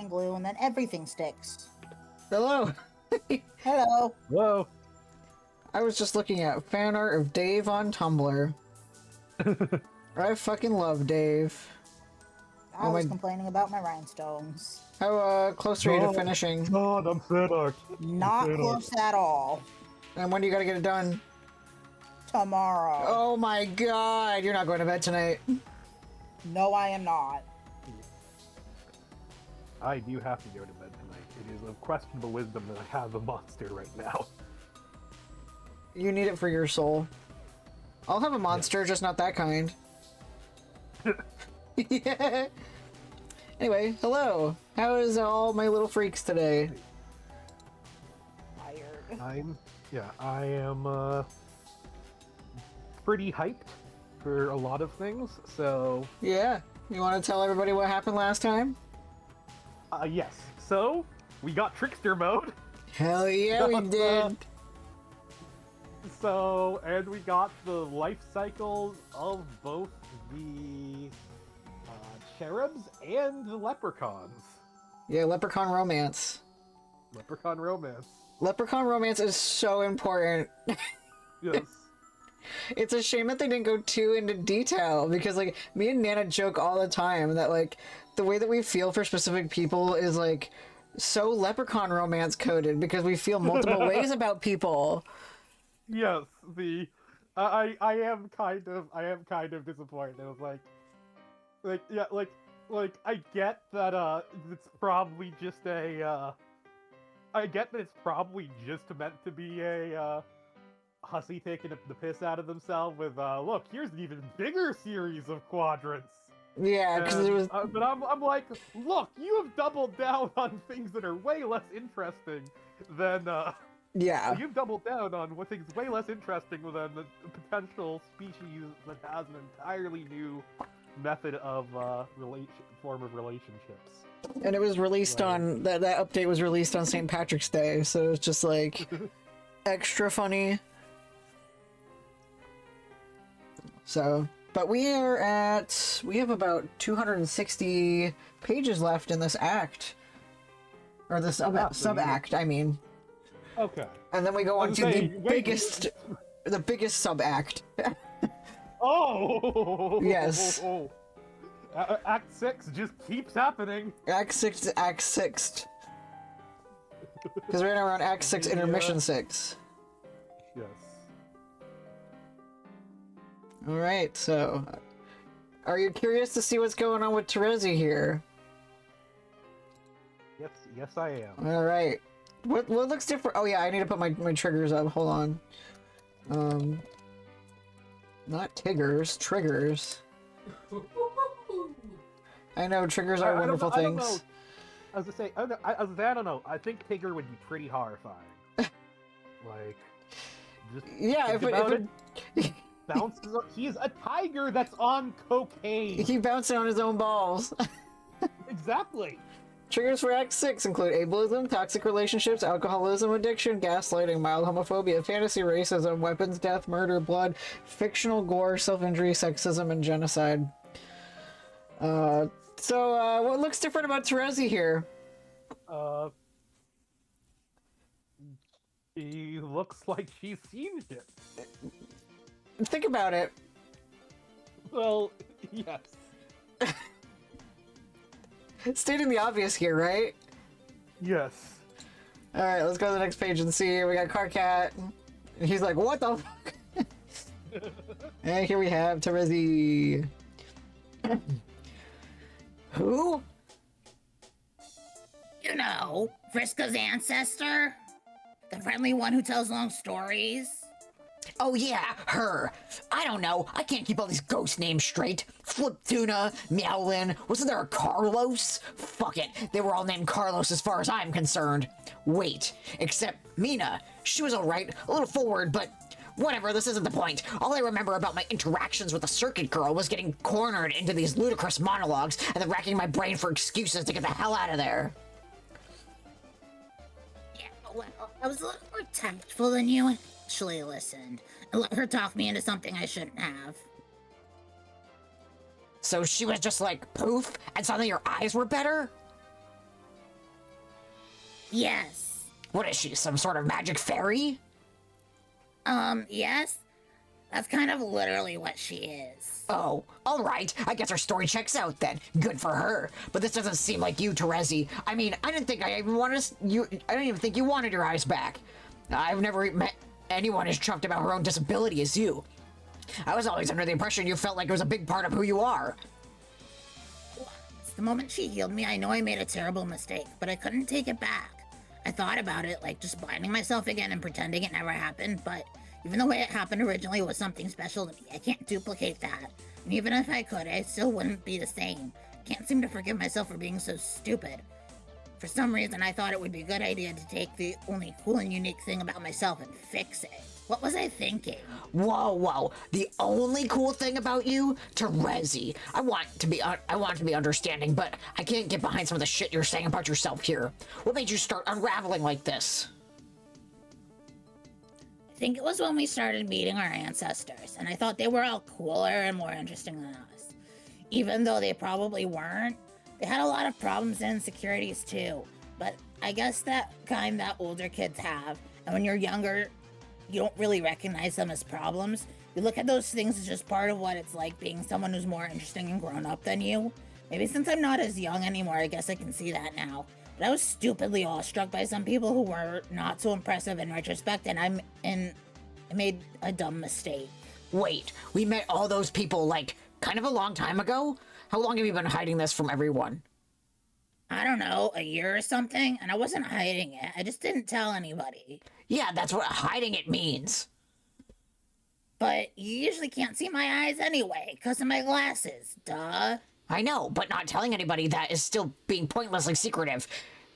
glue, and then everything sticks. Hello. Hello. Whoa. I was just looking at fan art of Dave on Tumblr. I fucking love Dave. I was complaining about my rhinestones. How close are you to finishing? God, I'm fan art. Not close at all. And when do you gotta get it done? Tomorrow. Oh my god, you're not going to bed tonight. No, I am not. I do have to go to bed tonight. It is of questionable wisdom that I have a monster right now. You need it for your soul. I'll have a monster, just not that kind. Yeah. Anyway, hello. How is all my little freaks today? Tired. I am pretty hyped for a lot of things, so... Yeah. You want to tell everybody what happened last time? Yes. So, we got Trickster mode. Hell yeah, we did. So, and we got the life cycles of both the cherubs and the leprechauns. Yeah, Leprechaun Romance. Leprechaun romance. Leprechaun Romance is so important. Yes. It's a shame that they didn't go too into detail, because, like, me and Nana joke all the time that, like, the way that we feel for specific people is, like, so Leprechaun Romance coded, because we feel multiple ways about people. Yes, I am kind of disappointed. It was like I get that it's probably just I get that it's probably just meant to be a hussy taking the piss out of themselves with look, here's an even bigger series of quadrants. Yeah, because it was. But I'm like, look, you have doubled down on things that are way less interesting than Yeah. You've doubled down on what things way less interesting than the potential species that has an entirely new method of form of relationships. And it was released on that update was released on St. Patrick's Day, so it's just like extra funny. So, but we have about 260 pages left in this act, or the sub-act, I mean. Okay. And then we go on to the biggest sub-act. Oh! Yes. Act 6 just keeps happening. Act 6. Because we're now around Act 6, Intermission 6. Yes. Alright, so... Are you curious to see what's going on with Terezi here? Yes I am. Alright. What looks different? Oh yeah, I need to put my triggers up. Hold on. Not Tiggers, triggers. I know, triggers are wonderful things. I don't know. I was gonna say, I don't know. I think Tigger would be pretty horrifying. Like, just yeah, if it bounces. He's a tiger that's on cocaine. He bouncing on his own balls. Exactly. Triggers for Act 6 include ableism, toxic relationships, alcoholism, addiction, gaslighting, mild homophobia, fantasy racism, weapons, death, murder, blood, fictional gore, self-injury, sexism, and genocide. So what looks different about Terezi here? She looks like she's seen it. Think about it. Well, yes. Stating the obvious here, right? Yes. Alright, let's go to the next page and see. We got Carcat. And he's like, what the fuck? And here we have Terezi. Who? You know, Vriska's ancestor? The friendly one who tells long stories? Oh yeah, her. I don't know. I can't keep all these ghost names straight. Flip Tuna, Meowlin. Wasn't there a Carlos? Fuck it. They were all named Carlos as far as I'm concerned. Wait, except Mina. She was alright. A little forward, but whatever, this isn't the point. All I remember about my interactions with the circuit girl was getting cornered into these ludicrous monologues and then racking my brain for excuses to get the hell out of there. Yeah, well, I was a little more tactful than you and actually listened and let her talk me into something I shouldn't have. So she was just like, poof, and suddenly your eyes were better? Yes. What is she, some sort of magic fairy? Yes. That's kind of literally what she is. Oh, all right. I guess her story checks out then. Good for her. But this doesn't seem like you, Terezi. I mean, I didn't even think you wanted your eyes back. I've never met anyone as chuffed about her own disability as you. I was always under the impression you felt like it was a big part of who you are. The moment she healed me, I know I made a terrible mistake, but I couldn't take it back. I thought about it, like just blinding myself again and pretending it never happened, but even the way it happened originally was something special to me. I can't duplicate that. And even if I could, I still wouldn't be the same. I can't seem to forgive myself for being so stupid. For some reason, I thought it would be a good idea to take the only cool and unique thing about myself and fix it. What was I thinking? Whoa. The only cool thing about you? Terezi. I want to be understanding, but I can't get behind some of the shit you're saying about yourself here. What made you start unraveling like this? I think it was when we started meeting our ancestors, and I thought they were all cooler and more interesting than us. Even though they probably weren't, they had a lot of problems and insecurities too. But I guess that kind that older kids have, and when you're younger, you don't really recognize them as problems. You look at those things as just part of what it's like being someone who's more interesting and grown up than you. Maybe since I'm not as young anymore, I guess I can see that now. But I was stupidly awestruck by some people who were not so impressive in retrospect, and I made a dumb mistake. Wait, we met all those people, like, kind of a long time ago? How long have you been hiding this from everyone? I don't know, a year or something? And I wasn't hiding it, I just didn't tell anybody. Yeah, that's what hiding it means. But you usually can't see my eyes anyway, because of my glasses, duh. I know, but not telling anybody that is still being pointlessly secretive.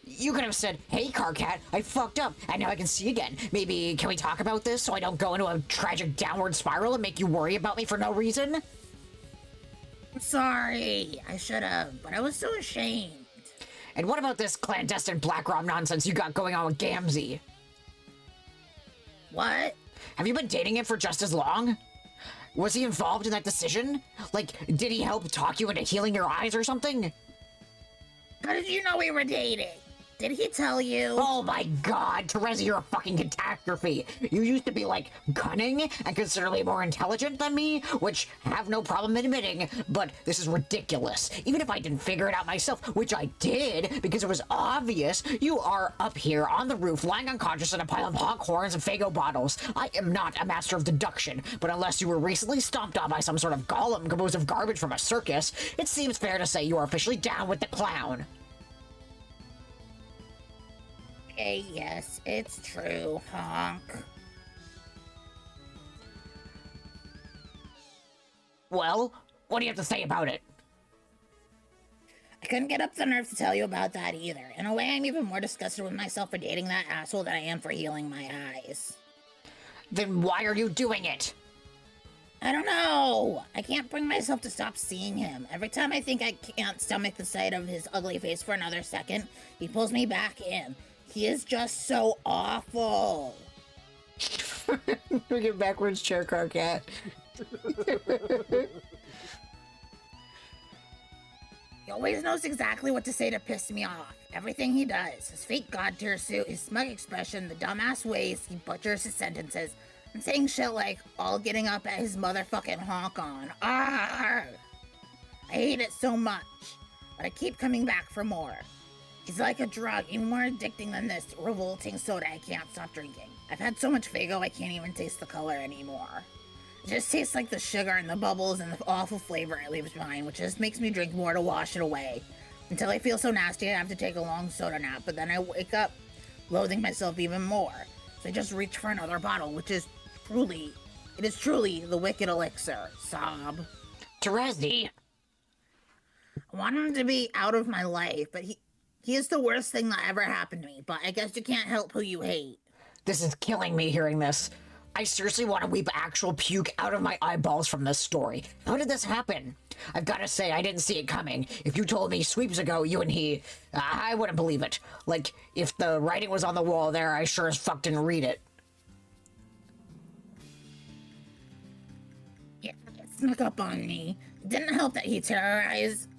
You could have said, hey, Carcat, I fucked up, and now I can see again. Maybe, can we talk about this so I don't go into a tragic downward spiral and make you worry about me for no reason? I'm sorry, I should have, but I was so ashamed. And what about this clandestine Black Rom nonsense you got going on with Gamzee? What? Have you been dating him for just as long? Was he involved in that decision? Like, did he help talk you into healing your eyes or something? How did you know we were dating? Did he tell you? Oh my god, Terezi, you're a fucking catastrophe. You used to be, like, cunning and considerably more intelligent than me, which I have no problem admitting, but this is ridiculous. Even if I didn't figure it out myself, which I did, because it was obvious, you are up here on the roof, lying unconscious in a pile of honk horns and Faygo bottles. I am not a master of deduction, but unless you were recently stomped on by some sort of golem composed of garbage from a circus, it seems fair to say you are officially down with the clown. Okay, yes, it's true, honk. Well, what do you have to say about it? I couldn't get up the nerve to tell you about that either. In a way, I'm even more disgusted with myself for dating that asshole than I am for healing my eyes. Then why are you doing it? I don't know. I can't bring myself to stop seeing him. Every time I think I can't stomach the sight of his ugly face for another second, he pulls me back in. He is just so awful. We get backwards chair car cat. He always knows exactly what to say to piss me off. Everything he does. His fake god tier suit, his smug expression, the dumbass ways he butchers his sentences, and saying shit like, all getting up at his motherfucking honk on. Arrgh! I hate it so much, but I keep coming back for more. He's like a drug, even more addicting than this revolting soda I can't stop drinking. I've had so much Faygo I can't even taste the color anymore. It just tastes like the sugar and the bubbles and the awful flavor it leaves behind, which just makes me drink more to wash it away. Until I feel so nasty I have to take a long soda nap, but then I wake up loathing myself even more. So I just reach for another bottle, which is truly the wicked elixir. Sob. Terezi. I want him to be out of my life, but he is the worst thing that ever happened to me, but I guess you can't help who you hate. This is killing me hearing this. I seriously want to weep actual puke out of my eyeballs from this story. How did this happen? I've got to say, I didn't see it coming. If you told me sweeps ago, you and he, I wouldn't believe it. Like, if the writing was on the wall there, I sure as fuck didn't read it. Yeah, it snuck up on me. It didn't help that he terrorized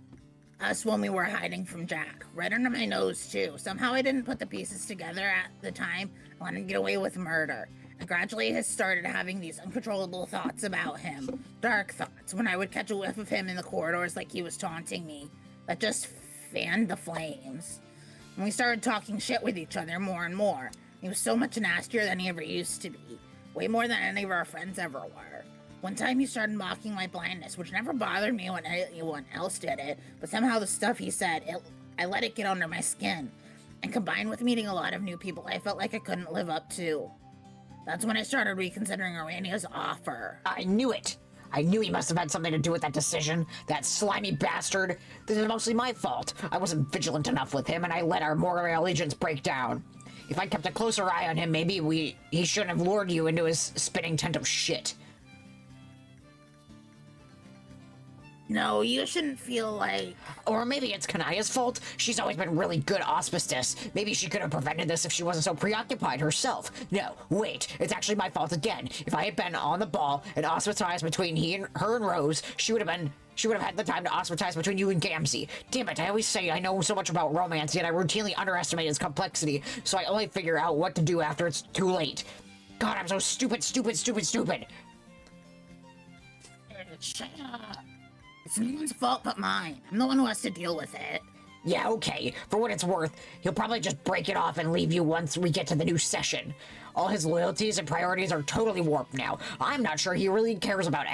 Us when we were hiding from Jack. Right under my nose, too. Somehow I didn't put the pieces together at the time and let him get away with murder. I gradually has started having these uncontrollable thoughts about him. Dark thoughts, when I would catch a whiff of him in the corridors like he was taunting me. That just fanned the flames. And we started talking shit with each other more and more. He was so much nastier than he ever used to be. Way more than any of our friends ever were. One time he started mocking my blindness, which never bothered me when anyone else did it, but somehow the stuff he said, I let it get under my skin. And combined with meeting a lot of new people, I felt like I couldn't live up to. That's when I started reconsidering Arania's offer. I knew it. I knew he must have had something to do with that decision. That slimy bastard. This is mostly my fault. I wasn't vigilant enough with him, and I let our moral allegiance break down. If I'd kept a closer eye on him, maybe he shouldn't have lured you into his spinning tent of shit. No, you shouldn't feel like... Or maybe it's Kanaya's fault. She's always been really good auspicist. Maybe she could have prevented this if she wasn't so preoccupied herself. No, wait, it's actually my fault again. If I had been on the ball and auspicized between her and Rose, she would have had the time to auspicize between you and Gamzee. Damn it, I always say I know so much about romance, yet I routinely underestimate its complexity, so I only figure out what to do after it's too late. God, I'm so stupid. Shut up. It's no one's fault but mine. I'm the one who has to deal with it. Yeah, okay. For what it's worth, he'll probably just break it off and leave you once we get to the new session. All his loyalties and priorities are totally warped now. I'm not sure he really cares about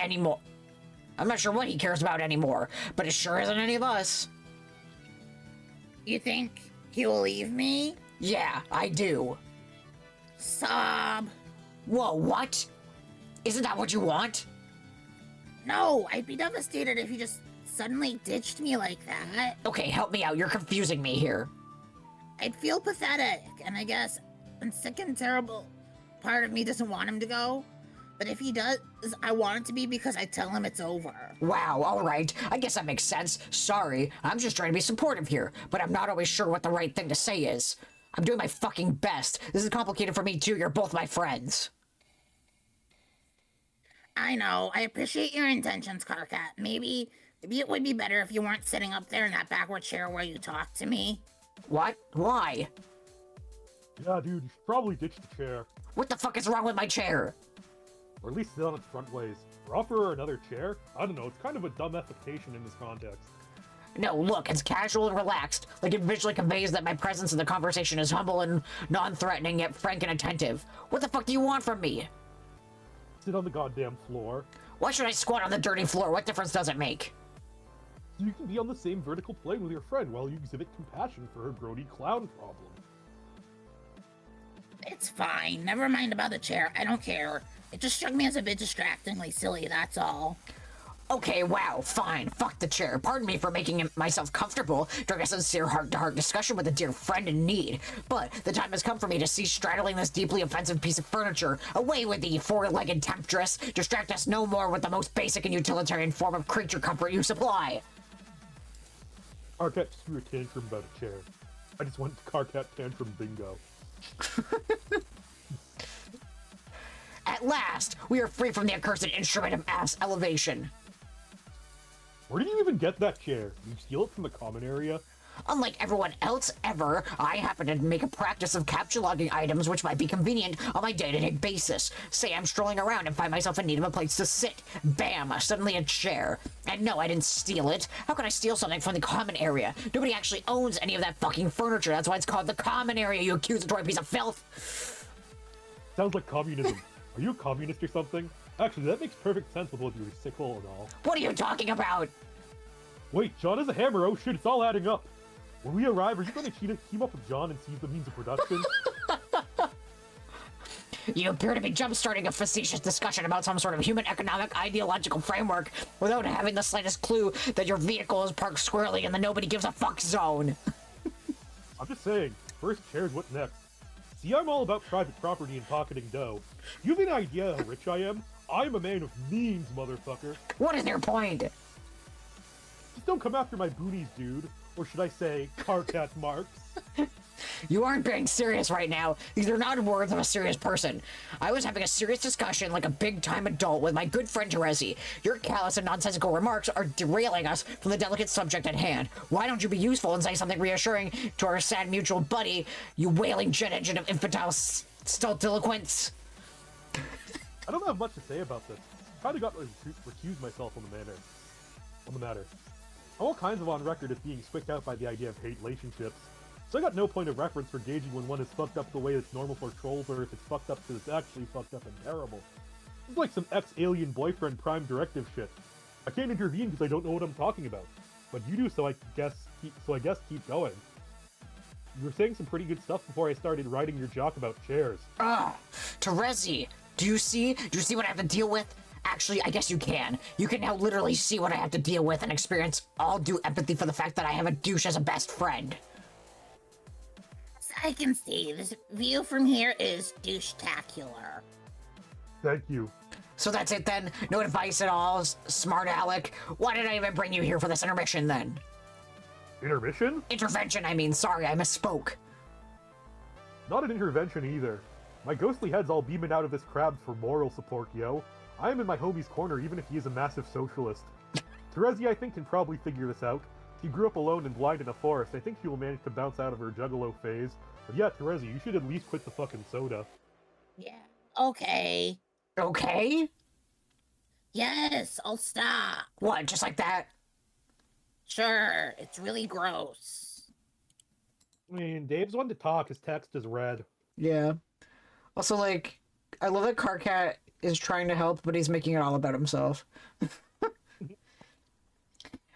anymore. I'm not sure what he cares about anymore, but it sure isn't any of us. You think he will leave me? Yeah, I do. Sob. Whoa, what? Isn't that what you want? No, I'd be devastated if he just suddenly ditched me like that. Okay, help me out. You're confusing me here. I'd feel pathetic, and I guess a sick and terrible part of me doesn't want him to go. But if he does, I want it to be because I tell him it's over. Wow, alright. I guess that makes sense. Sorry, I'm just trying to be supportive here, but I'm not always sure what the right thing to say is. I'm doing my fucking best. This is complicated for me too. You're both my friends. I know. I appreciate your intentions, Carcat. Maybe it would be better if you weren't sitting up there in that backward chair where you talk to me. What? Why? Yeah, dude, you should probably ditch the chair. What the fuck is wrong with my chair? Or at least sit on its front ways. Or offer her another chair? I don't know, it's kind of a dumb affectation in this context. No, look, it's casual and relaxed. Like it visually conveys that my presence in the conversation is humble and non-threatening, yet frank and attentive. What the fuck do you want from me? Sit on the goddamn floor. Why should I squat on the dirty floor? What difference does it make? So you can be on the same vertical plane with your friend while you exhibit compassion for her grody clown problem. It's fine. Never mind about the chair. I don't care. It just struck me as a bit distractingly silly, that's all. Okay, wow, fine. Fuck the chair. Pardon me for making myself comfortable during a sincere heart-to-heart discussion with a dear friend in need. But the time has come for me to cease straddling this deeply offensive piece of furniture. Away with thee, four-legged temptress. Distract us no more with the most basic and utilitarian form of creature comfort you supply. Carcat just threw a tantrum about a chair. I just went to Carcat tantrum bingo. At last, we are free from the accursed instrument of ass elevation. Where did you even get that chair? Did you steal it from the common area? Unlike everyone else ever, I happen to make a practice of capture logging items which might be convenient on my day-to-day basis. Say I'm strolling around and find myself in need of a place to sit. Bam! Suddenly a chair. And no, I didn't steal it. How could I steal something from the common area? Nobody actually owns any of that fucking furniture. That's why it's called the common area, you accusatory piece of filth. Sounds like communism. Are you a communist or something? Actually, that makes perfect sense with what your sick hole and all. What are you talking about? Wait, John has a hammer. Oh shit, it's all adding up. When we arrive, are you going to team up with John and seize the means of production? You appear to be jump-starting a facetious discussion about some sort of human economic ideological framework without having the slightest clue that your vehicle is parked squarely in the nobody gives a fuck zone. I'm just saying, first chairs, what next? See, I'm all about private property and pocketing dough. You have any idea how rich I am? I'm a man of means, motherfucker. What is your point? Just don't come after my boonies, dude. Or should I say, Carcat marks? You aren't being serious right now. These are not words of a serious person. I was having a serious discussion like a big-time adult with my good friend Terezi. Your callous and nonsensical remarks are derailing us from the delicate subject at hand. Why don't you be useful and say something reassuring to our sad mutual buddy, you wailing jet engine of infantile stultiloquence? I don't have much to say about this. I kind of got to recuse myself on the matter. I'm all kinds of on record as being squicked out by the idea of hate relationships, so I got no point of reference for gauging when one is fucked up the way it's normal for trolls or if it's fucked up because it's actually fucked up and terrible. It's like some ex-alien boyfriend prime directive shit. I can't intervene because I don't know what I'm talking about. But you do, so I guess keep going. You were saying some pretty good stuff before I started riding your jock about chairs. Terezi, do you see what I have to deal with? Actually, I guess you can. You can now literally see what I have to deal with and experience all due empathy for the fact that I have a douche as a best friend. As I can see, this view from here is douche-tacular. Thank you. So that's it then? No advice at all, smart Alec? Why did I even bring you here for this intermission then? Intermission? Intervention, I mean. Sorry, I misspoke. Not an intervention either. My ghostly head's all beaming out of this crab for moral support, yo. I am in my homie's corner even if he is a massive socialist. Terezi, I think, can probably figure this out. She grew up alone and blind in a forest. I think she will manage to bounce out of her juggalo phase. But yeah, Terezi, you should at least quit the fucking soda. Yeah, okay. Okay? Yes, I'll stop. What, just like that? Sure, it's really gross. I mean, Dave's one to talk, his text is red. Yeah. Also, like, I love that Carcat is trying to help, but he's making it all about himself.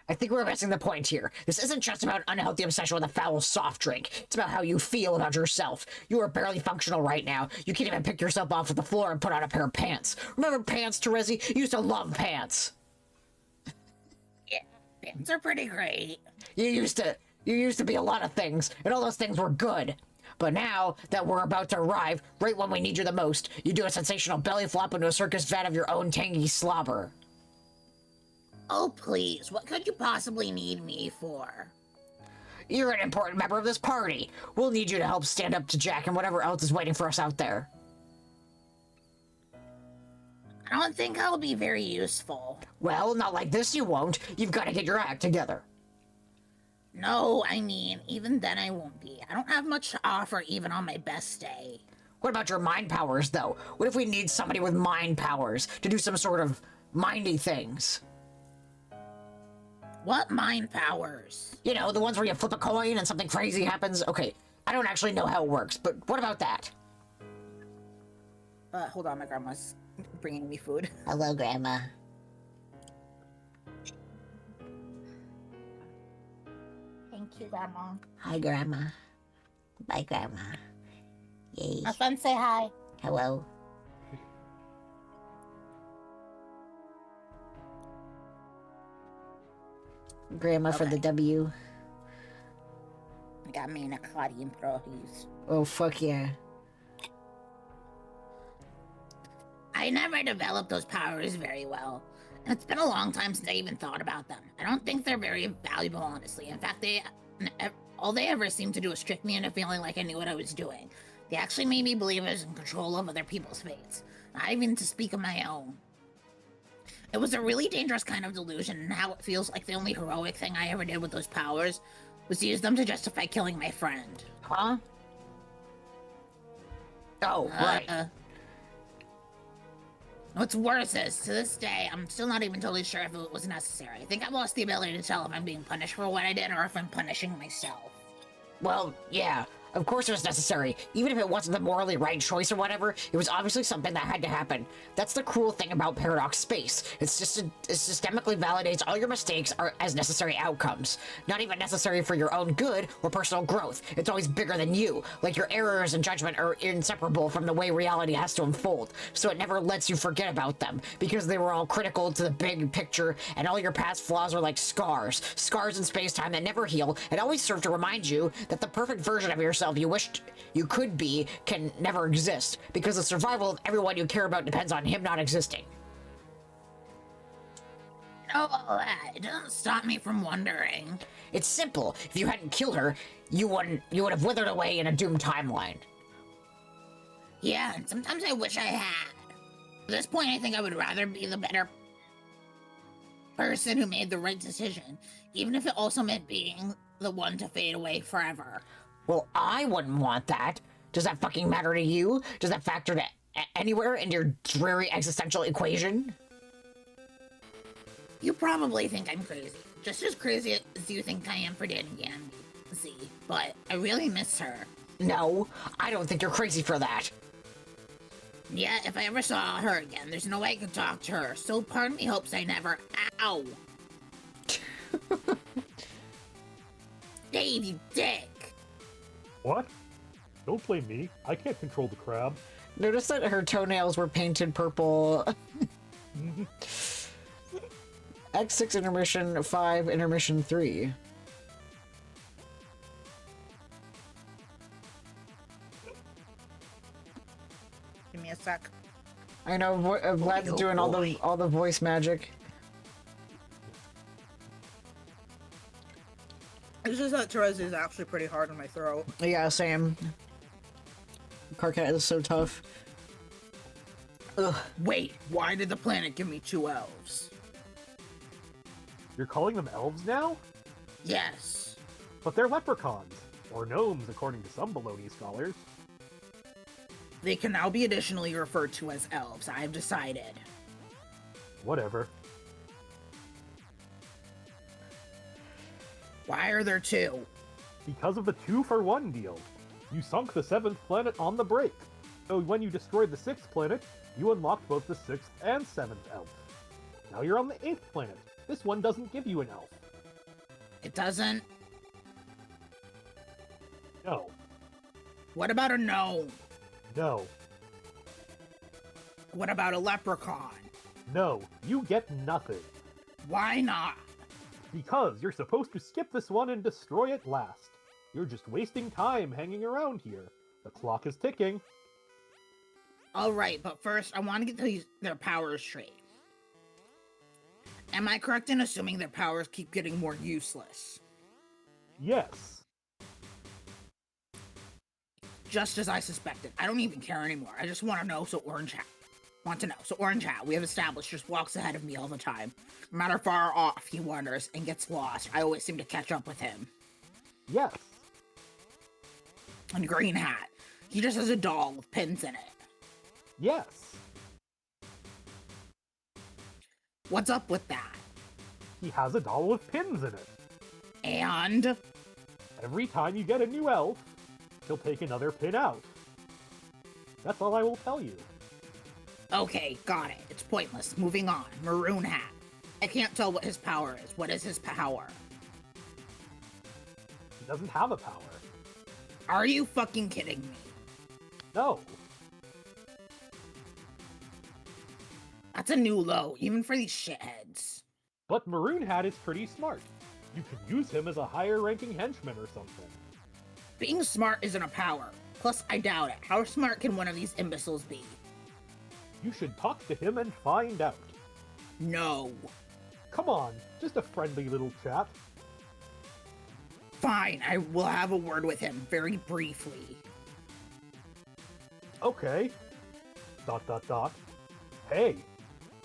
I think we're missing the point here. This isn't just about unhealthy obsession with a foul soft drink. It's about how you feel about yourself. You are barely functional right now. You can't even pick yourself off the floor and put on a pair of pants. Remember pants, Terezi? You used to love pants. Yeah, pants are pretty great. You used to be a lot of things, and all those things were good. But now that we're about to arrive, right when we need you the most, you do a sensational belly flop into a circus vat of your own tangy slobber. Oh, please, what could you possibly need me for? You're an important member of this party. We'll need you to help stand up to Jack and whatever else is waiting for us out there. I don't think I'll be very useful. Well, not like this you won't. You've got to get your act together. No, I mean, even then I won't be. I don't have much to offer even on my best day. What about your mind powers, though? What if we need somebody with mind powers to do some sort of mindy things? What mind powers? You know, the ones where you flip a coin and something crazy happens? Okay, I don't actually know how it works, but what about that? Hold on, my grandma's bringing me food. Hello, Grandma. Thank you, Grandma. Hi, Grandma. Bye, Grandma. Yay. My son, say hi. Hello. Grandma for the W. I got me in a Claudine Prohis. Oh, fuck yeah. I never developed those powers very well. And it's been a long time since I even thought about them. I don't think they're very valuable, honestly. In fact, all they ever seemed to do was trick me into feeling like I knew what I was doing. They actually made me believe I was in control of other people's fates, not even to speak of my own. It was a really dangerous kind of delusion, and how it feels like the only heroic thing I ever did with those powers was use them to justify killing my friend. Huh? Oh, right. What's worse is, to this day, I'm still not even totally sure if it was necessary. I think I've lost the ability to tell if I'm being punished for what I did or if I'm punishing myself. Well, yeah. Of course it was necessary. Even if it wasn't the morally right choice or whatever, it was obviously something that had to happen. That's the cruel thing about Paradox Space. It systemically validates all your mistakes as necessary outcomes. Not even necessary for your own good or personal growth. It's always bigger than you. Like your errors and judgment are inseparable from the way reality has to unfold. So it never lets you forget about them. Because they were all critical to the big picture, and all your past flaws are like scars. Scars in space-time that never heal, and always serve to remind you that the perfect version of yourself you wished you could be can never exist, because the survival of everyone you care about depends on him not existing. know all that. It doesn't stop me from wondering. It's simple. If you hadn't killed her, you would have withered away in a doomed timeline. Yeah, and sometimes I wish I had. At this point, I think I would rather be the better person who made the right decision, even if it also meant being the one to fade away forever. Well, I wouldn't want that. Does that fucking matter to you? Does that factor to anywhere in your dreary existential equation? You probably think I'm crazy. Just as crazy as you think I am for dating Andy. See, but I really miss her. No, I don't think you're crazy for that. Yeah, if I ever saw her again, there's no way I could talk to her, so part of me hopes I never... Ow! Dave, you dick! What? Don't blame me. I can't control the crab. Notice that her toenails were painted purple. X6 intermission 5 intermission 3. Give me a sec. I know Vlad's doing all the voice magic. It's just that Therese is actually pretty hard on my throat. Yeah, same. Carcat is so tough. Ugh. Wait, why did the planet give me 2 elves? You're calling them elves now? Yes. But they're leprechauns. Or gnomes, according to some baloney scholars. They can now be additionally referred to as elves, I've decided. Whatever. Why are there 2? Because of the 2-for-1 deal. You sunk the 7th planet on the break. So when you destroyed the 6th planet, you unlocked both the 6th and 7th elf. Now you're on the 8th planet. This one doesn't give you an elf. It doesn't? No. What about a gnome? No. What about a leprechaun? No. You get nothing. Why not? Because you're supposed to skip this one and destroy it last. You're just wasting time hanging around here. The clock is ticking. Alright, but first, I want to get their powers straight. Am I correct in assuming their powers keep getting more useless? Yes. Just as I suspected. I don't even care anymore. I just want to know, so Orange Hat. So Orange Hat, we have established, just walks ahead of me all the time. No matter far off he wanders and gets lost, I always seem to catch up with him. Yes. And Green Hat, he just has a doll with pins in it. Yes. What's up with that? He has a doll with pins in it. And... Every time you get a new elf, he'll take another pin out. That's all I will tell you. Okay, got it. It's pointless. Moving on. Maroon Hat. I can't tell what his power is. What is his power? He doesn't have a power. Are you fucking kidding me? No. That's a new low, even for these shitheads. But Maroon Hat is pretty smart. You can use him as a higher ranking henchman or something. Being smart isn't a power. Plus, I doubt it. How smart can one of these imbeciles be? You should talk to him and find out. No. Come on, just a friendly little chat. Fine, I will have a word with him, very briefly. Okay. ... Hey,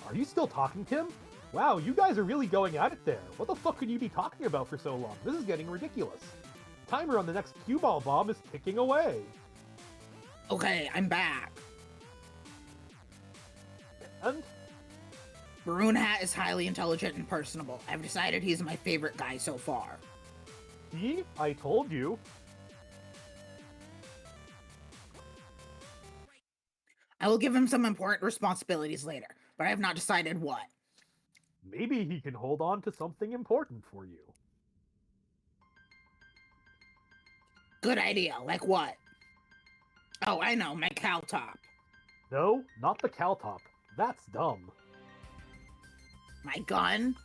are you still talking to him? Wow, you guys are really going at it there. What the fuck could you be talking about for so long? This is getting ridiculous. Timer on the next cue ball bomb is ticking away. Okay, I'm back. And? Maroon Hat is highly intelligent and personable. I've decided he's my favorite guy so far. See? I told you. I will give him some important responsibilities later, but I have not decided what. Maybe he can hold on to something important for you. Good idea, like what? Oh, I know, my cow top. No, not the cow top. That's dumb. My gun?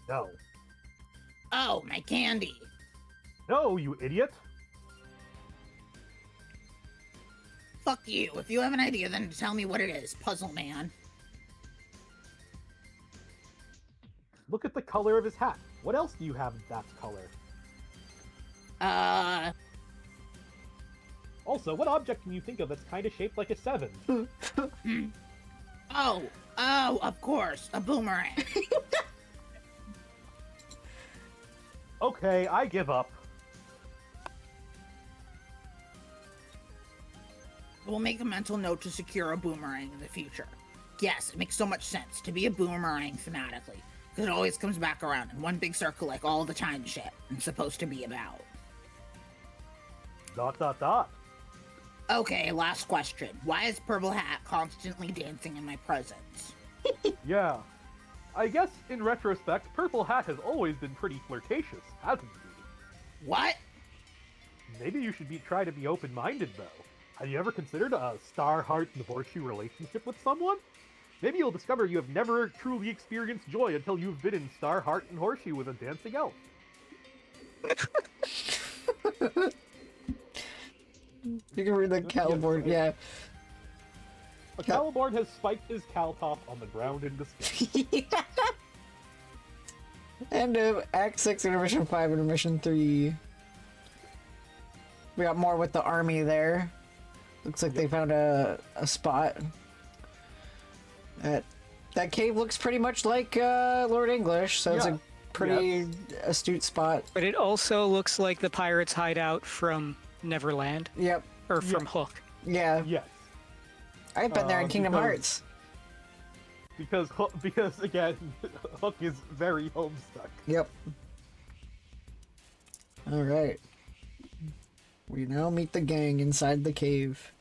No. Oh, my candy. No, you idiot! Fuck you. If you have an idea, then tell me what it is, Puzzle Man. Look at the color of his hat. What else do you have that's color? Also, what object can you think of that's kind of shaped like a 7? Oh, of course, a boomerang. Okay, I give up. We'll make a mental note to secure a boomerang in the future. Yes, it makes so much sense to be a boomerang thematically, because it always comes back around in one big circle like all the time shit it's supposed to be about. ... Okay, last question. Why is Purple Hat constantly dancing in my presence? Yeah. I guess, in retrospect, Purple Hat has always been pretty flirtatious, hasn't he? What? Maybe you should try to be open-minded, though. Have you ever considered a star, heart, and horseshoe relationship with someone? Maybe you'll discover you have never truly experienced joy until you've been in star, heart, and horseshoe with a dancing elf. You can read the Caliborn, yeah. A Caliborn has spiked his Caltop on the ground in disgust. End of Act 6, Intermission 5, Intermission 3. We got more with the army there. Looks like they found a spot. That cave looks pretty much like Lord English, so it's a pretty astute spot. But it also looks like the pirates' hideout from Neverland. Yep. Or from Hook. Yeah. Yes. I've been there in Kingdom Hearts. Because again, Hook is very Homestuck. Yep. Alright. We now meet the gang inside the cave.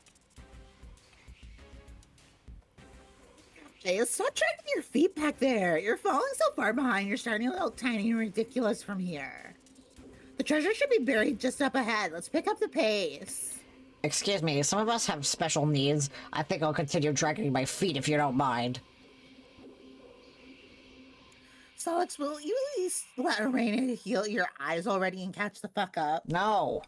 Hey, stop dragging your feet back there. You're falling so far behind, you're starting to look tiny and ridiculous from here. The treasure should be buried just up ahead. Let's pick up the pace. Excuse me, some of us have special needs. I think I'll continue dragging my feet if you don't mind. Solix, will you at least let Arena heal your eyes already and catch the fuck up? No.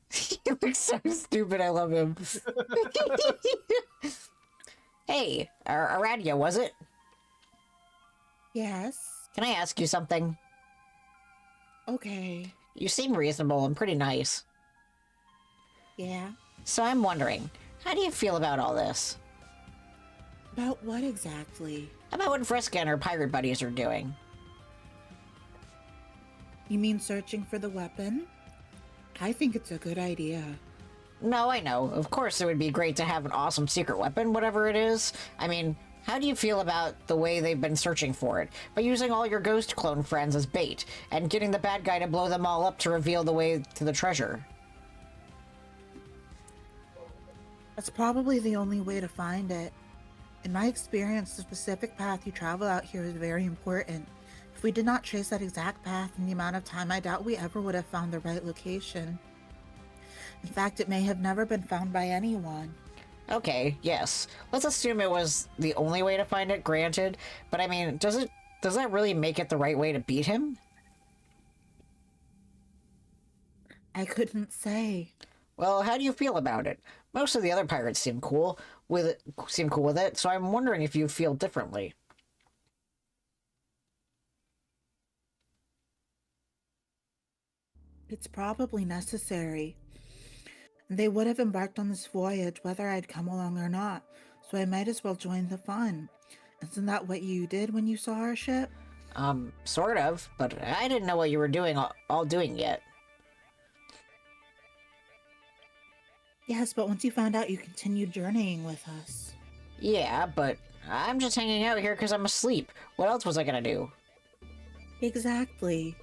He looks so stupid, I love him. Hey, Aradia, was it? Yes. Can I ask you something? Okay. You seem reasonable and pretty nice. Yeah. So I'm wondering, how do you feel about all this? About what exactly? About what Vriska and her pirate buddies are doing? You mean searching for the weapon? I think it's a good idea. No, I know. Of course it would be great to have an awesome secret weapon, whatever it is. I mean, how do you feel about the way they've been searching for it? By using all your ghost clone friends as bait, and getting the bad guy to blow them all up to reveal the way to the treasure. That's probably the only way to find it. In my experience, the specific path you travel out here is very important. If we did not trace that exact path in the amount of time, I doubt we ever would have found the right location. In fact, it may have never been found by anyone. Okay, yes. Let's assume it was the only way to find it, granted. But I mean, does that really make it the right way to beat him? I couldn't say. Well, how do you feel about it? Most of the other pirates seem cool with it, so I'm wondering if you feel differently. It's probably necessary. They would have embarked on this voyage whether I'd come along or not, so I might as well join the fun. Isn't that what you did when you saw our ship? Sort of, but I didn't know what you were doing all doing yet. Yes, but once you found out, you continued journeying with us. Yeah, but I'm just hanging out here because I'm asleep. What else was I gonna do? Exactly.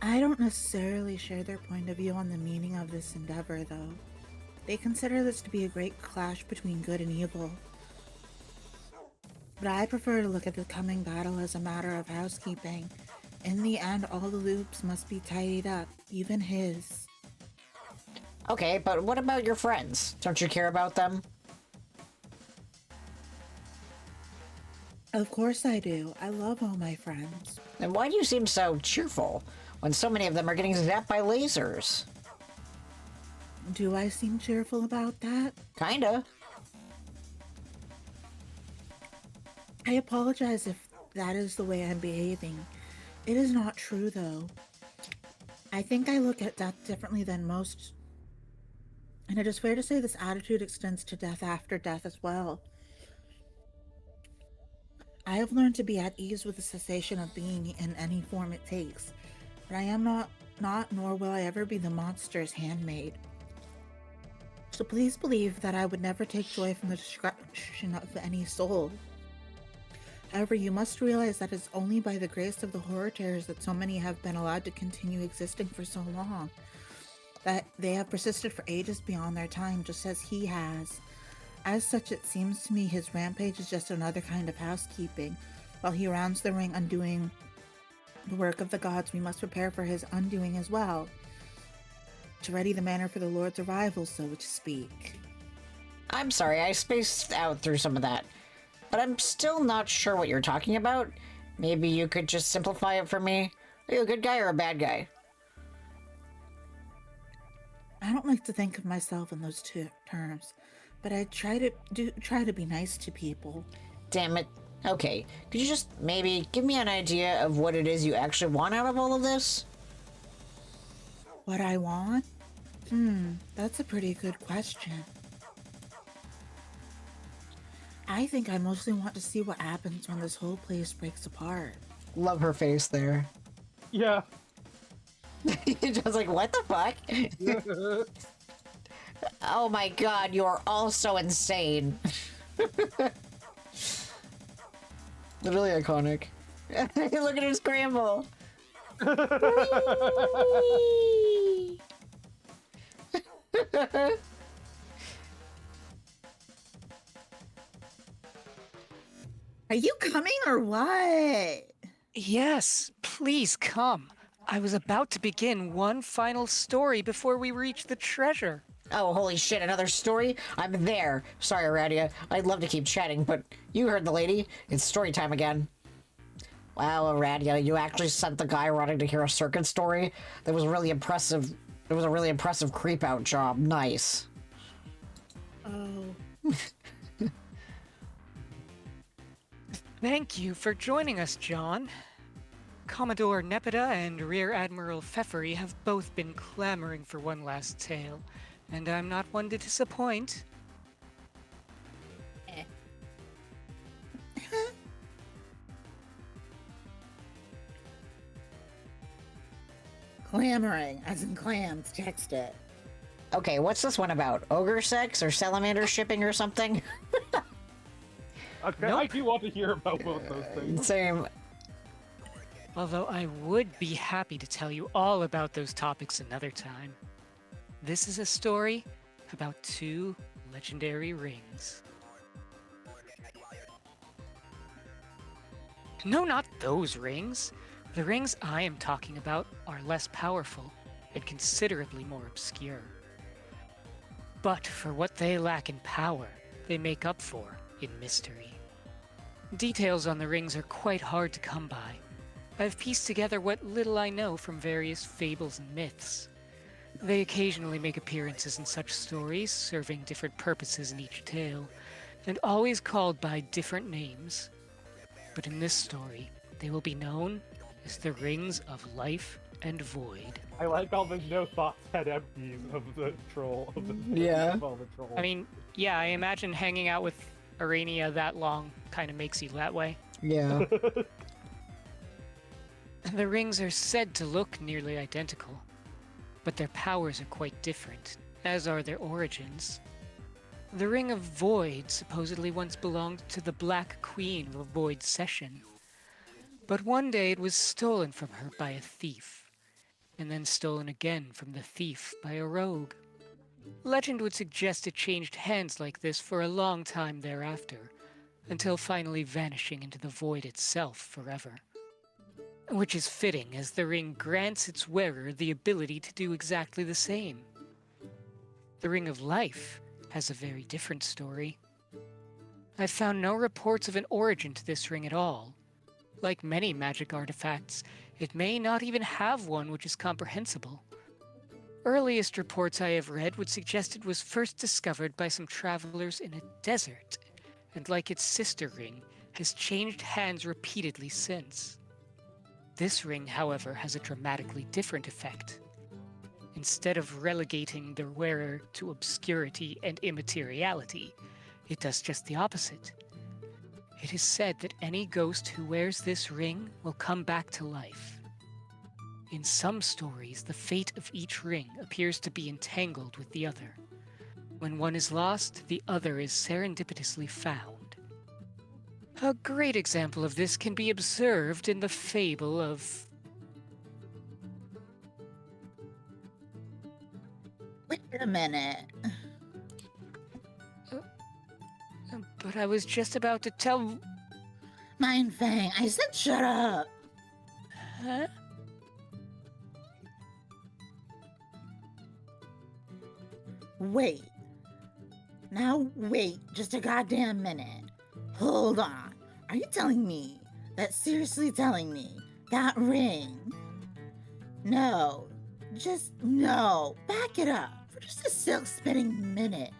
I don't necessarily share their point of view on the meaning of this endeavor, though. They consider this to be a great clash between good and evil. But I prefer to look at the coming battle as a matter of housekeeping. In the end, all the loops must be tidied up, even his. Okay, but what about your friends? Don't you care about them? Of course I do. I love all my friends. Then why do you seem so cheerful when so many of them are getting zapped by lasers? Do I seem cheerful about that? Kinda. I apologize if that is the way I'm behaving. It is not true, though. I think I look at death differently than most, and it is fair to say this attitude extends to death after death as well. I have learned to be at ease with the cessation of being in any form it takes, but I am not, nor will I ever be the monster's handmaid. So please believe that I would never take joy from the destruction of any soul. However, you must realize that it's only by the grace of the horror terrors that so many have been allowed to continue existing for so long. That they have persisted for ages beyond their time, just as he has. As such, it seems to me his rampage is just another kind of housekeeping. While he rounds the ring undoing the work of the gods, we must prepare for his undoing as well, to ready the manner for the Lord's arrival, so to speak. I'm sorry, I spaced out through some of that. But I'm still not sure what you're talking about. Maybe you could just simplify it for me? Are you a good guy or a bad guy? I don't like to think of myself in those two terms, but I try to be nice to people. Damn it. Okay, could you just maybe give me an idea of what it is you actually want out of all of this? What I want? That's a pretty good question. I think I mostly want to see what happens when this whole place breaks apart. Love her face there. Yeah. Just like, what the fuck? Oh my god, you're all so insane. Literally iconic. Look at her scramble. Are you coming or what? Yes, please come. I was about to begin one final story before we reach the treasure. Oh, holy shit, another story? I'm there. Sorry, Aradia. I'd love to keep chatting, but you heard the lady. It's story time again. Wow, Aradia, you actually sent the guy running to hear a circuit story? That was really impressive. It was a really impressive creep-out job. Nice. Oh. Thank you for joining us, John. Commodore Nepeta and Rear Admiral Pfeffery have both been clamoring for one last tale, and I'm not one to disappoint. Clamoring, as in clams, text it. Okay, what's this one about? Ogre sex or salamander shipping or something? Okay, I do want to hear about both those things. Same. Although I would be happy to tell you all about those topics another time. This is a story about two legendary rings. No, not those rings. The rings I am talking about are less powerful and considerably more obscure. But for what they lack in power, they make up for in mystery. Details on the rings are quite hard to come by. I've pieced together what little I know from various fables and myths. They occasionally make appearances in such stories, serving different purposes in each tale, and always called by different names. But in this story, they will be known as the Rings of Life and Void. I like all the no thoughts had empties of the troll. Yeah. Of all the trolls. I mean, yeah, I imagine hanging out with Arania that long kind of makes you that way. Yeah. The rings are said to look nearly identical, but their powers are quite different, as are their origins. The Ring of Void supposedly once belonged to the Black Queen of Void Session, but one day it was stolen from her by a thief, and then stolen again from the thief by a rogue. Legend would suggest it changed hands like this for a long time thereafter, until finally vanishing into the void itself forever. Which is fitting, as the ring grants its wearer the ability to do exactly the same. The Ring of Life has a very different story. I've found no reports of an origin to this ring at all. Like many magic artifacts, it may not even have one which is comprehensible. earliest reports I have read would suggest it was first discovered by some travelers in a desert, and like its sister ring, has changed hands repeatedly since. This ring, however, has a dramatically different effect. Instead of relegating the wearer to obscurity and immateriality, it does just the opposite. It is said that any ghost who wears this ring will come back to life. In some stories, the fate of each ring appears to be entangled with the other. When one is lost, the other is serendipitously found. A great example of this can be observed in the fable of... Wait a minute. But I was just about to tell... Mind Fang, I said shut up. Huh? Wait. Now wait just a goddamn minute. Hold on. Are you telling me, seriously telling me, that ring? No. Just no. Back it up for just a silk spinning minute.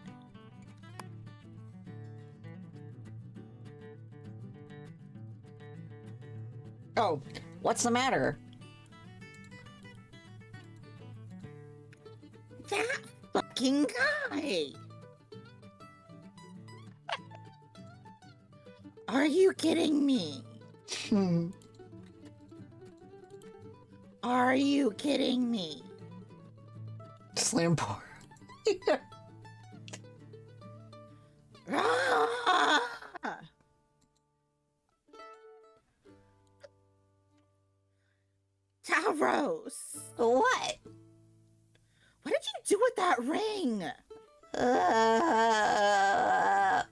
Oh, what's the matter? That fucking guy. Are you kidding me? Are you kidding me? Slam pour. Ah! Tavros, What? what did you do with that ring?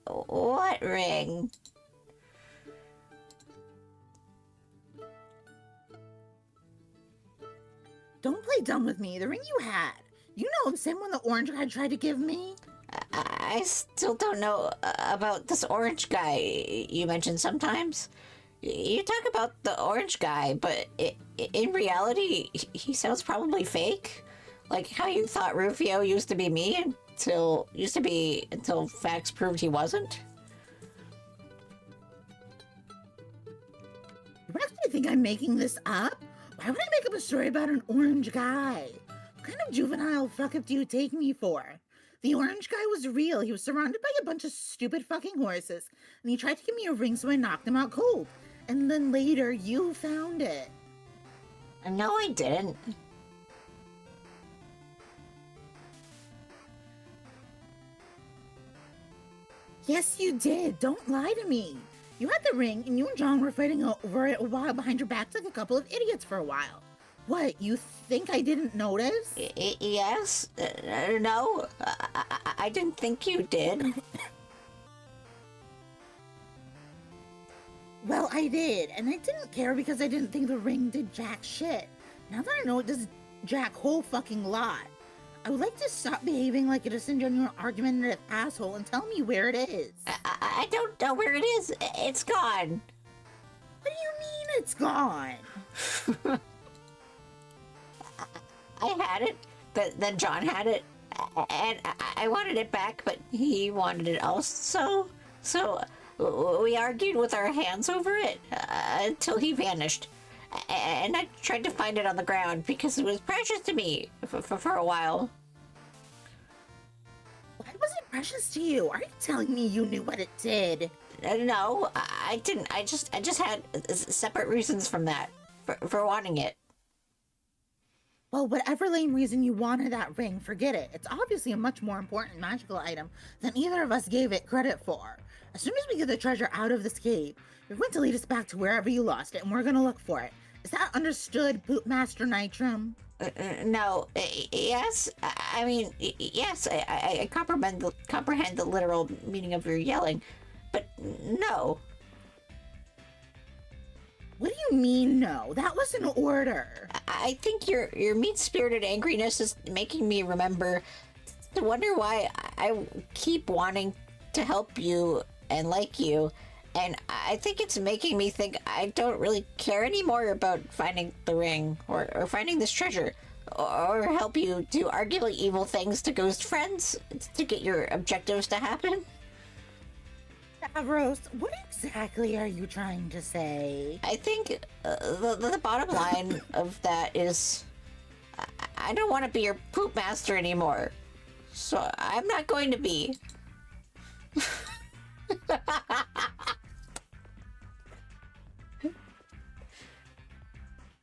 What ring? Don't play dumb with me. The ring you had. You know, the same one the orange guy tried to give me? I still don't know about this orange guy you mentioned sometimes. You talk about the orange guy, but in reality, he sounds probably fake. Like how you thought Rufio used to be me until facts proved he wasn't. You actually think I'm making this up? Why would I make up a story about an orange guy? What kind of juvenile fuck up do you take me for? The orange guy was real. He was surrounded by a bunch of stupid fucking horses, and he tried to give me a ring, so I knocked him out cold. And then later, you found it. No, I didn't. Yes, you did. Don't lie to me. You had the ring, and you and John were fighting over it a while behind your backs like a couple of idiots for a while. What, you think I didn't notice? Yes? No? I didn't think you did. Well, I did, and I didn't care because I didn't think the ring did jack shit. Now that I know it does jack whole fucking lot, I would like to stop behaving like a disingenuous argumentative asshole and tell me where it is. I don't know where it is. It's gone. What do you mean it's gone? I had it, then John had it, and I wanted it back, but he wanted it also. So we argued with our hands over it until he vanished. And I tried to find it on the ground because it was precious to me for a while. Why was it precious to you? Are you telling me you knew what it did? No, I didn't. I just had separate reasons from that for wanting it. Well, whatever lame reason you wanted that ring, forget it. It's obviously a much more important magical item than either of us gave it credit for. As soon as we get the treasure out of this cave, you're going to lead us back to wherever you lost it, and we're going to look for it. Is that understood, Boot Master Nitrum? No. Yes. I mean, yes. I comprehend the literal meaning of your yelling, but no. What do you mean, no? That was an order. I think your mean-spirited angriness is making me remember to wonder why I keep wanting to help you and like you, and I think it's making me think I don't really care anymore about finding the ring or finding this treasure. or help you do arguably evil things to ghost friends to get your objectives to happen. Stavros, what exactly are you trying to say? I think the bottom line of that is I don't want to be your poop master anymore. So I'm not going to be.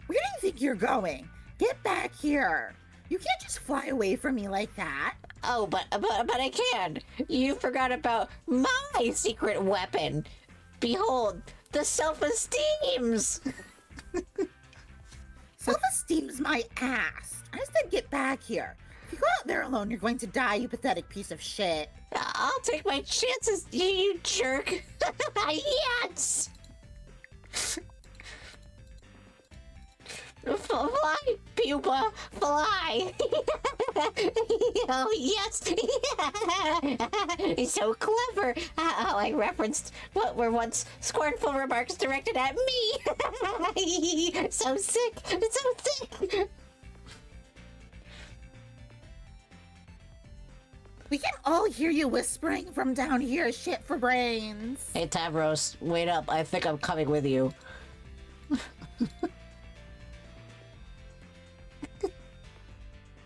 Where do you think you're going? Get back here. You can't just fly away from me like that. Oh, but I can. You forgot about my secret weapon. Behold, the self-esteems. Self-esteem's my ass. I said get back here. If you go out there alone, you're going to die, you pathetic piece of shit. I'll take my chances, you jerk. Yes. Fly, pupa, fly! Oh, yes! He's so clever! How I referenced what were once scornful remarks directed at me! So sick! So sick! We can all hear you whispering from down here, shit for brains. Hey, Tavros, wait up. I think I'm coming with you.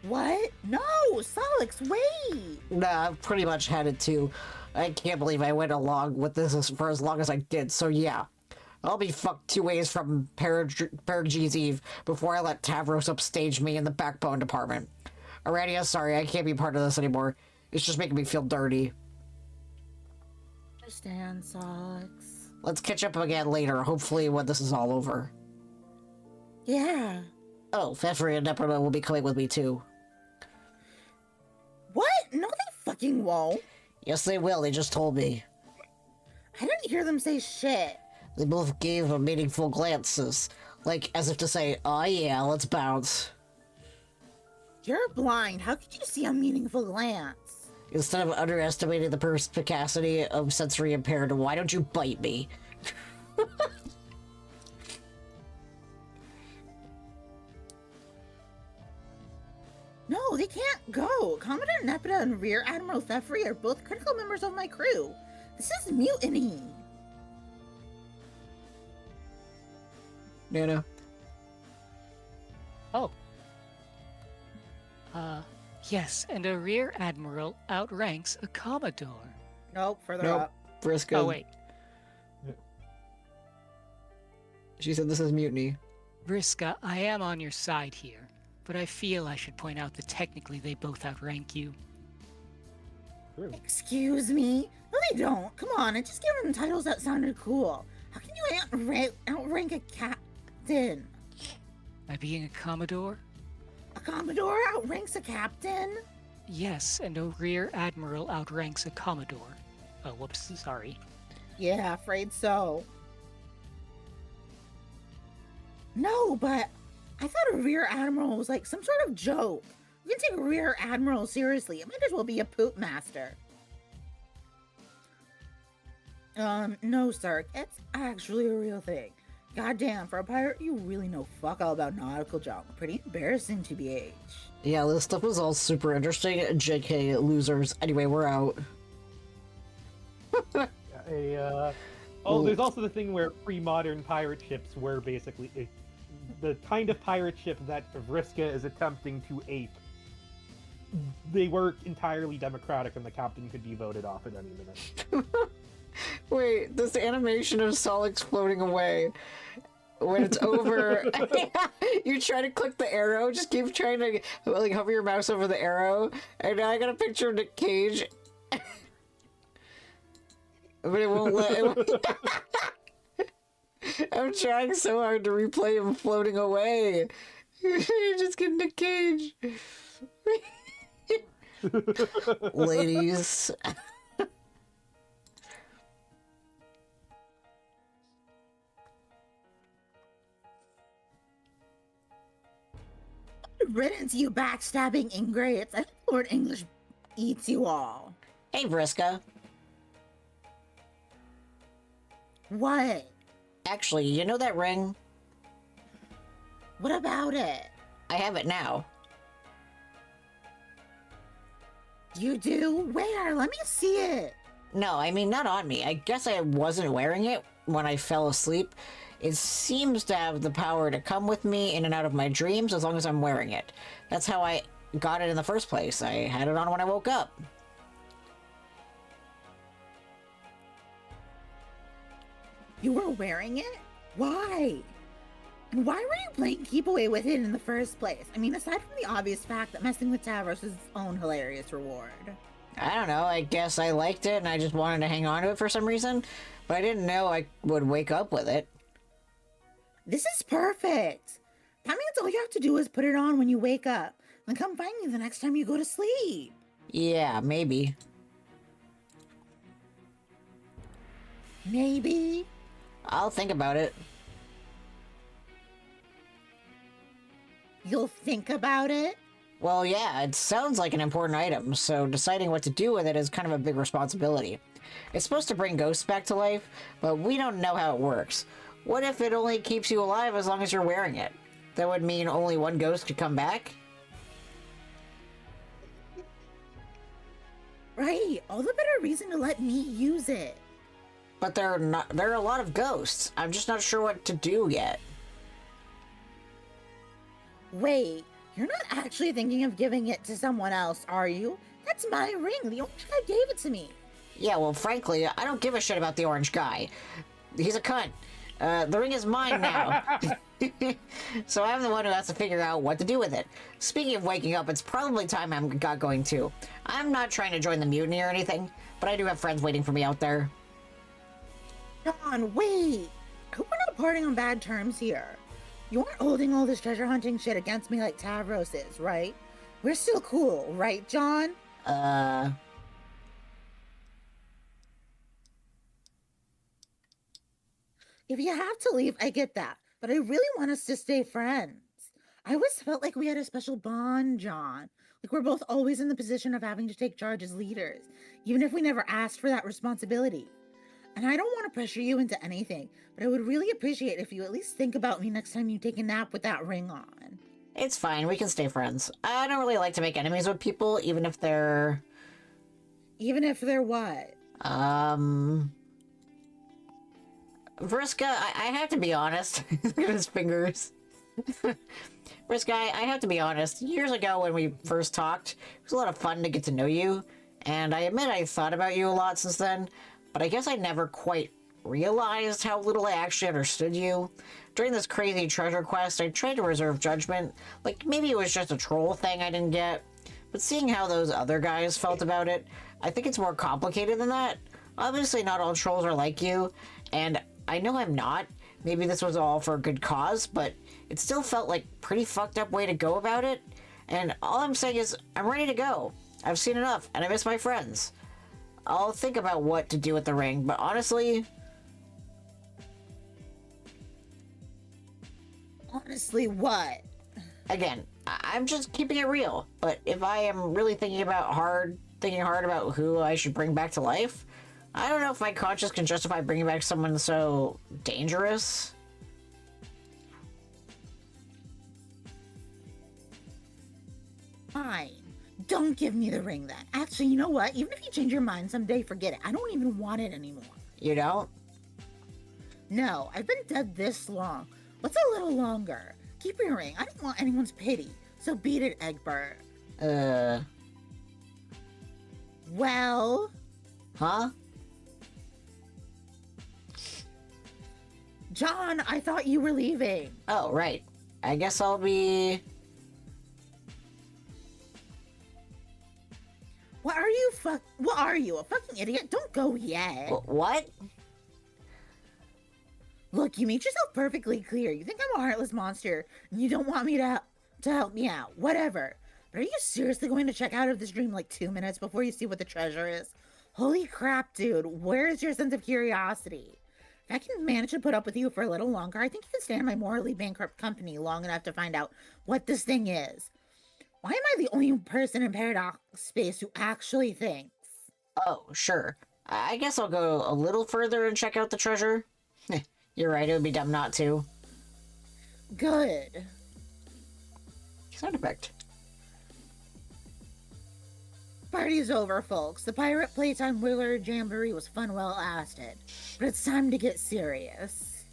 What? No, Solix, wait! Nah, I've pretty much had it too. I can't believe I went along with this for as long as I did, so yeah. I'll be fucked 2 ways from Perig's Eve before I let Tavros upstage me in the backbone department. Alrighty, I'm sorry, I can't be part of this anymore. It's just making me feel dirty. Understand, Solix. Let's catch up again later, hopefully when this is all over. Yeah. Oh, Fefri and Nepra will be coming with me too. What? No, they fucking won't. Yes, they will, they just told me. I didn't hear them say shit. They both gave a meaningful glances, like as if to say, "Oh yeah, let's bounce." You're blind. How could you see a meaningful glance? Instead of underestimating the perspicacity of sensory impaired, why don't you bite me? No, they can't go. Commodore Nepeta and Rear Admiral Thefri are both critical members of my crew. This is mutiny. Nana. Oh. Yes, and a rear admiral outranks a commodore. Nope, further Nope. up. Vriska. Oh, wait. She said this is mutiny. Vriska, I am on your side here, but I feel I should point out that technically they both outrank you. Excuse me? No, they don't. Come on, and just give them titles that sounded cool. How can you outrank a captain? By being a commodore? A commodore outranks a captain? Yes, and a rear admiral outranks a commodore. Oh, whoops, sorry. Yeah, afraid so. No, but I thought a rear admiral was like some sort of joke. You can take a rear admiral seriously. It might as well be a poop master. No, sir. It's actually a real thing. Goddamn, for a pirate, you really know fuck all about nautical junk. Pretty embarrassing to be age. Yeah, this stuff was all super interesting. JK, losers. Anyway, we're out. There's also the thing where pre-modern pirate ships were basically the kind of pirate ship that Vriska is attempting to ape. They were entirely democratic, and the captain could be voted off at any minute. Wait, this animation of Solix floating away. When it's over, you try to click the arrow, just keep trying to like hover your mouse over the arrow, and now I got a picture of Nick Cage. But it won't let I'm trying so hard to replay him floating away. Just get Nick Cage. Ladies. Riddance, you backstabbing ingrates. I think Lord English eats you all. Hey, Vriska. What? Actually, you know that ring? What about it? I have it now. You do? Where? Let me see it. No, I mean, not on me. I guess I wasn't wearing it when I fell asleep. It seems to have the power to come with me in and out of my dreams as long as I'm wearing it. That's how I got it in the first place. I had it on when I woke up. You were wearing it? Why? And why were you playing keep away with it in the first place? I mean, aside from the obvious fact that messing with Tavros is its own hilarious reward. I don't know, I guess I liked it and I just wanted to hang on to it for some reason, but I didn't know I would wake up with it. This is perfect. That means all you have to do is put it on when you wake up, then come find me the next time you go to sleep. Yeah, maybe. Maybe? I'll think about it. You'll think about it? Well, yeah, it sounds like an important item, so deciding what to do with it is kind of a big responsibility. It's supposed to bring ghosts back to life, but we don't know how it works. What if it only keeps you alive as long as you're wearing it? That would mean only one ghost could come back? Right, all the better reason to let me use it. But there are a lot of ghosts. I'm just not sure what to do yet. Wait, you're not actually thinking of giving it to someone else, are you? That's my ring. The orange guy gave it to me. Yeah, well, frankly, I don't give a shit about the orange guy. He's a cunt. The ring is mine now. So I'm the one who has to figure out what to do with it. Speaking of waking up, it's probably time I got going too. I'm not trying to join the mutiny or anything, but I do have friends waiting for me out there. John, wait. I hope we're not parting on bad terms here. You aren't holding all this treasure hunting shit against me like Tavros is, right? We're still cool, right, John? If you have to leave, I get that. But I really want us to stay friends. I always felt like we had a special bond, John. Like we're both always in the position of having to take charge as leaders, even if we never asked for that responsibility. And I don't want to pressure you into anything, but I would really appreciate if you at least think about me next time you take a nap with that ring on. It's fine, we can stay friends. I don't really like to make enemies with people, even if they're... Even if they're what? Vriska, I have to be honest. Look at his fingers. Vriska, I have to be honest. Years ago when we first talked, it was a lot of fun to get to know you, and I admit I thought about you a lot since then, but I guess I never quite realized how little I actually understood you. During this crazy treasure quest, I tried to reserve judgment, like maybe it was just a troll thing I didn't get, but seeing how those other guys felt about it, I think it's more complicated than that. Obviously not all trolls are like you, and I know I'm not. Maybe this was all for a good cause, but it still felt like a pretty fucked up way to go about it, and all I'm saying is I'm ready to go. I've seen enough, and I miss my friends. I'll think about what to do with the ring, but honestly... Honestly, what? Again, I'm just keeping it real, but if I am really thinking hard about who I should bring back to life, I don't know if my conscience can justify bringing back someone so dangerous. Fine. Don't give me the ring then. Actually, you know what? Even if you change your mind someday, forget it. I don't even want it anymore. You don't? No, I've been dead this long. What's a little longer? Keep your ring. I don't want anyone's pity. So beat it, Egbert. Well... Huh? John, I thought you were leaving. Oh, right. I guess I'll be... What are you, a fucking idiot? Don't go yet. What? Look, you made yourself perfectly clear. You think I'm a heartless monster, and you don't want me to help me out. Whatever. But are you seriously going to check out of this dream like 2 minutes before you see what the treasure is? Holy crap, dude. Where is your sense of curiosity? If I can manage to put up with you for a little longer, I think you can stand my morally bankrupt company long enough to find out what this thing is. Why am I the only person in Paradox Space who actually thinks? Oh, sure. I guess I'll go a little further and check out the treasure. You're right, it would be dumb not to. Good. Sound effect. party's over, folks. The pirate playtime Willer Jamboree was fun while it lasted. But it's time to get serious.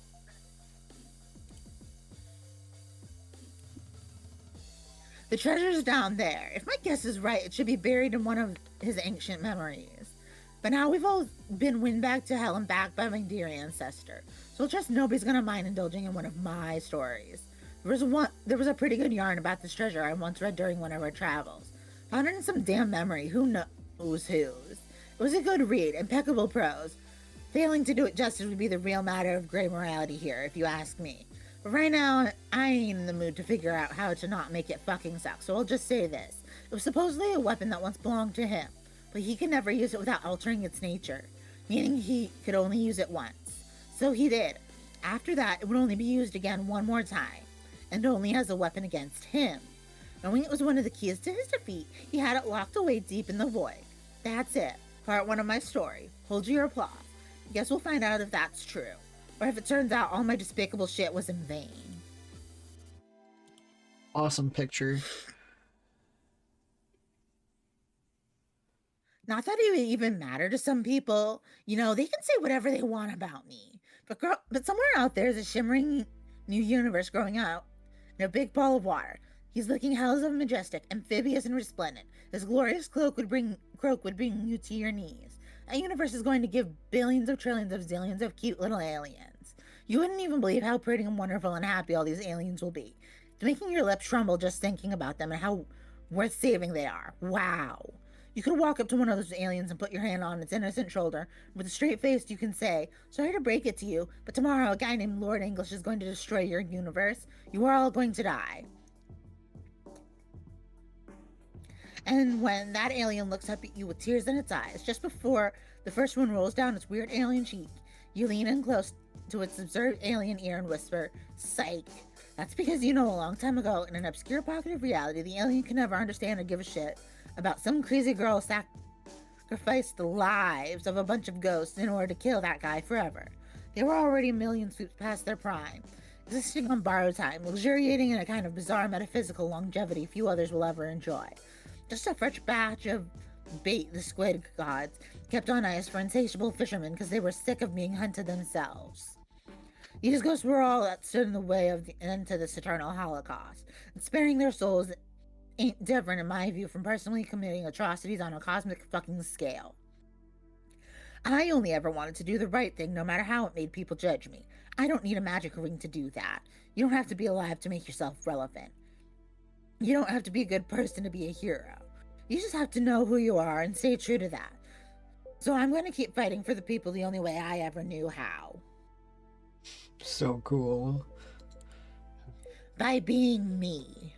The treasure's down there. If my guess is right, it should be buried in one of his ancient memories. But now we've all been wind back to hell and back by my dear ancestor. So I'll trust nobody's gonna mind indulging in one of my stories. There was a pretty good yarn about this treasure I once read during one of our travels. Found it in some damn memory, who knows whose. It was a good read, impeccable prose. Failing to do it justice would be the real matter of gray morality here, if you ask me. But right now, I ain't in the mood to figure out how to not make it fucking suck, so I'll just say this. It was supposedly a weapon that once belonged to him, but he could never use it without altering its nature, meaning he could only use it once. So he did. After that, it would only be used again one more time, and only as a weapon against him. Knowing it was one of the keys to his defeat, he had it locked away deep in the void. That's it. Part one of my story. Hold your applause. Guess we'll find out if that's true, or if it turns out all my despicable shit was in vain. Awesome picture. Not that it would even matter to some people. You know, they can say whatever they want about me. But somewhere out there is a shimmering new universe growing out in a big ball of water. He's looking hells of majestic, amphibious, and resplendent. His glorious croak would bring you to your knees. That universe is going to give billions of trillions of zillions of cute little aliens. You wouldn't even believe how pretty and wonderful and happy all these aliens will be. It's making your lips tremble just thinking about them and how worth saving they are. Wow. You could walk up to one of those aliens and put your hand on its innocent shoulder. With a straight face, you can say, "Sorry to break it to you, but tomorrow a guy named Lord English is going to destroy your universe. You are all going to die." And when that alien looks up at you with tears in its eyes, just before the first one rolls down its weird alien cheek, you lean in close to its absurd alien ear and whisper, "Psych." That's because you know a long time ago, in an obscure pocket of reality, the alien could never understand or give a shit about some crazy girl sacrificed the lives of a bunch of ghosts in order to kill that guy forever. They were already a million sweeps past their prime, existing on borrowed time, luxuriating in a kind of bizarre metaphysical longevity few others will ever enjoy. Just a fresh batch of bait the squid gods kept on ice for insatiable fishermen because they were sick of being hunted themselves. These ghosts were all that stood in the way of the end to this eternal holocaust, and sparing their souls ain't different in my view from personally committing atrocities on a cosmic fucking scale. I only ever wanted to do the right thing no matter how it made people judge me. I don't need a magic ring to do that. You don't have to be alive to make yourself relevant. You don't have to be a good person to be a hero. You just have to know who you are and stay true to that. So I'm going to keep fighting for the people the only way I ever knew how. So cool. By being me.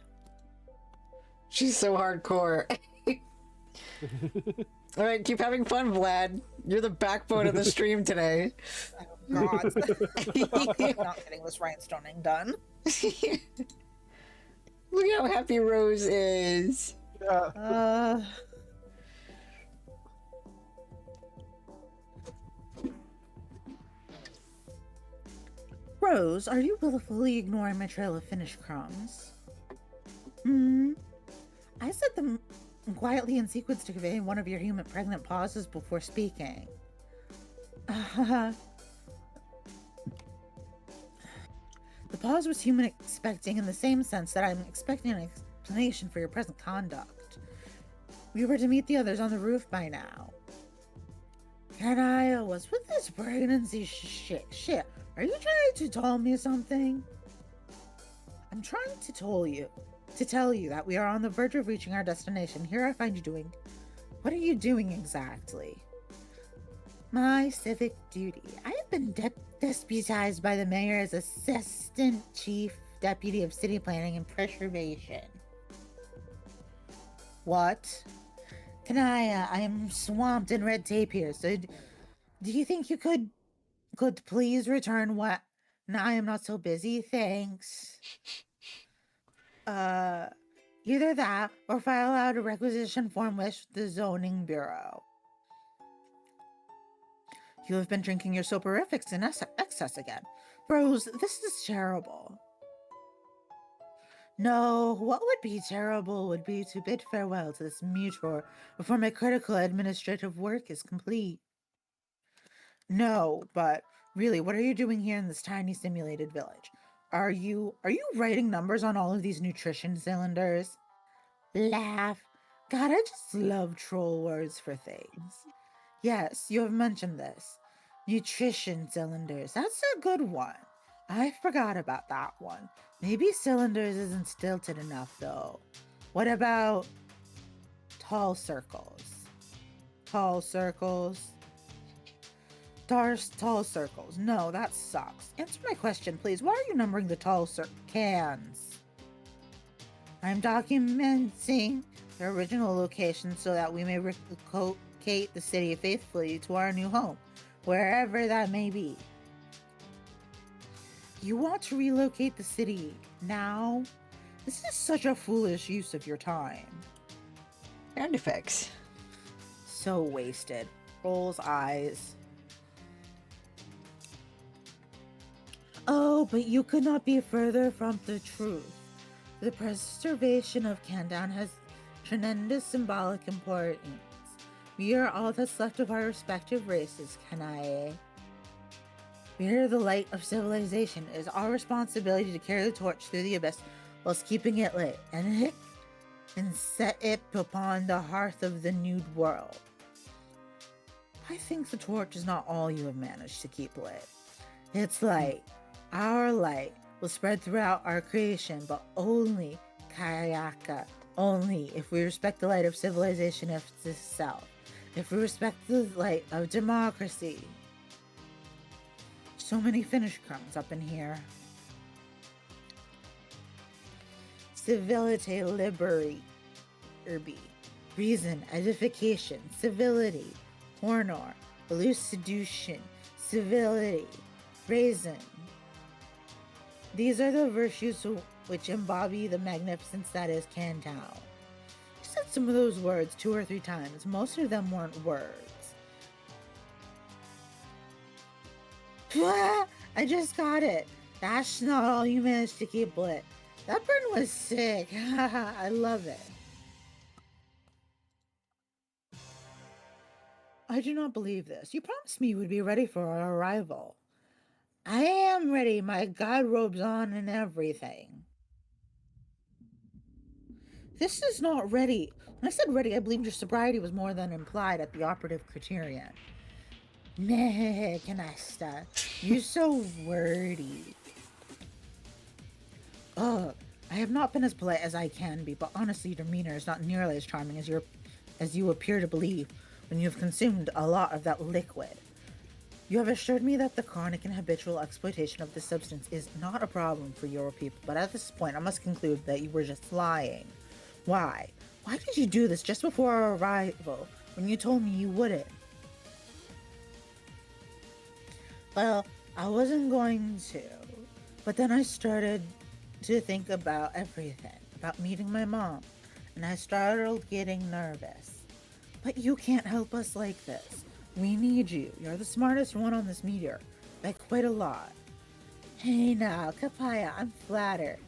She's so hardcore. All right, keep having fun, Vlad. You're the backbone of the stream today. Oh, God. I'm not getting this rhinestoning done. Look how happy Rose is. Rose, are you willfully ignoring my trail of finished crumbs? I set them quietly in sequence to convey one of your human pregnant pauses before speaking. The pause was human expecting in the same sense that I'm expecting an explanation for your present conduct. We were to meet the others on the roof by now. Kanaya, what's with this pregnancy shit? Are you trying to tell me something? I'm trying to tell you that we are on the verge of reaching our destination. Here I find you doing... What are you doing exactly? My civic duty. I have been deputized by the mayor as Assistant Chief Deputy of City Planning and Preservation. What? Kanaya, I am swamped in red tape here, so do you think you could please return what? No, I am not so busy, thanks. Either that or file out a requisition form with the zoning bureau. You have been drinking your soporifics in excess again. Rose, this is terrible. No, what would be terrible would be to bid farewell to this mutor before my critical administrative work is complete. No, but really, what are you doing here in this tiny simulated village? Are you writing numbers on all of these nutrition cylinders? Laugh. God, I just love troll words for things. Yes, you have mentioned this. Nutrition cylinders. That's a good one. I forgot about that one. Maybe cylinders isn't stilted enough though. What about tall circles? Tall circles. Tall circles. No, that sucks. Answer my question, please. Why are you numbering the cans? I'm documenting their original location so that we may relocate the city faithfully to our new home, wherever that may be. You want to relocate the city now? This is such a foolish use of your time. Sound effects. So wasted. Rolls eyes. Oh, but you could not be further from the truth. The preservation of Kandan has tremendous symbolic importance. We are all that's left of our respective races, Kanae. We are the light of civilization. It is our responsibility to carry the torch through the abyss whilst keeping it lit and set it upon the hearth of the new world. I think the torch is not all you have managed to keep lit. Its light, our light, will spread throughout our creation, but only, Kayaka, only if we respect the light of civilization itself, if we respect the light of democracy. So many Finnish crumbs up in here. Civility, liberty, reason, edification, civility, honor, elucidation, civility, reason. These are the virtues which embody the magnificence that is Cantao. You said some of those words 2 or 3 times. Most of them weren't words. I just got it. That's not all you managed to keep lit. That burn was sick. I love it. I do not believe this. You promised me you would be ready for our arrival. I am ready, my god robes on and everything. This is not ready. When I said ready, I believed your sobriety was more than implied at the operative criterion. Meh, canasta. You're so wordy. Ugh, I have not been as polite as I can be, but honestly, your demeanor is not nearly as charming as you appear to believe when you have consumed a lot of that liquid. You have assured me that the chronic and habitual exploitation of this substance is not a problem for your people, but at this point I must conclude that you were just lying. Why? Why did you do this just before our arrival, when you told me you wouldn't? Well, I wasn't going to, but then I started to think about everything, about meeting my mom, and I started getting nervous. But you can't help us like this. We need you. You're the smartest one on this meteor, by quite a lot. Hey now, Kapaya, I'm flattered.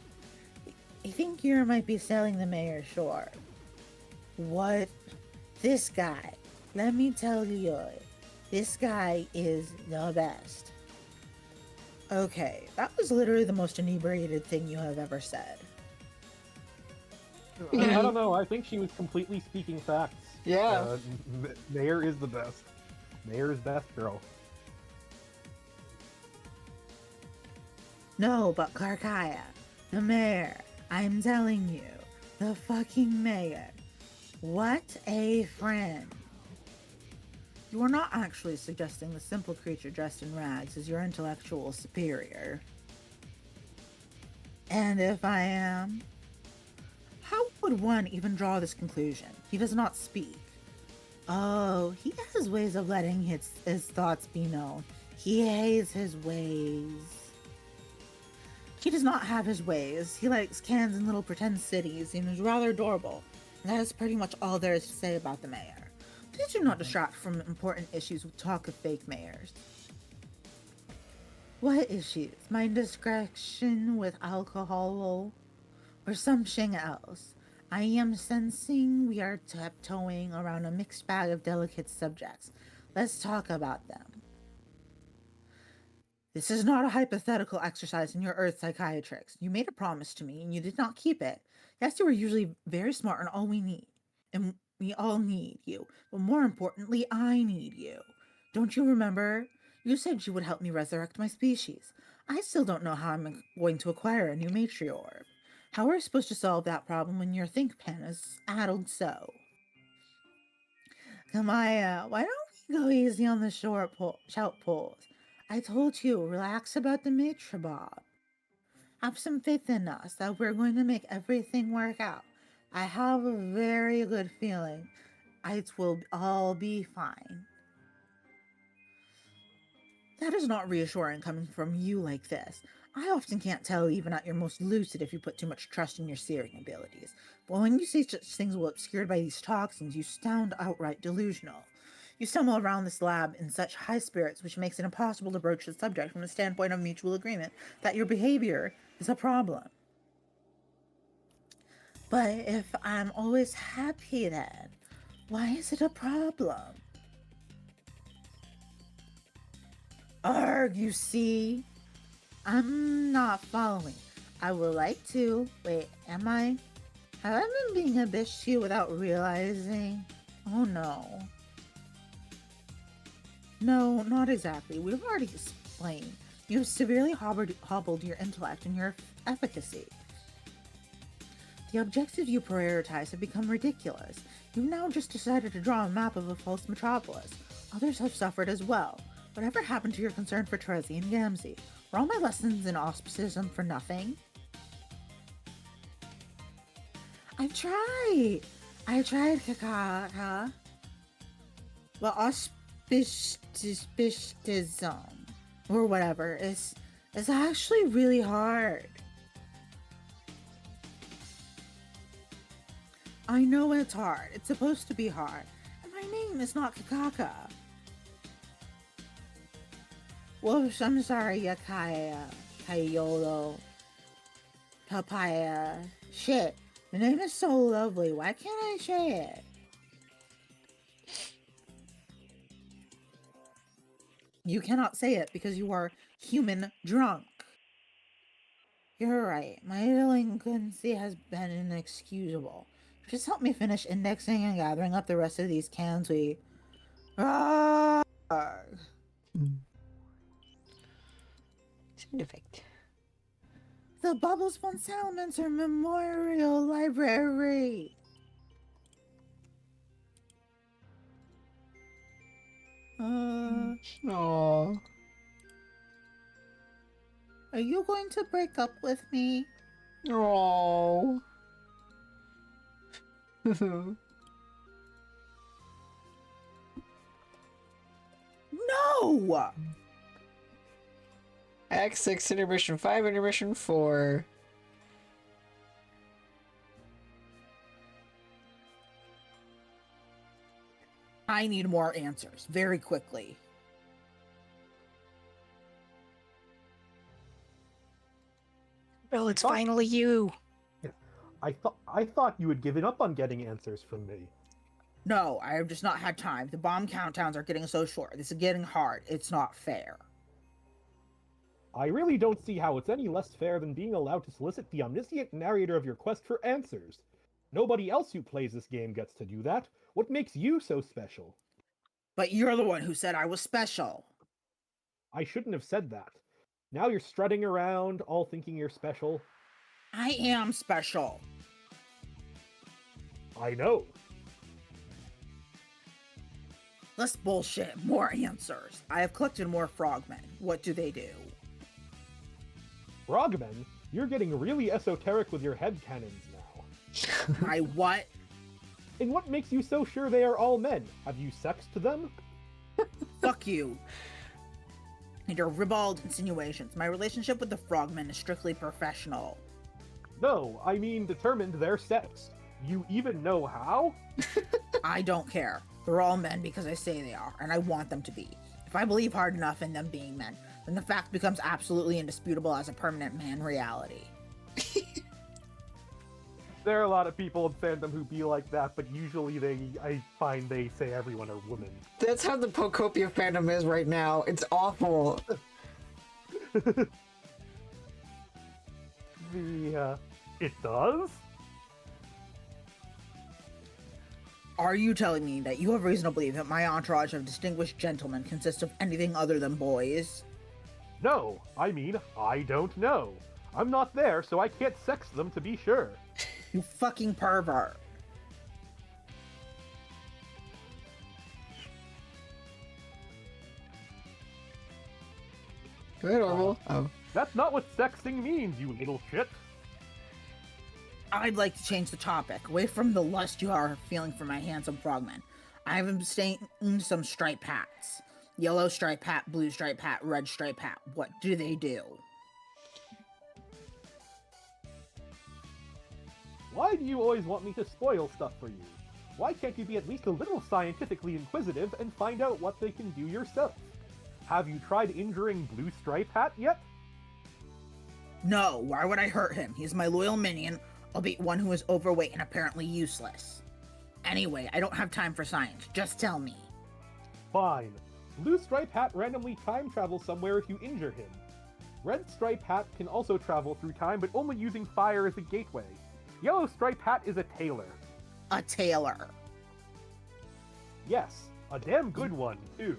I think you might be selling the mayor short. What? This guy. Let me tell you, this guy is the best. Okay, that was literally the most inebriated thing you have ever said. I don't know. I think she was completely speaking facts. Yeah. Mayor is the best. Mayor is best, girl. No, but Karkaya, the mayor, I'm telling you, the fucking mayor. What a friend. You are not actually suggesting the simple creature dressed in rags is your intellectual superior. And if I am, how would one even draw this conclusion? He does not speak. Oh, he has ways of letting his thoughts be known. He hates his ways. He does not have his ways. He likes cans and little pretend cities and is rather adorable. And that is pretty much all there is to say about the mayor. Please do not distract from important issues with talk of fake mayors. What issues? My indiscretion with alcohol? or something else. I am sensing we are tiptoeing around a mixed bag of delicate subjects. Let's talk about them. This is not a hypothetical exercise in your earth psychiatrics. You made a promise to me and you did not keep it. Yes, you were usually very smart and all we need. And we all need you. But more importantly, I need you. Don't you remember? You said you would help me resurrect my species. I still don't know how I'm going to acquire a new matriorb. How are we supposed to solve that problem when your think pen is addled so? Kamaya, why don't we go easy on the shout pulls? I told you, relax about the mitra, Bob. Have some faith in us that we're going to make everything work out. I have a very good feeling it will all be fine. That is not reassuring coming from you like this. I often can't tell even at your most lucid if you put too much trust in your searing abilities. But when you say such things while obscured by these toxins, you sound outright delusional. You stumble around this lab in such high spirits, which makes it impossible to broach the subject from the standpoint of mutual agreement that your behavior is a problem. But if I'm always happy then, why is it a problem? Arg, you see? I'm not following. I would like to. Wait, am I? Have I been being a bitch to you without realizing? Oh no. No, not exactly. We've already explained. You've severely hobbled your intellect and your efficacy. The objectives you prioritize have become ridiculous. You've now just decided to draw a map of a false metropolis. Others have suffered as well. Whatever happened to your concern for Terezi and Gamzee? Were all my lessons in auspicism for nothing? I've tried, Kakaka. Well, auspicism, or whatever, is actually really hard. I know it's hard. It's supposed to be hard. And my name is not Kakaka. Whoops, I'm sorry, Yakaya, Kayolo, Papaya. Shit, the name is so lovely. Why can't I say it? You cannot say it because you are human drunk. You're right. My delinquency has been inexcusable. Just help me finish indexing and gathering up the rest of these cans we... Sound effect. The Bubbles von Salmancer Memorial Library. Aww. Are you going to break up with me? Aww. No! Act 6, Intermission 5, Intermission 4. I need more answers, very quickly. Well, it's finally you. I thought you had given up on getting answers from me. No, I have just not had time. The bomb countdowns are getting so short. This is getting hard. It's not fair. I really don't see how it's any less fair than being allowed to solicit the omniscient narrator of your quest for answers. Nobody else who plays this game gets to do that. What makes you so special? But you're the one who said I was special. I shouldn't have said that. Now you're strutting around, all thinking you're special. I am special. I know. Less bullshit, more answers. I have collected more frogmen. What do they do? Frogmen? You're getting really esoteric with your headcanons now. My what? And what makes you so sure they are all men? Have you sexed them? Fuck you. And your ribald insinuations. My relationship with the frogmen is strictly professional. No, I mean determined their sex. You even know how? I don't care. They're all men because I say they are, and I want them to be. If I believe hard enough in them being men, then the fact becomes absolutely indisputable as a permanent man reality. There are a lot of people in fandom who be like that, but usually I find they say everyone are women. That's how the Pocopia fandom is right now. It's awful. It does? Are you telling me that you have reason to believe that my entourage of distinguished gentlemen consists of anything other than boys? No, I mean, I don't know. I'm not there, so I can't sex them to be sure. You fucking pervert. Go ahead, Orville. Oh. That's not what sexting means, you little shit. I'd like to change the topic, away from the lust you are feeling for my handsome frogman. I've been staying some stripe hats. Yellow stripe hat, blue stripe hat, red stripe hat. What do they do? Why do you always want me to spoil stuff for you? Why can't you be at least a little scientifically inquisitive and find out what they can do yourself? Have you tried injuring Blue Stripe Hat yet? No, why would I hurt him? He's my loyal minion, albeit one who is overweight and apparently useless. Anyway, I don't have time for science. Just tell me. Fine. Blue Stripe Hat randomly time travels somewhere if you injure him. Red Stripe Hat can also travel through time, but only using fire as a gateway. Yellow Stripe Hat is a tailor. A tailor. Yes, a damn good one, too.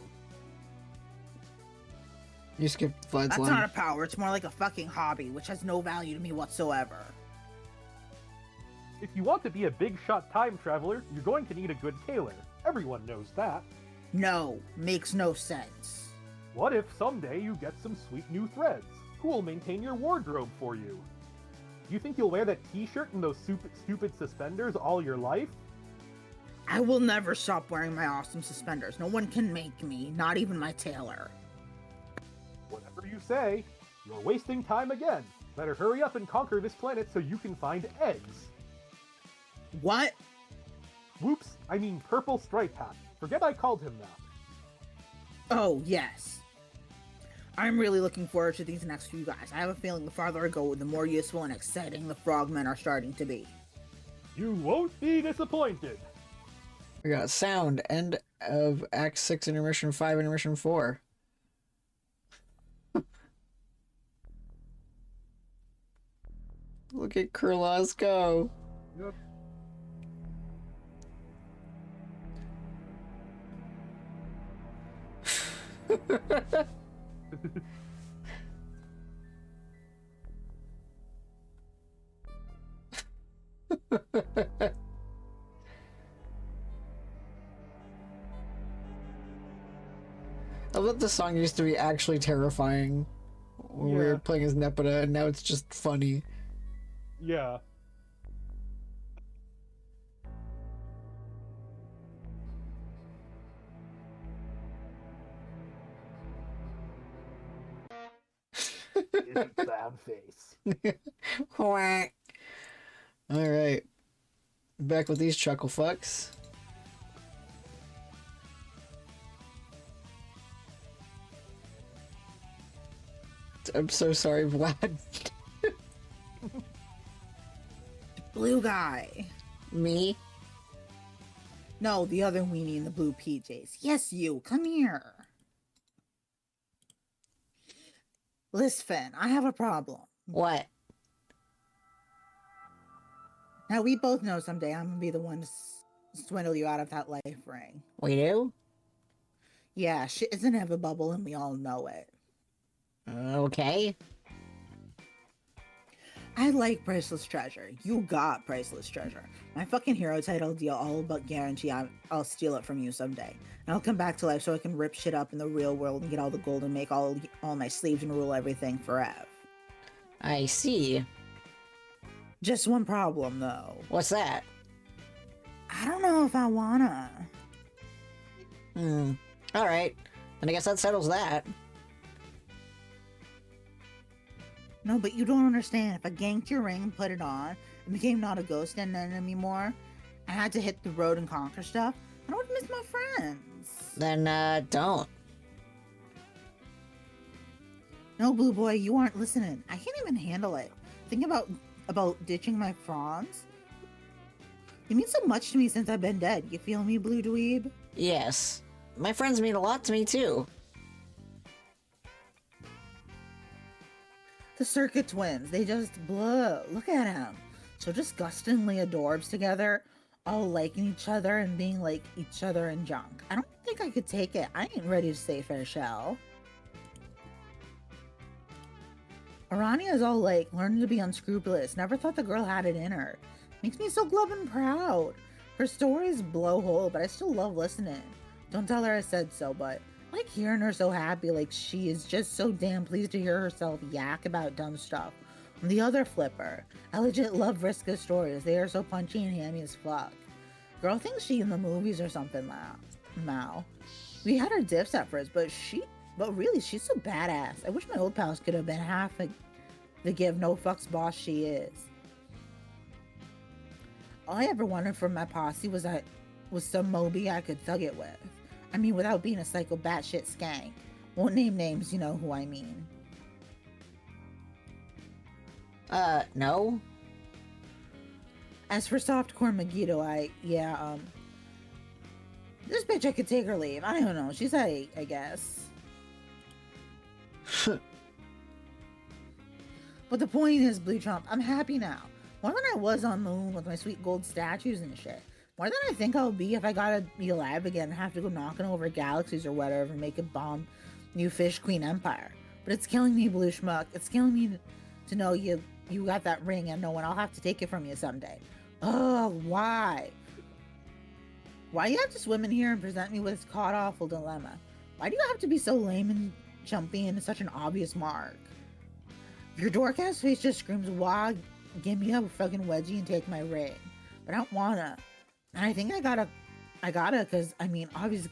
You skipped Vlad's That's line. not a power, it's more like a fucking hobby, which has no value to me whatsoever. If you want to be a big shot time traveler, you're going to need a good tailor. Everyone knows that. No, makes no sense. What if someday you get some sweet new threads? Who will maintain your wardrobe for you? Do you think you'll wear that t-shirt and those stupid suspenders all your life? I will never stop wearing my awesome suspenders. No one can make me, not even my tailor. Whatever you say. You're wasting time again. Better hurry up and conquer this planet so you can find eggs. What? Whoops, I mean Purple Stripe Hat. Forget I called him that. Oh, yes. I'm really looking forward to these next few guys. I have a feeling the farther I go, the more useful and exciting the frogmen are starting to be. You won't be disappointed. We got sound, end of Act 6, Intermission 5, Intermission 4. Look at Kurlaws go. Yep. I love the song used to be actually terrifying when we Yeah. were playing as Nepeta, and now it's just funny. Yeah. Isn't sad face. Quack. Alright. Back with these chuckle fucks. I'm so sorry, Vlad. Blue guy. Me? No, the other weenie in the blue PJs. Yes, you. Come here. Listen, I have a problem. What? Now, we both know someday I'm gonna be the one to swindle you out of that life ring. We do? Yeah, shit is inevitable and we all know it. Okay. I like Priceless Treasure. You got Priceless Treasure. My fucking hero title deal all but guarantee I'll steal it from you someday. And I'll come back to life so I can rip shit up in the real world and get all the gold and make all my sleeves and rule everything forever. I see. Just one problem, though. What's that? I don't know if I wanna. Alright. Then I guess that settles that. No, but you don't understand. If I ganked your ring and put it on, and became not a ghost and an enemy more, I had to hit the road and conquer stuff, I would miss my friends. Then, don't. No, Blue Boy, you aren't listening. I can't even handle it. Think about ditching my fronds. You mean so much to me since I've been dead. You feel me, Blue Dweeb? Yes. My friends mean a lot to me, too. The Circuit Twins, they just blow. Look at them. So disgustingly adorbs together, all liking each other and being like each other in junk. I don't think I could take it. I ain't ready to say fair shell. Arania's all like, learning to be unscrupulous. Never thought the girl had it in her. Makes me so glove and proud. Her stories blow hole, but I still love listening. Don't tell her I said so, but I like hearing her so happy, like she is just so damn pleased to hear herself yak about dumb stuff. On the other flipper, I legit love Vriska's stories. They are so punchy and hammy as fuck. Girl thinks she in the movies or something now. We had our diffs at first, but really, she's so badass. I wish my old pals could have been half the give no fucks boss she is. All I ever wanted from my posse was some Moby I could thug it with. I mean, without being a psycho batshit skank. Won't name names, you know who I mean. No? As for softcore Megiddo, this bitch I could take her leave. I don't know, she's I guess. But the point is, Blue Trump, I'm happy now. More than I was on the moon with my sweet gold statues and shit. More than I think I'll be if I gotta be alive again and have to go knocking over galaxies or whatever and make a bomb new fish queen empire. But it's killing me, Blue Schmuck. It's killing me to know you got that ring and knowing I'll have to take it from you someday. Oh, why? Why do you have to swim in here and present me with this god-awful dilemma? Why do you have to be so lame and jumpy and such an obvious mark? Your dork-ass face just screams, why? Give me a fucking wedgie and take my ring. But I don't wanna. And I think I gotta, cause I mean, obviously,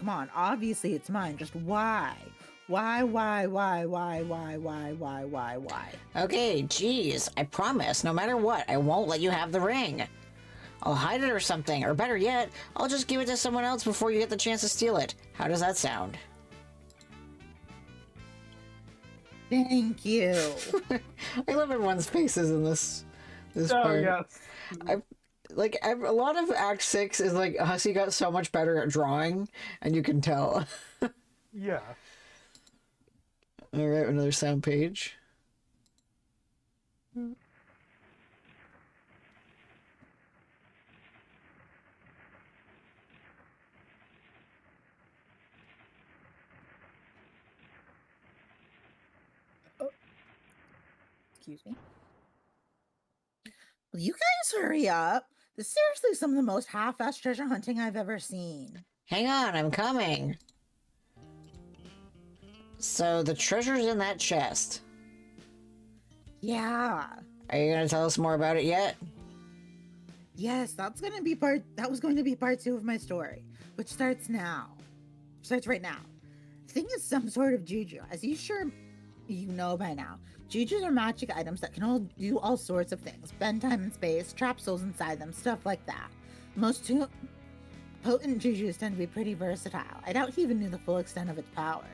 obviously it's mine. Just why? Why? Okay, geez, I promise, no matter what, I won't let you have the ring. I'll hide it or something, or better yet, I'll just give it to someone else before you get the chance to steal it. How does that sound? Thank you. I love everyone's faces in this Oh, part. yes. A lot of Act 6 is like Hussey got so much better at drawing, and you can tell. Yeah. All right, another sound page. Excuse me. Will you guys hurry up? This is seriously some of the most half-assed treasure hunting I've ever seen. Hang on, I'm coming. So the treasure's in that chest. Yeah. Are you gonna tell us more about it yet? Yes, that was going to be part 2 of my story, which starts right now. The thing is some sort of juju. As you know by now, jujus are magic items that can all do all sorts of things. Bend time and space, trap souls inside them, stuff like that. Most potent jujus tend to be pretty versatile. I doubt he even knew the full extent of its powers.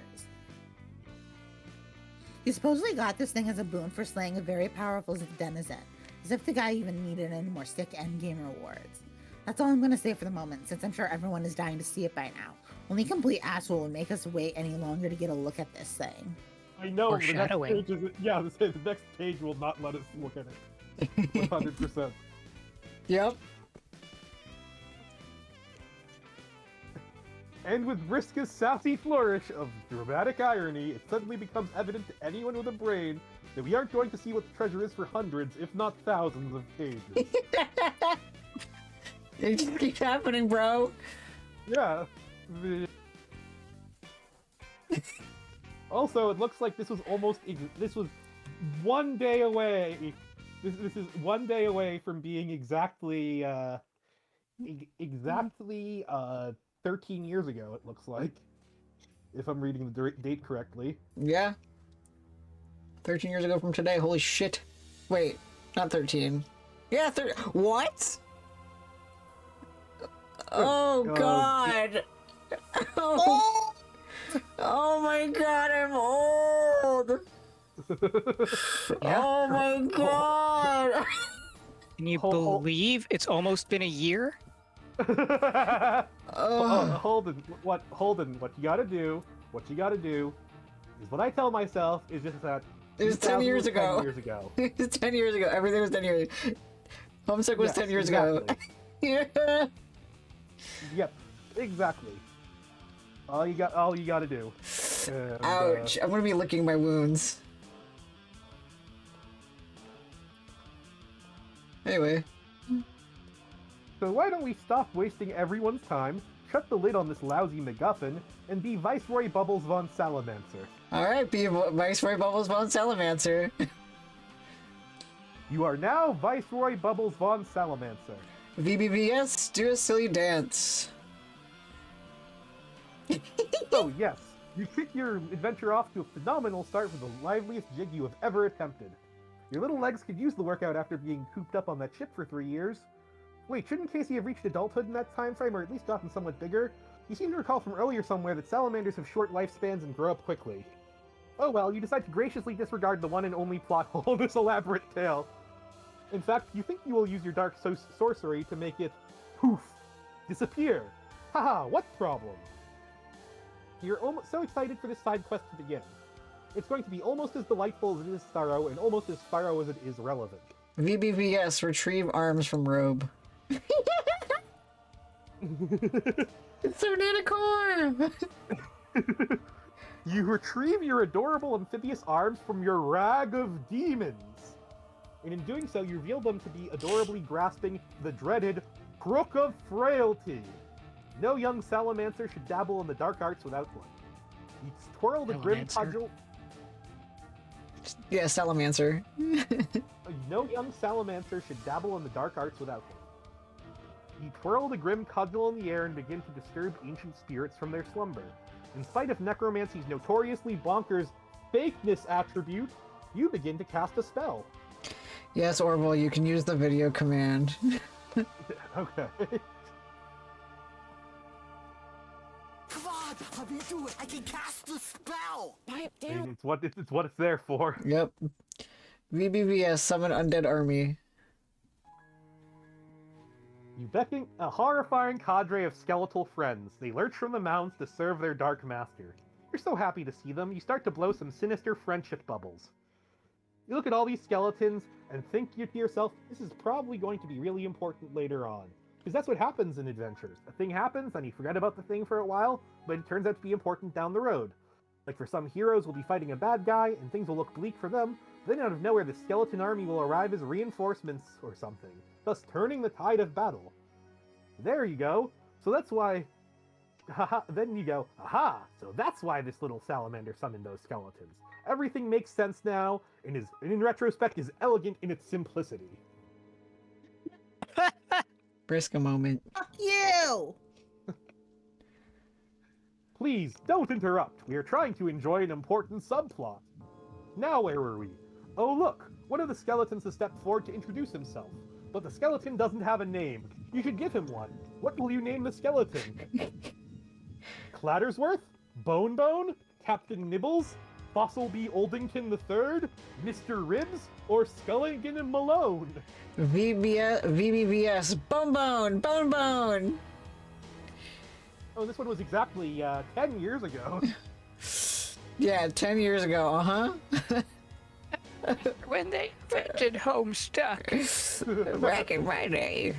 He supposedly got this thing as a boon for slaying a very powerful denizen, as if the guy even needed any more sick endgame rewards. That's all I'm gonna say for the moment, since I'm sure everyone is dying to see it by now. Only complete asshole would make us wait any longer to get a look at this thing. I know, the next Foreshadowing. page is... Yeah, the next page will not let us look at it. 100%. Yep. And with Vriska's sassy flourish of dramatic irony, it suddenly becomes evident to anyone with a brain that we aren't going to see what the treasure is for hundreds, if not thousands of pages. It just keeps happening, bro. Yeah. Also, it looks like this was this was 1 day away. This is 1 day away from being exactly 13 years ago. It looks like, if I'm reading the date correctly. Yeah. 13 years ago from today. Holy shit. Wait, not 13. Yeah, what? Oh, God. Oh. Oh my God, I'm old. Yeah. Oh my God. Can you Hold- believe it's almost been a year? Holden, what you gotta do is what I tell myself is just that It was 10 years 10 ago. years ago. It was 10 years ago. Everything was 10 years. Homestuck was Yes, 10 years exactly. ago. Yeah. Yep, exactly. All you gotta do. And, Ouch. I'm gonna be licking my wounds. Anyway. So why don't we stop wasting everyone's time, shut the lid on this lousy MacGuffin, and be Viceroy Bubbles von Salamancer? Alright, be Viceroy Bubbles von Salamancer. You are now Viceroy Bubbles von Salamancer. VBVS, do a silly dance. So yes, you kick your adventure off to a phenomenal start with the liveliest jig you have ever attempted. Your little legs could use the workout after being cooped up on that ship for 3 years. Wait, shouldn't Casey have reached adulthood in that time frame, or at least gotten somewhat bigger? You seem to recall from earlier somewhere that salamanders have short lifespans and grow up quickly. Oh well, you decide to graciously disregard the one and only plot hole of this elaborate tale. In fact, you think you will use your dark sorcery to make it, poof, disappear. Haha, what problem? You're so excited for this side quest to begin. It's going to be almost as delightful as it is thorough, and almost as thorough as it is relevant. VBVS, retrieve arms from robe. It's so nanicorn! You retrieve your adorable amphibious arms from your rag of demons. And in doing so, you reveal them to be adorably grasping the dreaded Crook of Frailty. No young salamander should dabble in the dark arts without one. You twirl the grim Salamancer? cudgel. Yeah, Salamancer. No young salamander should dabble in the dark arts without one. You twirl the grim cudgel in the air and begin to disturb ancient spirits from their slumber. In spite of necromancy's notoriously bonkers fakeness attribute, you begin to cast a spell. Yes, Orville, you can use the video command. Okay. Come on, let me do it. I can cast the spell. Pipe down. It's what it's there for. Yep. VBVS, summon undead army. You beckon a horrifying cadre of skeletal friends. They lurch from the mounds to serve their dark master. You're so happy to see them, you start to blow some sinister friendship bubbles. You look at all these skeletons and think to yourself, this is probably going to be really important later on. Because that's what happens in adventures. A thing happens, and you forget about the thing for a while, but it turns out to be important down the road. Like for some heroes, we'll be fighting a bad guy, and things will look bleak for them, but then out of nowhere the skeleton army will arrive as reinforcements or something, thus turning the tide of battle. There you go. So that's why... then you go, aha! So that's why this little salamander summoned those skeletons. Everything makes sense now, and in retrospect is elegant in its simplicity. Brisk a moment. Fuck you! Please, don't interrupt. We are trying to enjoy an important subplot. Now where were we? Oh look, one of the skeletons has stepped forward to introduce himself. But the skeleton doesn't have a name. You should give him one. What will you name the skeleton? Clattersworth? Bone Bone? Captain Nibbles? Fossil B. Oldington III? Mr. Ribs? Or Sculligan and Malone? VBVS, Bone Bone, Bone Bone! Oh, this one was exactly 10 years ago. Yeah, 10 years ago, uh-huh. When they invented Homestuck. Back in my day.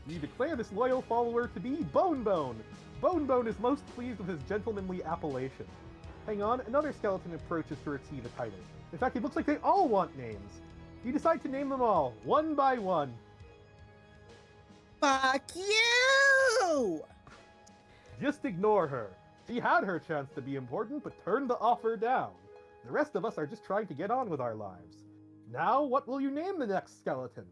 We declare this loyal follower to be Bone Bone. Bone Bone is most pleased with his gentlemanly appellation. Hang on, another skeleton approaches to receive a title. In fact, it looks like they all want names. You decide to name them all, one by one. Fuck you! Just ignore her. She had her chance to be important, but turned the offer down. The rest of us are just trying to get on with our lives. Now, what will you name the next skeleton?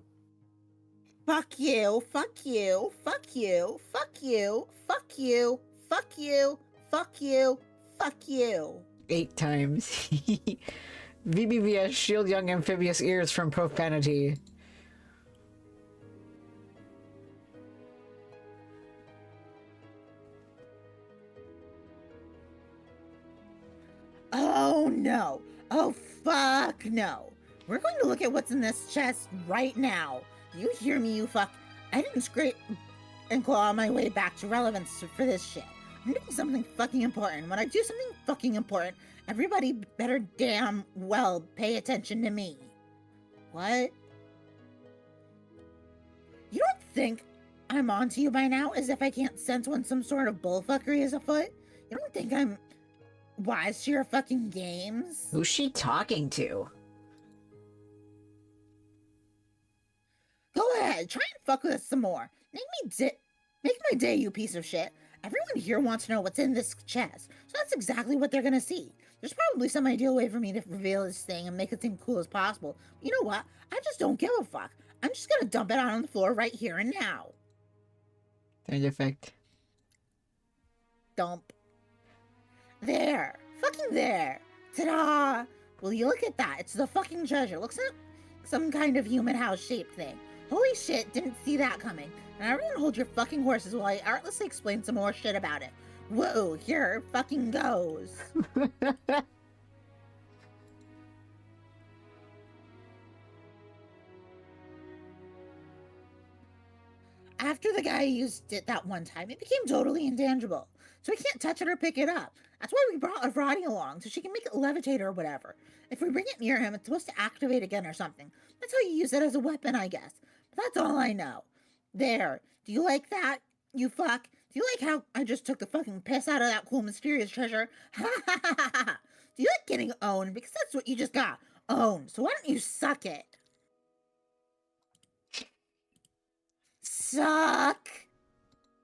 Fuck you, fuck you, fuck you, fuck you, fuck you, fuck you, fuck you, fuck you. 8 times. VBVS, shield young amphibious ears from profanity. Oh no. Oh fuck no. We're going to look at what's in this chest right now. Do you hear me, you fuck? I didn't scrape and claw my way back to relevance for this shit. I'm doing something fucking important. When I do something fucking important, everybody better damn well pay attention to me. What? You don't think I'm onto you by now, as if I can't sense when some sort of bullfuckery is afoot? You don't think I'm wise to your fucking games? Who's she talking to? Go ahead, try and fuck with us some more. Make my day, you piece of shit. Everyone here wants to know what's in this chest, so that's exactly what they're gonna see. There's probably some ideal way for me to reveal this thing and make it seem cool as possible. But you know what? I just don't give a fuck. I'm just gonna dump it out on the floor right here and now. Sound effect. Dump. There. Fucking there. Ta-da! Will you look at that? It's the fucking treasure. Looks like some kind of human house-shaped thing. Holy shit, didn't see that coming. Now everyone hold your fucking horses while I artlessly explain some more shit about it. Whoa, here fucking goes. After the guy used it that one time, it became totally intangible. So we can't touch it or pick it up. That's why we brought Avrati along, so she can make it levitate or whatever. If we bring it near him, it's supposed to activate again or something. That's how you use it as a weapon, I guess. But that's all I know. There. Do you like that, you fuck? Do you like how I just took the fucking piss out of that cool mysterious treasure? Ha ha ha ha ha! Do you like getting owned? Because that's what you just got. Owned. So why don't you suck it? Suck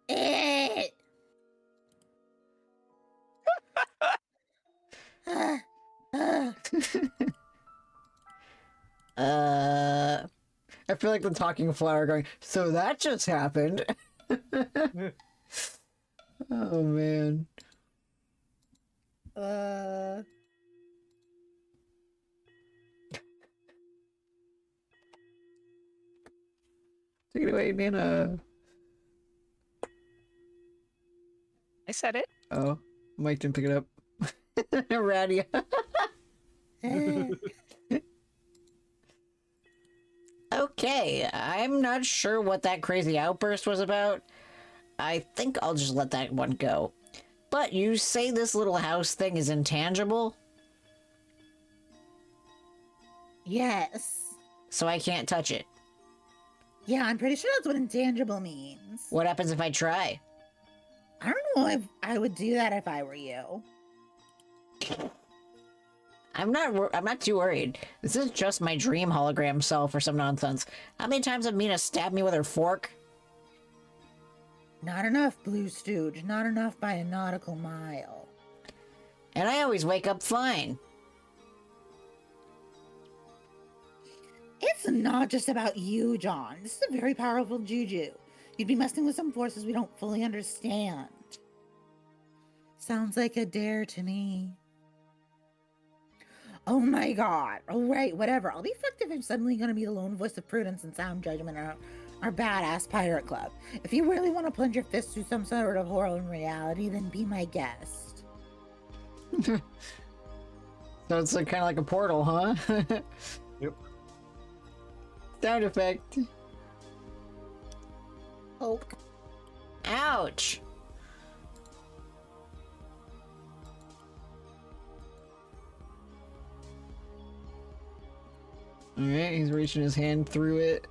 it. I feel like the talking flower going, so that just happened. Oh, man. Take it away, Nana. I said it. Oh, Mike didn't pick it up. Ratty. Okay, I'm not sure what that crazy outburst was about. I think I'll just let that one go. But you say this little house thing is intangible? Yes. So I can't touch it. Yeah, I'm pretty sure that's what intangible means. What happens if I try? I don't know if I would do that if I were you. I'm not too worried. This is just my dream hologram self or some nonsense. How many times have Mina stabbed me with her fork? Not enough, Blue Stooge. Not enough by a nautical mile. And I always wake up fine. It's not just about you, John. This is a very powerful juju. You'd be messing with some forces we don't fully understand. Sounds like a dare to me. Oh my god. All right, whatever. I'll be fucked if I'm suddenly going to be the lone voice of prudence and sound judgment in our badass pirate club. If you really want to plunge your fist through some sort of horror in reality, then be my guest. So it's like, kind of like a portal, huh? Yep. Sound effect. Poke. Ouch! Alright, he's reaching his hand through it.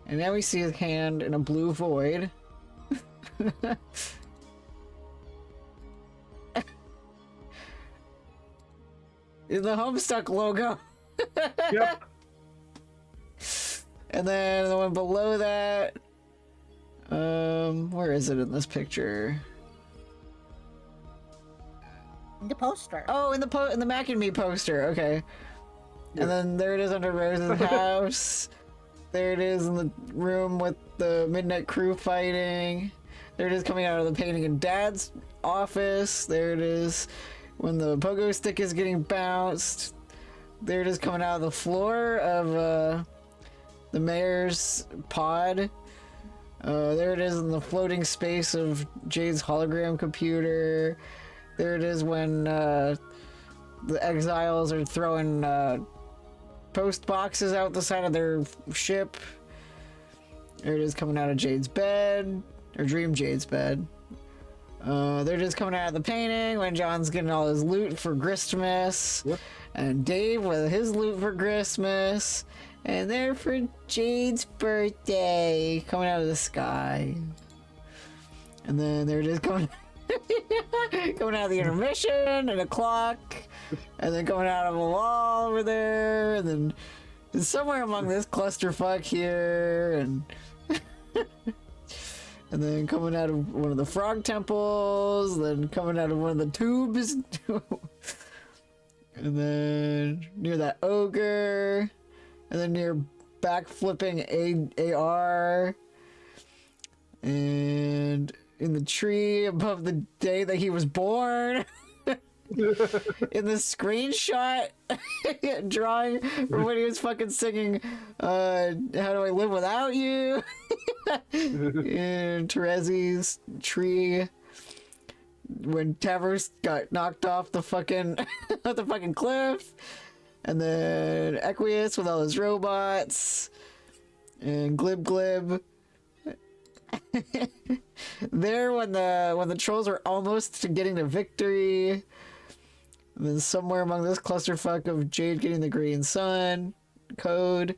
And now we see his hand in a blue void. In the Homestuck logo. Yep. And then the one below that. Where is it in this picture? The poster. Oh, in the Mac and Me poster. Okay. And then there it is under Rose's house. There it is in the room with the Midnight Crew fighting. There it is coming out of the painting in Dad's office. There it is when the pogo stick is getting bounced. There it is coming out of the floor of the mayor's pod. There it is in the floating space of Jade's hologram computer. There it is when the exiles are throwing post boxes out the side of their ship. There it is coming out of Jade's bed, or Dream Jade's bed. They're just coming out of the painting when John's getting all his loot for Christmas. Yep. And Dave with his loot for Christmas. And they're for Jade's birthday, coming out of the sky. And then they're just coming coming out of the intermission and a clock. And then coming out of a wall over there. And then somewhere among this clusterfuck here. And and then coming out of one of the frog temples, then coming out of one of the tubes, and then near that ogre, and then near backflipping AR, and in the tree above the day that he was born. In the screenshot drawing from when he was fucking singing How Do I Live Without You? In Terezi's tree when Tavros got knocked off the fucking off the fucking cliff, and then Equius with all his robots, and Glib Glib there when the trolls were almost getting to victory. And then somewhere among this clusterfuck of Jade getting the green sun code,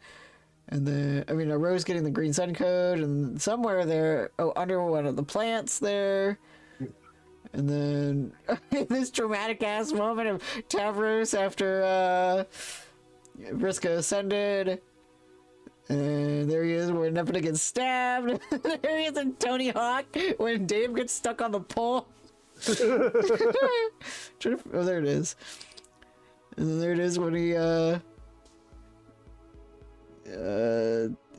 and then Rose getting the green sun code, and somewhere there, under one of the plants there, and then this dramatic ass moment of Tavros after Vriska ascended, and there he is when Nepeta gets stabbed. There he is in Tony Hawk when Dave gets stuck on the pole. Oh, there it is. And then there it is when he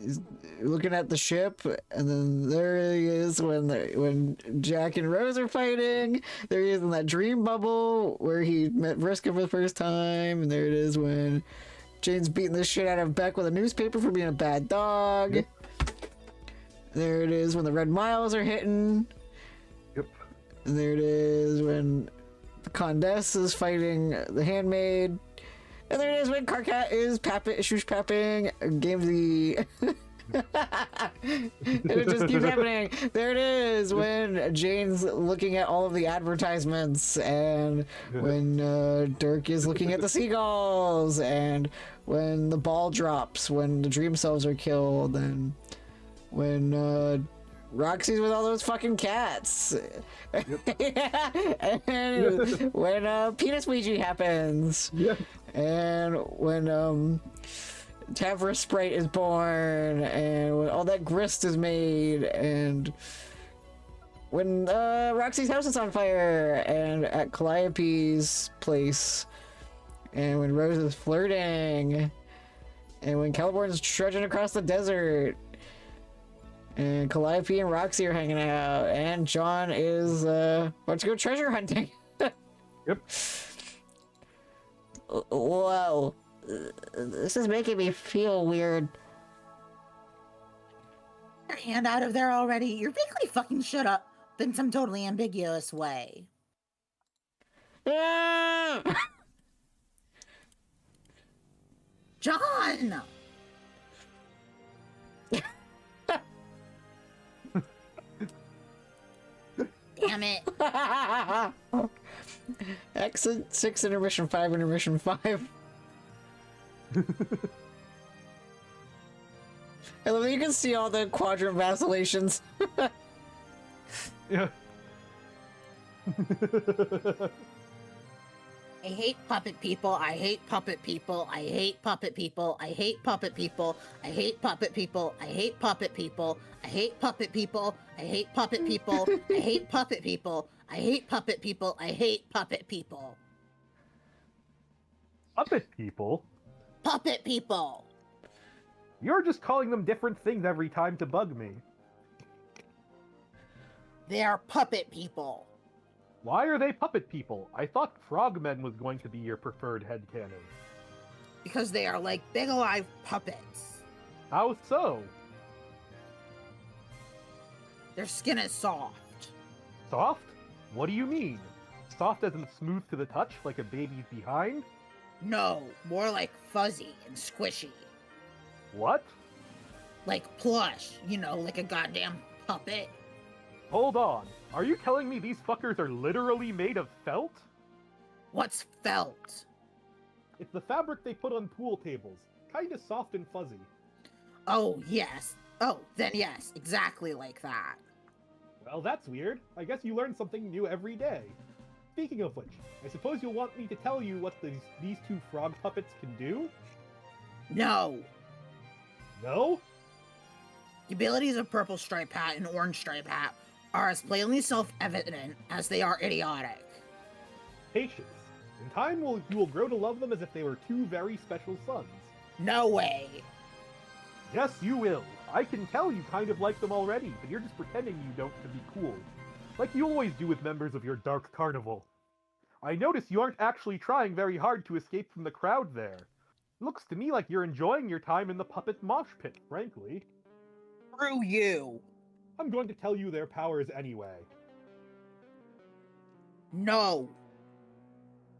he's looking at the ship, and then there he is when Jack and Rose are fighting. There he is in that dream bubble where he met Vriska for the first time, and there it is when Jane's beating the shit out of Beck with a newspaper for being a bad dog. Yep. There it is when the red miles are hitting. And there it is when the Condess is fighting the Handmaid. And there it is when Karkat is shush papping Gamesy. And it just keeps happening. There it is when Jane's looking at all of the advertisements, and when Dirk is looking at the seagulls, and when the ball drops, when the dream selves are killed, and when Roxy's with all those fucking cats. Yep. And when penis Ouija happens. Yep. And when Tavros Sprite is born, and when all that grist is made, and when Roxy's house is on fire, and at Calliope's place, and when Rose is flirting, and when Celeborn's trudging across the desert, and Calliope and Roxy are hanging out, and John is about to go treasure hunting. Yep. Whoa. This is making me feel weird. Your hand out of there already. You're basically fucking shut up in some totally ambiguous way. John! Damn it. Exit 6, intermission 5, intermission 5. I love that you can see all the quadrant vacillations. Yeah. I hate puppet people. I hate puppet people. I hate puppet people. I hate puppet people. I hate puppet people. I hate puppet people. I hate puppet people. I hate puppet people. I hate puppet people. I hate puppet people. I hate puppet people. Puppet people? Puppet people. You're just calling them different things every time to bug me. They are puppet people. Why are they puppet people? I thought frogmen was going to be your preferred headcanon. Because they are like big alive puppets. How so? Their skin is soft. Soft? What do you mean? Soft as in smooth to the touch, like a baby's behind? No, more like fuzzy and squishy. What? Like plush, like a goddamn puppet. Hold on. Are you telling me these fuckers are literally made of felt? What's felt? It's the fabric they put on pool tables. Kinda soft and fuzzy. Oh, yes. Oh, then yes, exactly like that. Well, that's weird. I guess you learn something new every day. Speaking of which, I suppose you'll want me to tell you what these two frog puppets can do? No. No? The abilities of Purple Stripe Hat and Orange Stripe Hat are as plainly self-evident as they are idiotic. Patience. In time, you will grow to love them as if they were two very special sons. No way. Yes, you will. I can tell you kind of like them already, but you're just pretending you don't to be cool. Like you always do with members of your dark carnival. I notice you aren't actually trying very hard to escape from the crowd there. Looks to me like you're enjoying your time in the puppet mosh pit, frankly. Screw you. I'm going to tell you their powers anyway. No.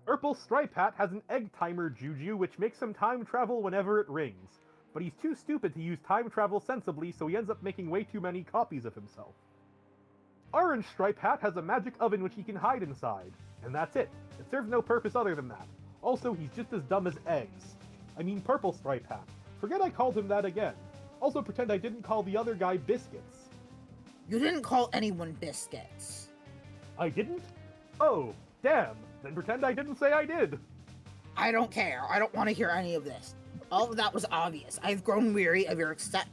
Purple Stripe Hat has an egg timer juju which makes him time travel whenever it rings. But he's too stupid to use time travel sensibly, so he ends up making way too many copies of himself. Orange Stripe Hat has a magic oven which he can hide inside. And that's it. It serves no purpose other than that. Also, he's just as dumb as eggs. I mean Purple Stripe Hat. Forget I called him that again. Also pretend I didn't call the other guy Biscuits. You didn't call anyone biscuits. I didn't? Oh, damn. Then pretend I didn't say I did. I don't care. I don't want to hear any of this. All of that was obvious. I've grown weary of your excessive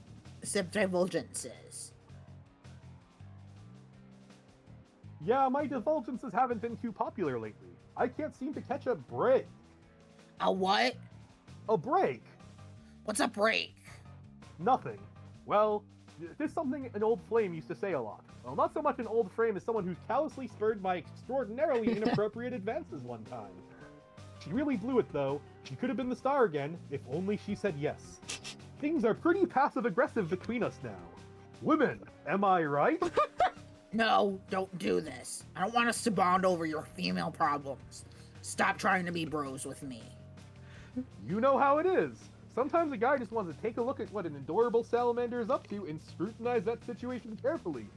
divulgences. Yeah, my divulgences haven't been too popular lately. I can't seem to catch a break. A what? A break? What's a break? Nothing. Well, there's something an old flame used to say a lot. Well, not so much an old flame as someone who's callously spurred my extraordinarily inappropriate advances one time. She really blew it, though. She could have been the star again, if only she said yes. Things are pretty passive-aggressive between us now. Women, am I right? No, don't do this. I don't want us to bond over your female problems. Stop trying to be bros with me. You know how it is. Sometimes a guy just wants to take a look at what an adorable salamander is up to and scrutinize that situation carefully.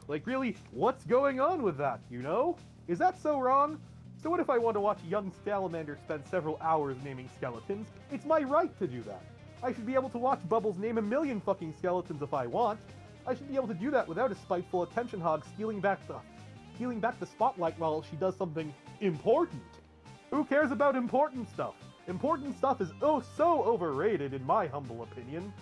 Like, really, what's going on with that, you know? Is that so wrong? So what if I want to watch a young salamander spend several hours naming skeletons? It's my right to do that. I should be able to watch Bubbles name a million fucking skeletons if I want. I should be able to do that without a spiteful attention hog stealing back the spotlight while she does something important. Who cares about important stuff? Important stuff is oh so overrated in my humble opinion.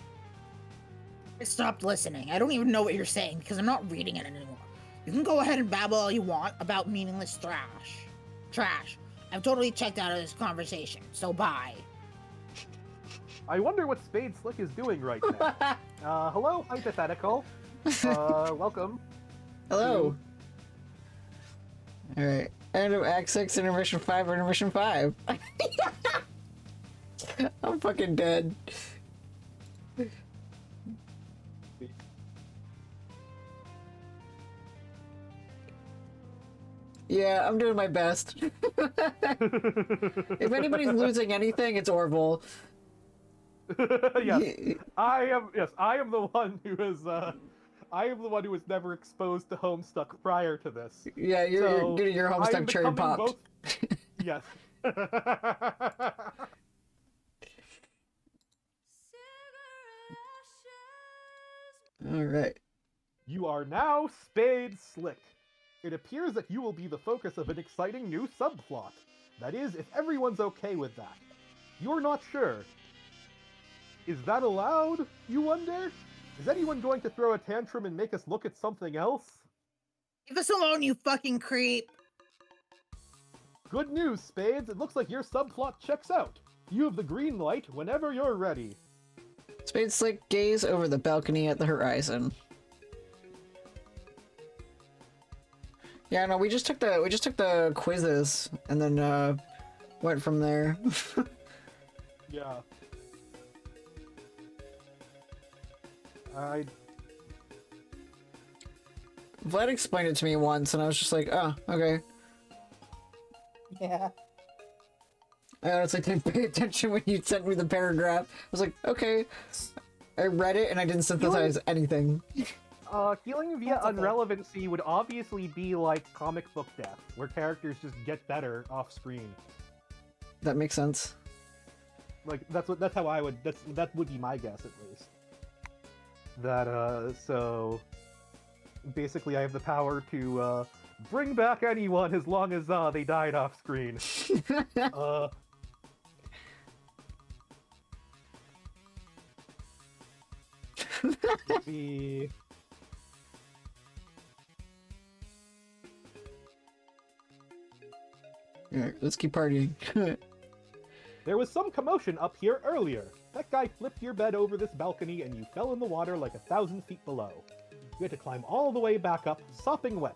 I stopped listening. I don't even know what you're saying because I'm not reading it anymore. You can go ahead and babble all you want about meaningless trash. I've totally checked out of this conversation, so bye. I wonder what Spade Slick is doing right now. Hello, hypothetical. Welcome. Hello. Alright. End of Act 6, Intermission 5, or Intermission 5. I'm fucking dead. Yeah, I'm doing my best. If anybody's losing anything, it's Orville. Yes, I am. Yes, I am the one who is. I am the one who was never exposed to Homestuck prior to this. Yeah, you're getting your I am Homestuck cherry becoming popped. Yes. Alright. You are now Spade Slick. It appears that you will be the focus of an exciting new subplot. That is, if everyone's okay with that. You're not sure. Is that allowed, you wonder? Is anyone going to throw a tantrum and make us look at something else? Leave us alone, you fucking creep. Good news, Spades. It looks like your subplot checks out. You have the green light whenever you're ready. Spade Slick gaze over the balcony at the horizon. Yeah, no, we just took the quizzes and then went from there. Yeah. Vlad explained it to me once and I was just like, oh, okay. Yeah. I honestly didn't pay attention when you sent me the paragraph. I was like, okay. I read it and I didn't synthesize anything. Healing via That's okay. unrelevancy would obviously be like comic book death, where characters just get better off screen. That makes sense. Like that's how I would that would be my guess at least. That so basically I have the power to bring back anyone as long as they died off screen. The Alright, let's keep partying. There was some commotion up here earlier. That guy flipped your bed over this balcony and you fell in the water like 1,000 feet below. You had to climb all the way back up, sopping wet.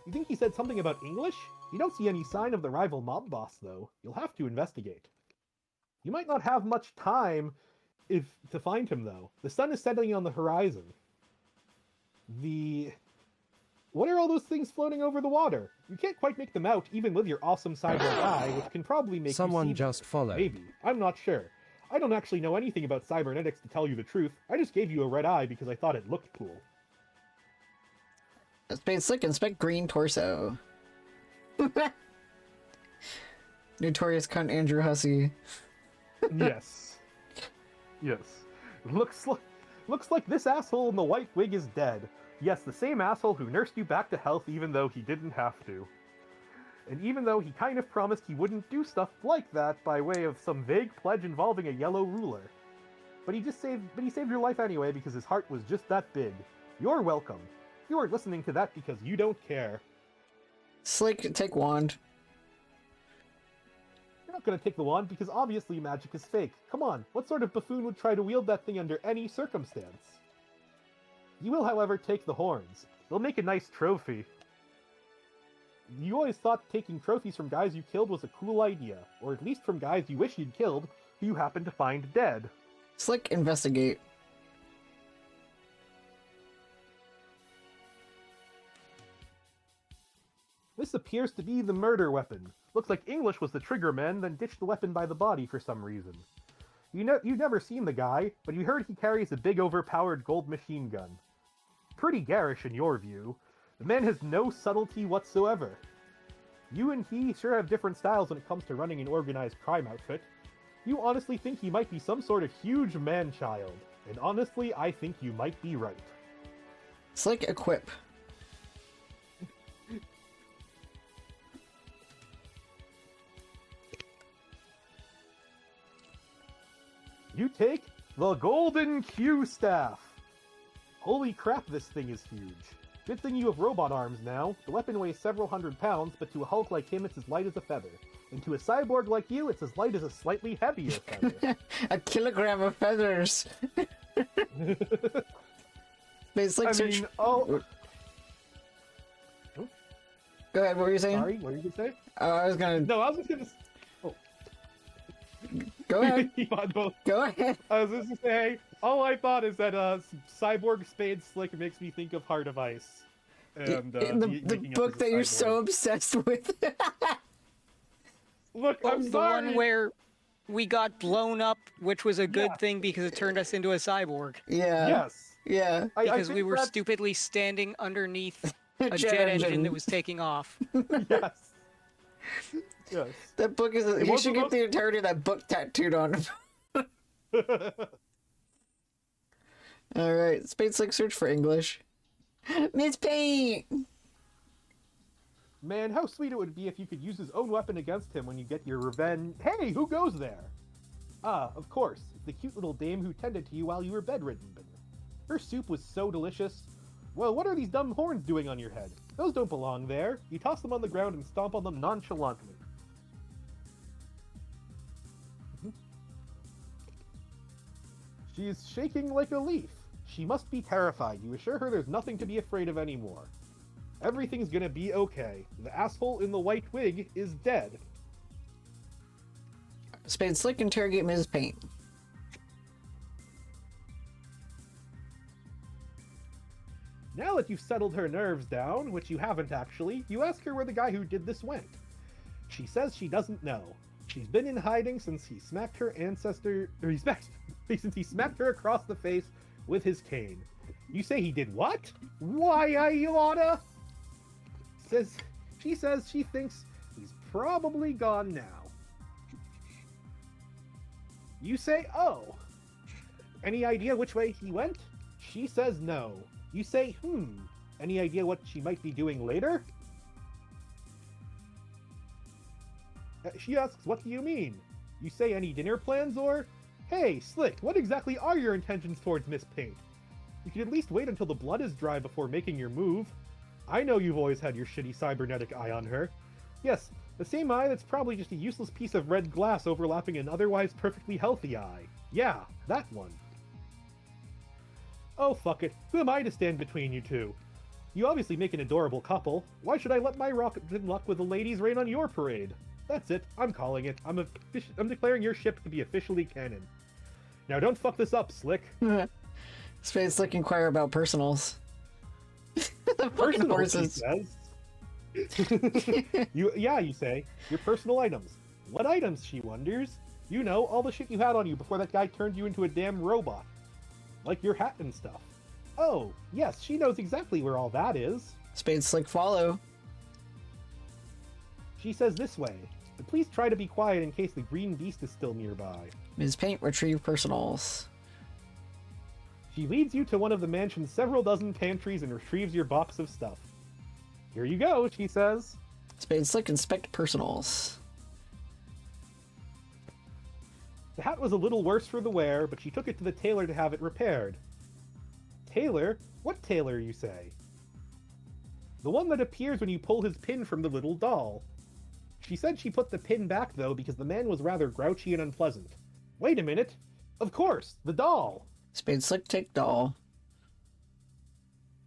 You think he said something about English? You don't see any sign of the rival mob boss, though. You'll have to investigate. You might not have much time to find him, though. The sun is setting on the horizon. What are all those things floating over the water? You can't quite make them out, even with your awesome cyborg eye, which can probably make Someone you see them. just followed. Maybe. I'm not sure. I don't actually know anything about cybernetics, to tell you the truth. I just gave you a red eye because I thought it looked cool. Spade Slick, inspect green torso. Notorious cunt Andrew Hussey. Yes. Yes. Looks like this asshole in the white wig is dead. Yes, the same asshole who nursed you back to health even though he didn't have to. And even though he kind of promised he wouldn't do stuff like that by way of some vague pledge involving a yellow ruler. But he saved your life anyway because his heart was just that big. You're welcome. You are listening to that because you don't care. Slick, take wand. You're not gonna take the wand because obviously magic is fake. Come on, what sort of buffoon would try to wield that thing under any circumstance? You will, however, take the horns. They'll make a nice trophy. You always thought taking trophies from guys you killed was a cool idea, or at least from guys you wish you'd killed, who you happen to find dead. Slick, investigate. This appears to be the murder weapon. Looks like English was the triggerman, then ditched the weapon by the body for some reason. You've never seen the guy, but you heard he carries a big overpowered gold machine gun. Pretty garish in your view. The man has no subtlety whatsoever. You and he sure have different styles when it comes to running an organized crime outfit. You honestly think he might be some sort of huge man-child, and honestly, I think you might be right. Slick, equip. You take the Golden Q Staff. Holy crap, this thing is huge. Good thing you have robot arms now. The weapon weighs several hundred pounds, but to a Hulk like him, it's as light as a feather. And to a cyborg like you, it's as light as a slightly heavier feather. A kilogram of feathers. It's like search. Oh. Go ahead, what were you saying? Sorry, what were you gonna say? I was gonna. No, I was just gonna. Go ahead. Go Go ahead. I was just gonna say, all I thought is that Cyborg Spade Slick makes me think of Heart of Ice. And the book that you're so obsessed with. Look, I'm The sorry. one where we got blown up, which was a good Yeah. thing because it turned us into a cyborg. Yeah. Yes. Yeah. Because we think were that's- stupidly standing underneath a Jet jet engine engine. that was taking off. Yes. Yes. That book is. You was should the get most- the entirety of that book tattooed on him. All right, Spade Slick, search for English. Miss Paint. Man, how sweet it would be if you could use his own weapon against him when you get your revenge. Hey, who goes there? Ah, of course. It's the cute little dame who tended to you while you were bedridden. Her soup was so delicious. Well, what are these dumb horns doing on your head? Those don't belong there. You toss them on the ground and stomp on them nonchalantly. She is shaking like a leaf. She must be terrified. You assure her there's nothing to be afraid of anymore. Everything's gonna be okay. The asshole in the white wig is dead. Spade Slick, interrogate Ms. Paint. Now that you've settled her nerves down, which you haven't actually, you ask her where the guy who did this went. She says she doesn't know. She's been in hiding since he smacked her since he smacked her across the face with his cane. You say he did what? Why, Iolana? She says she thinks he's probably gone now. You say, oh. Any idea which way he went? She says no. You say, Any idea what she might be doing later? She asks, what do you mean? You say any dinner plans or... Hey, Slick, what exactly are your intentions towards Miss Paint? You can at least wait until the blood is dry before making your move. I know you've always had your shitty cybernetic eye on her. Yes, the same eye that's probably just a useless piece of red glass overlapping an otherwise perfectly healthy eye. Yeah, that one. Oh, fuck it. Who am I to stand between you two? You obviously make an adorable couple. Why should I let my rocket luck with the ladies rain on your parade? That's it. I'm calling it. I'm declaring your ship to be officially canon. Now don't fuck this up, Slick. Space Slick inquire about personals. The fucking horses. He says. You say. Your personal items. What items, she wonders? You know, all the shit you had on you before that guy turned you into a damn robot. Like your hat and stuff. Oh, yes, she knows exactly where all that is. Spade Slick follow. She says this way, but please try to be quiet in case the green beast is still nearby. Ms. Paint retrieve personals. She leads you to one of the mansion's several dozen pantries and retrieves your box of stuff. Here you go, she says. Spade Slick inspect personals. The hat was a little worse for the wear, but she took it to the tailor to have it repaired. Tailor? What tailor, you say? The one that appears when you pull his pin from the little doll. She said she put the pin back, though, because the man was rather grouchy and unpleasant. Wait a minute. Of course, the doll. Spade Slick take doll.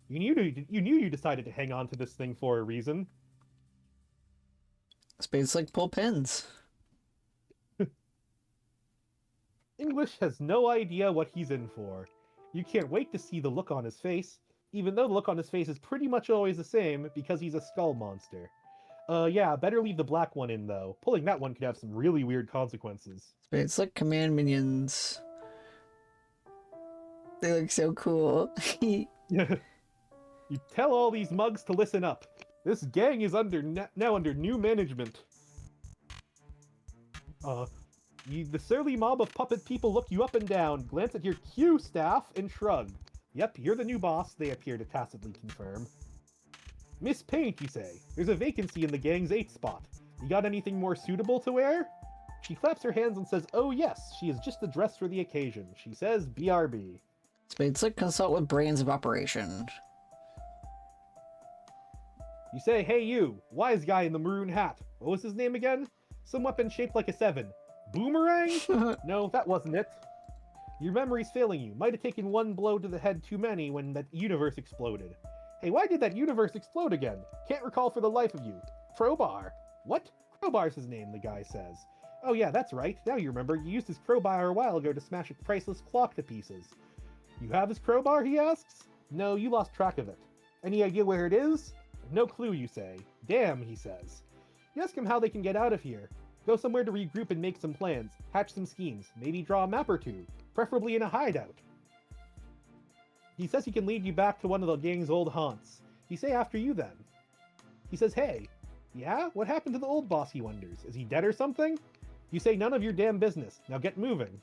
You knew you decided to hang on to this thing for a reason. Spade Slick pull pins. English has no idea what he's in for. You can't wait to see the look on his face, even though the look on his face is pretty much always the same because he's a skull monster. Yeah, better leave the black one in, though. Pulling that one could have some really weird consequences. Spade Slick command minions. They look so cool. You tell all these mugs to listen up. This gang is now under new management. The surly mob of puppet people look you up and down, glance at your Q staff, and shrug. Yep, you're the new boss, they appear to tacitly confirm. Miss Paint, you say. There's a vacancy in the gang's 8th spot. You got anything more suitable to wear? She claps her hands and says, oh yes, she is just the dress for the occasion. She says, BRB. Spade Slick consult with brains of operation. You say, hey you, wise guy in the maroon hat. What was his name again? Some weapon shaped like a 7. Boomerang? No, that wasn't it. Your memory's failing you. Might have taken one blow to the head too many when that universe exploded. Hey, why did that universe explode again? Can't recall for the life of you. Crowbar. What? Crowbar's his name, the guy says. Oh yeah, that's right. Now you remember, you used his crowbar a while ago to smash a priceless clock to pieces. You have his crowbar, he asks? No, you lost track of it. Any idea where it is? No clue, you say. Damn, he says. You ask him how they can get out of here. Go somewhere to regroup and make some plans, hatch some schemes, maybe draw a map or two, preferably in a hideout. He says he can lead you back to one of the gang's old haunts. You say after you then. He says, hey, yeah? What happened to the old boss, he wonders. Is he dead or something? You say none of your damn business. Now get moving.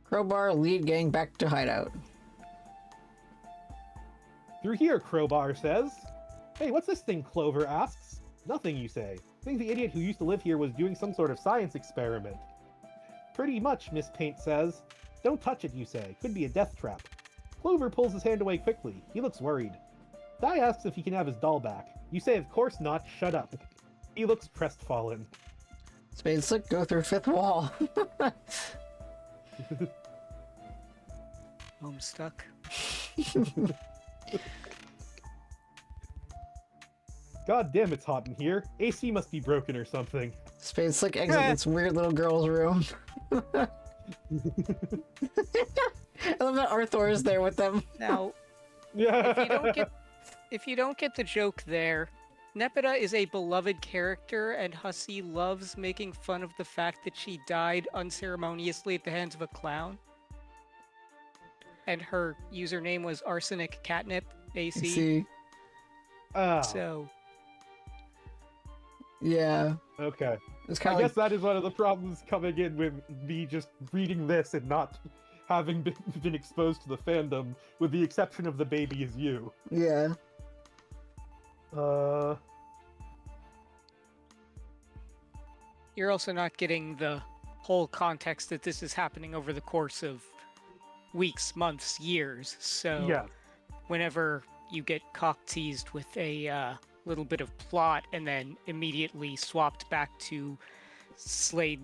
Crowbar lead gang back to hideout. Through here, Crowbar says. Hey, what's this thing, Clover asks. Nothing, you say. I think the idiot who used to live here was doing some sort of science experiment. Pretty much, Miss Paint says. Don't touch it, you say. Could be a death trap. Clover pulls his hand away quickly. He looks worried. Di asks if he can have his doll back. You say, of course not. Shut up. He looks crestfallen. Spade Slick go through 5th wall. Homestuck. God damn, it's hot in here. AC must be broken or something. Spade Slick exit this weird little girl's room. I love that Arthur is there with them. Now, Yeah. if you don't get the joke there, Nepeta is a beloved character, and Hussey loves making fun of the fact that she died unceremoniously at the hands of a clown. And her username was Arsenic Catnip AC. See, Oh, So, yeah, okay. it's I kind of guess that is one of the problems coming in with me just reading this and not having been exposed to the fandom, with the exception of the baby is you. yeah. you're also not getting the whole context that this is happening over the course of weeks, months, years. So, Yeah. whenever you get cock-teased with a little bit of plot and then immediately swapped back to Spade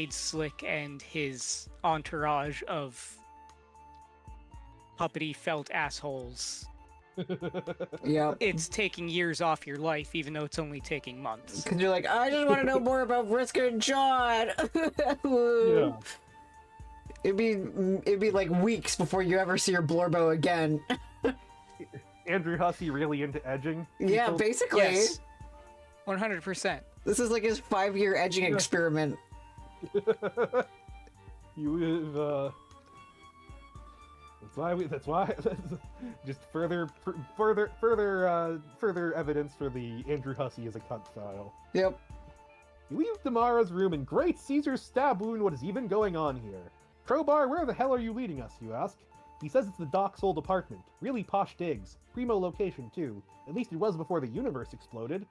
Slick and his entourage of puppety felt assholes. Yep. It's taking years off your life, even though it's only taking months. Because you're like, I just want to know more about Vriska and John. Yeah. It'd be like weeks before you ever see your Blorbo again. Andrew Hussey really into edging? Yeah, people? basically. Yes, 100%. This is like his 5-year edging experiment. You that's why just further evidence for the Andrew Hussey as a cunt style. Yep. You leave Damara's room and great Caesar's stab wound. What is even going on here? Crowbar, where the hell are you leading us, you ask? He says it's the Doc's old apartment. Really posh digs. Primo location, too. At least it was before the universe exploded.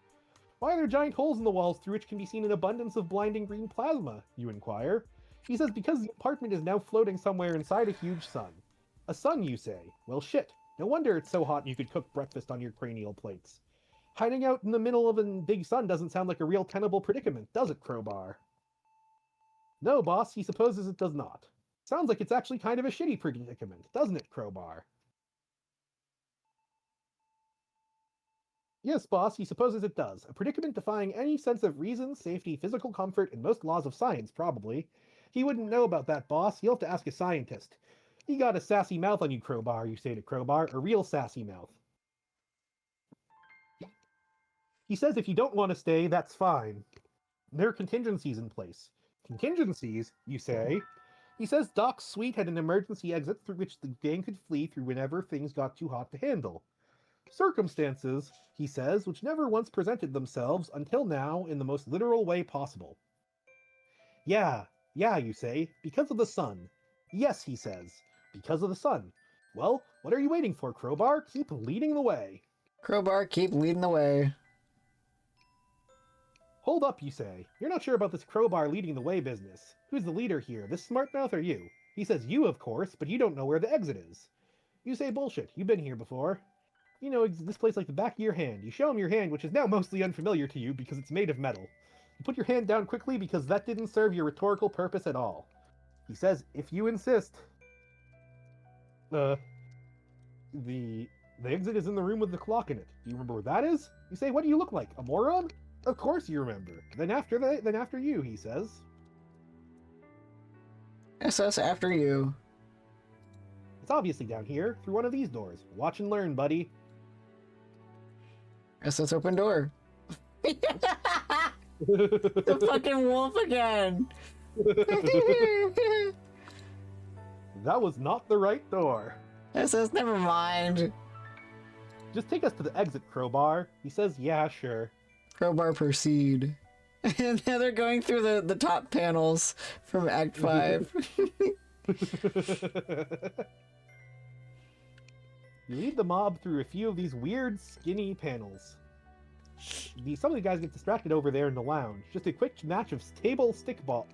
Why are there giant holes in the walls through which can be seen an abundance of blinding green plasma, you inquire? He says because the apartment is now floating somewhere inside a huge sun. A sun, you say? Well, shit. No wonder it's so hot you could cook breakfast on your cranial plates. Hiding out in the middle of a big sun doesn't sound like a real tenable predicament, does it, Crowbar? No, boss, he supposes it does not. Sounds like it's actually kind of a shitty predicament, doesn't it, Crowbar? Yes, boss, he supposes it does. A predicament defying any sense of reason, safety, physical comfort, and most laws of science, probably. He wouldn't know about that, boss. You'll have to ask a scientist. You got a sassy mouth on you, Crowbar, you say to Crowbar. A real sassy mouth. He says if you don't want to stay, that's fine. There are contingencies in place. Contingencies, you say? He says Doc's suite had an emergency exit through which the gang could flee through whenever things got too hot to handle. Circumstances, he says, which never once presented themselves until now in the most literal way possible. Yeah, you say, because of the sun. Yes, he says, because of the sun. Well, what are you waiting for, Crowbar? Keep leading the way. Crowbar, keep leading the way. Hold up, you say. You're not sure about this Crowbar leading the way business. Who's the leader here, this smartmouth or you? He says you, of course, but you don't know where the exit is. You say bullshit. You've been here before. You know this place like the back of your hand. You show him your hand, which is now mostly unfamiliar to you because it's made of metal. You put your hand down quickly because that didn't serve your rhetorical purpose at all. He says, if you insist. The exit is in the room with the clock in it. Do you remember where that is? You say, what do you look like? A moron? Of course you remember. Then after you, he says. SS after you. It's obviously down here, through one of these doors. Watch and learn, buddy. SS open door. The fucking wolf again. That was not the right door. SS, never mind. Just take us to the exit, Crowbar. He says, yeah, sure. Crowbar proceed. And now they're going through the top panels from Act 5. You lead the mob through a few of these weird, skinny panels. Some of the guys get distracted over there in the lounge. Just a quick match of table stickball.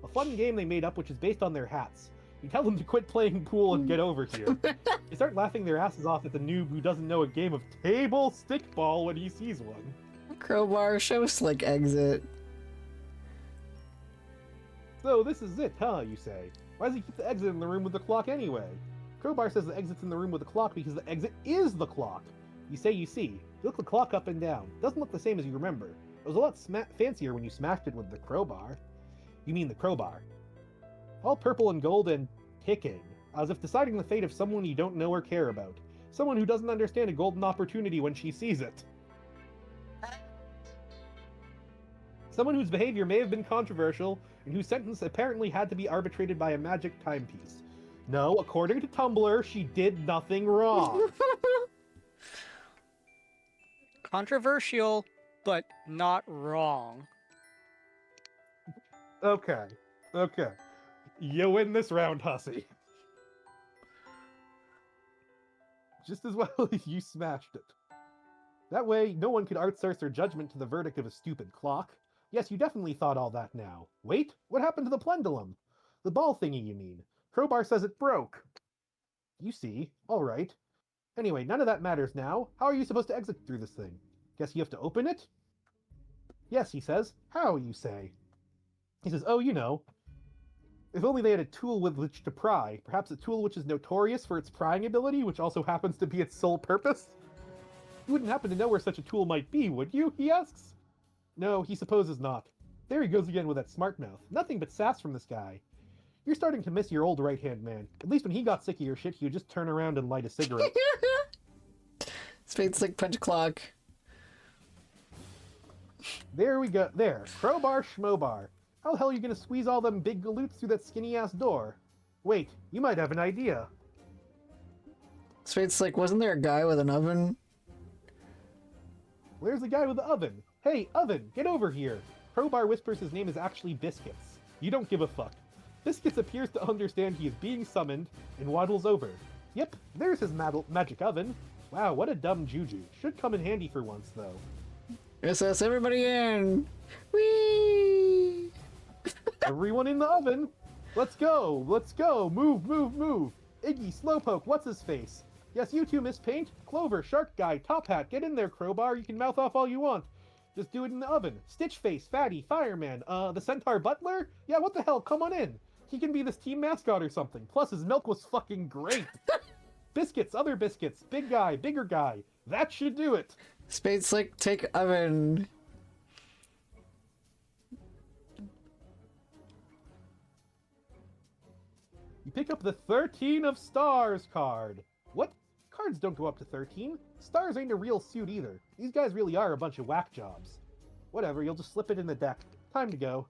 A fun game they made up which is based on their hats. You tell them to quit playing pool and get over here. They start laughing their asses off at the noob who doesn't know a game of table stickball when he sees one. Crowbar, show slick exit. So this is it, huh, you say? Why does he keep the exit in the room with the clock anyway? Crowbar says the exit's in the room with the clock because the exit is the clock. You say you see. You look the clock up and down. It doesn't look the same as you remember. It was a lot fancier when you smashed it with the crowbar. You mean the crowbar. All purple and gold and ticking, as if deciding the fate of someone you don't know or care about. Someone who doesn't understand a golden opportunity when she sees it. Someone whose behavior may have been controversial, and whose sentence apparently had to be arbitrated by a magic timepiece. No, according to Tumblr, she did nothing wrong. Controversial, but not wrong. Okay. You win this round, hussy. Just as well as you smashed it. That way, no one could outsource their judgment to the verdict of a stupid clock. Yes, you definitely thought all that now. Wait, what happened to the pendulum? The ball thingy, you mean. Crowbar says it broke. You see. Alright. Anyway, none of that matters now. How are you supposed to exit through this thing? Guess you have to open it? Yes, he says. How, you say? He says, oh, you know. If only they had a tool with which to pry. Perhaps a tool which is notorious for its prying ability, which also happens to be its sole purpose? You wouldn't happen to know where such a tool might be, would you? He asks. No, he supposes not. There he goes again with that smart mouth. Nothing but sass from this guy. You're starting to miss your old right-hand man. At least when he got sick of your shit, he would just turn around and light a cigarette. Spade Slick Punch Clock. There we go. There. Crowbar Schmobar. How the hell are you gonna squeeze all them big galoots through that skinny-ass door? Wait, you might have an idea. Spade Slick, wasn't there a guy with an oven? Where's the guy with the oven? Hey, oven, get over here. Crowbar whispers his name is actually Biscuits. You don't give a fuck. Biscuits appears to understand he is being summoned and waddles over. Yep, there's his magic oven. Wow, what a dumb juju. Should come in handy for once, though. SS, everybody in! Whee! Everyone in the oven! Let's go! Move! Iggy, Slowpoke, what's his face? Yes, you too, Miss Paint. Clover, Shark Guy, Top Hat, get in there, Crowbar. You can mouth off all you want. Just do it in the oven. Stitch Face, Fatty, Fireman, the Centaur Butler? Yeah, what the hell? Come on in. He can be this team mascot or something. Plus, his milk was fucking great. Biscuits, other biscuits, big guy, bigger guy. That should do it. Spade Slick, take oven. You pick up the 13 of Stars card. What? Cards don't go up to 13. Stars ain't a real suit either. These guys really are a bunch of whack jobs. Whatever, you'll just slip it in the deck. Time to go.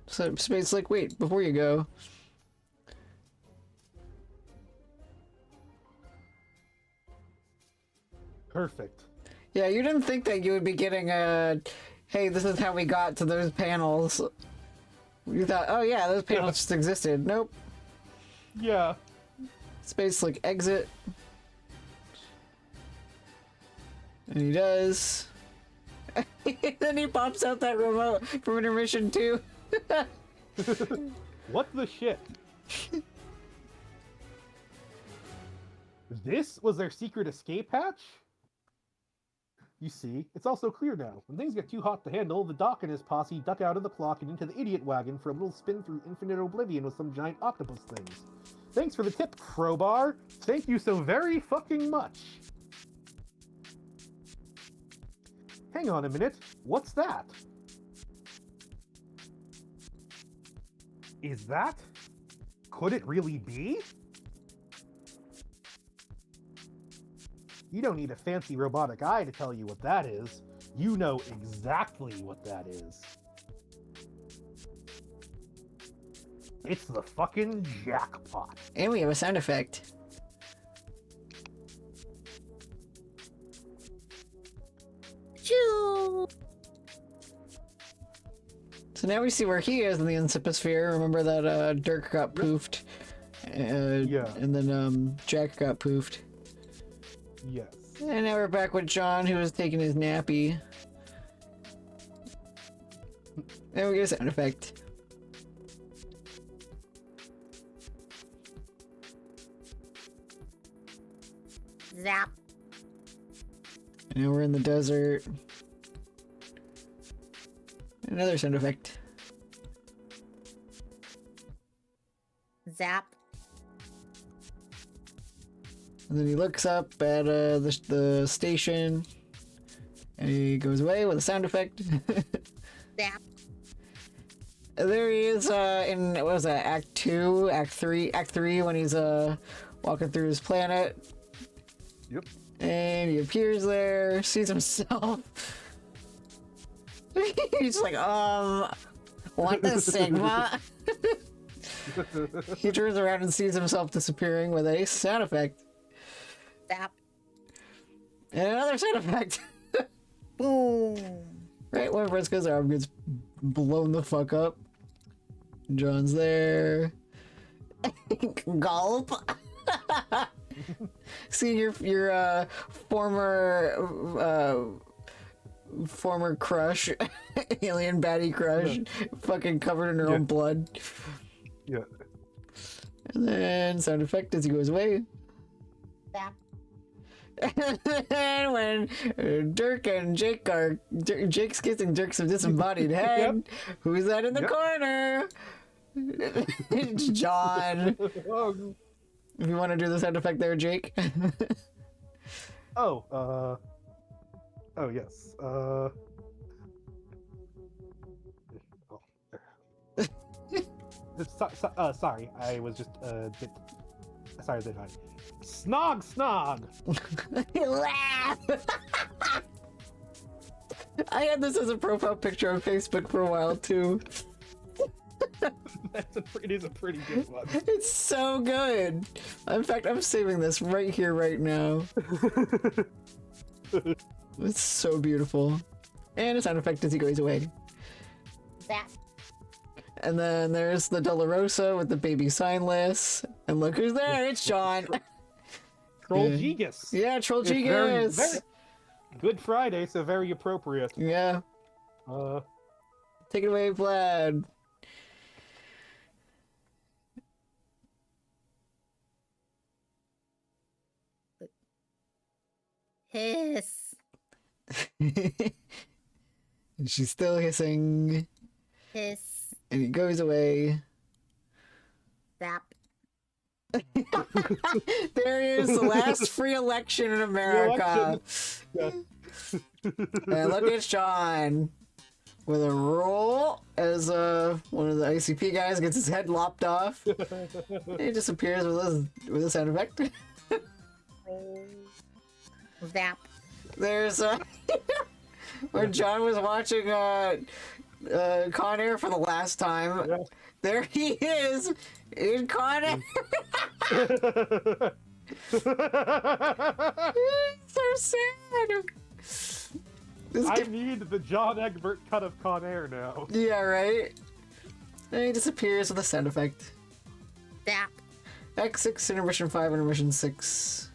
So Spade Slick, wait, before you go. Perfect. Yeah, you didn't think that you would be getting a, hey, this is how we got to those panels. You thought, oh yeah, those panels just existed. Nope. Yeah. Spade Slick, exit. And he does. Then he pops out that remote from intermission too. What the shit? This was their secret escape hatch? You see, it's also clear now. When things get too hot to handle, the Doc and his posse duck out of the clock and into the idiot wagon for a little spin through infinite oblivion with some giant octopus things. Thanks for the tip, Crowbar. Thank you so very fucking much. Hang on a minute. What's that? Is that? Could it really be? You don't need a fancy robotic eye to tell you what that is. You know exactly what that is. It's the fucking jackpot. And we have a sound effect. Choo! So now we see where he is in the Insiposphere. Remember that Dirk got poofed? Yeah. And then Jack got poofed. Yes. And now we're back with John, who was taking his nappy. And we get a sound effect. Zap. And now we're in the desert. Another sound effect. Zap. And then he looks up at the station, and he goes away with a sound effect. Zap. And there he is in, what was that, Act 2, Act 3, when he's walking through his planet. Yep. And he appears there, sees himself. He's like, what the Sigma? He turns around and sees himself disappearing with a sound effect. Zap. And another sound effect. Boom. Right when Briscoe's arm gets blown the fuck up. John's there. Gulp. See your former crush, alien baddie crush, fucking covered in her own blood. Yeah. And then sound effect as he goes away. Zap. And when Dirk and Jake are Jake's kissing Dirk's disembodied head, who's that in the corner? It's John. If you want to do the sound effect there, Jake. Oh, yes. Sorry, I was just a bit. Sorry, I did. Snog. Laugh. I had this as a profile picture on Facebook for a while too. It is a pretty good one. It's so good. In fact, I'm saving this right here, right now. It's so beautiful. And a sound effect as he goes away. Zap. And then there's the Dolorosa with the baby signless. And look who's there, it's John. Troll Yeah. Gigas. Yeah, Troll It's very Gigas. Good Friday, so very appropriate. Yeah, take it away, Vlad. Hiss. And she's still hissing. Hiss. And he goes away. Zap. There is the last free election in America. Yeah. And look at Sean with a roll as one of the ICP guys gets his head lopped off. He disappears with a sound effect. Zap. There's when John was watching Con Air for the last time. Yeah. There he is in Con Air. So sad. I need the John Egbert cut of Con Air now. Yeah, right? And he disappears with a sound effect. Zap. X6, intermission 5, intermission 6.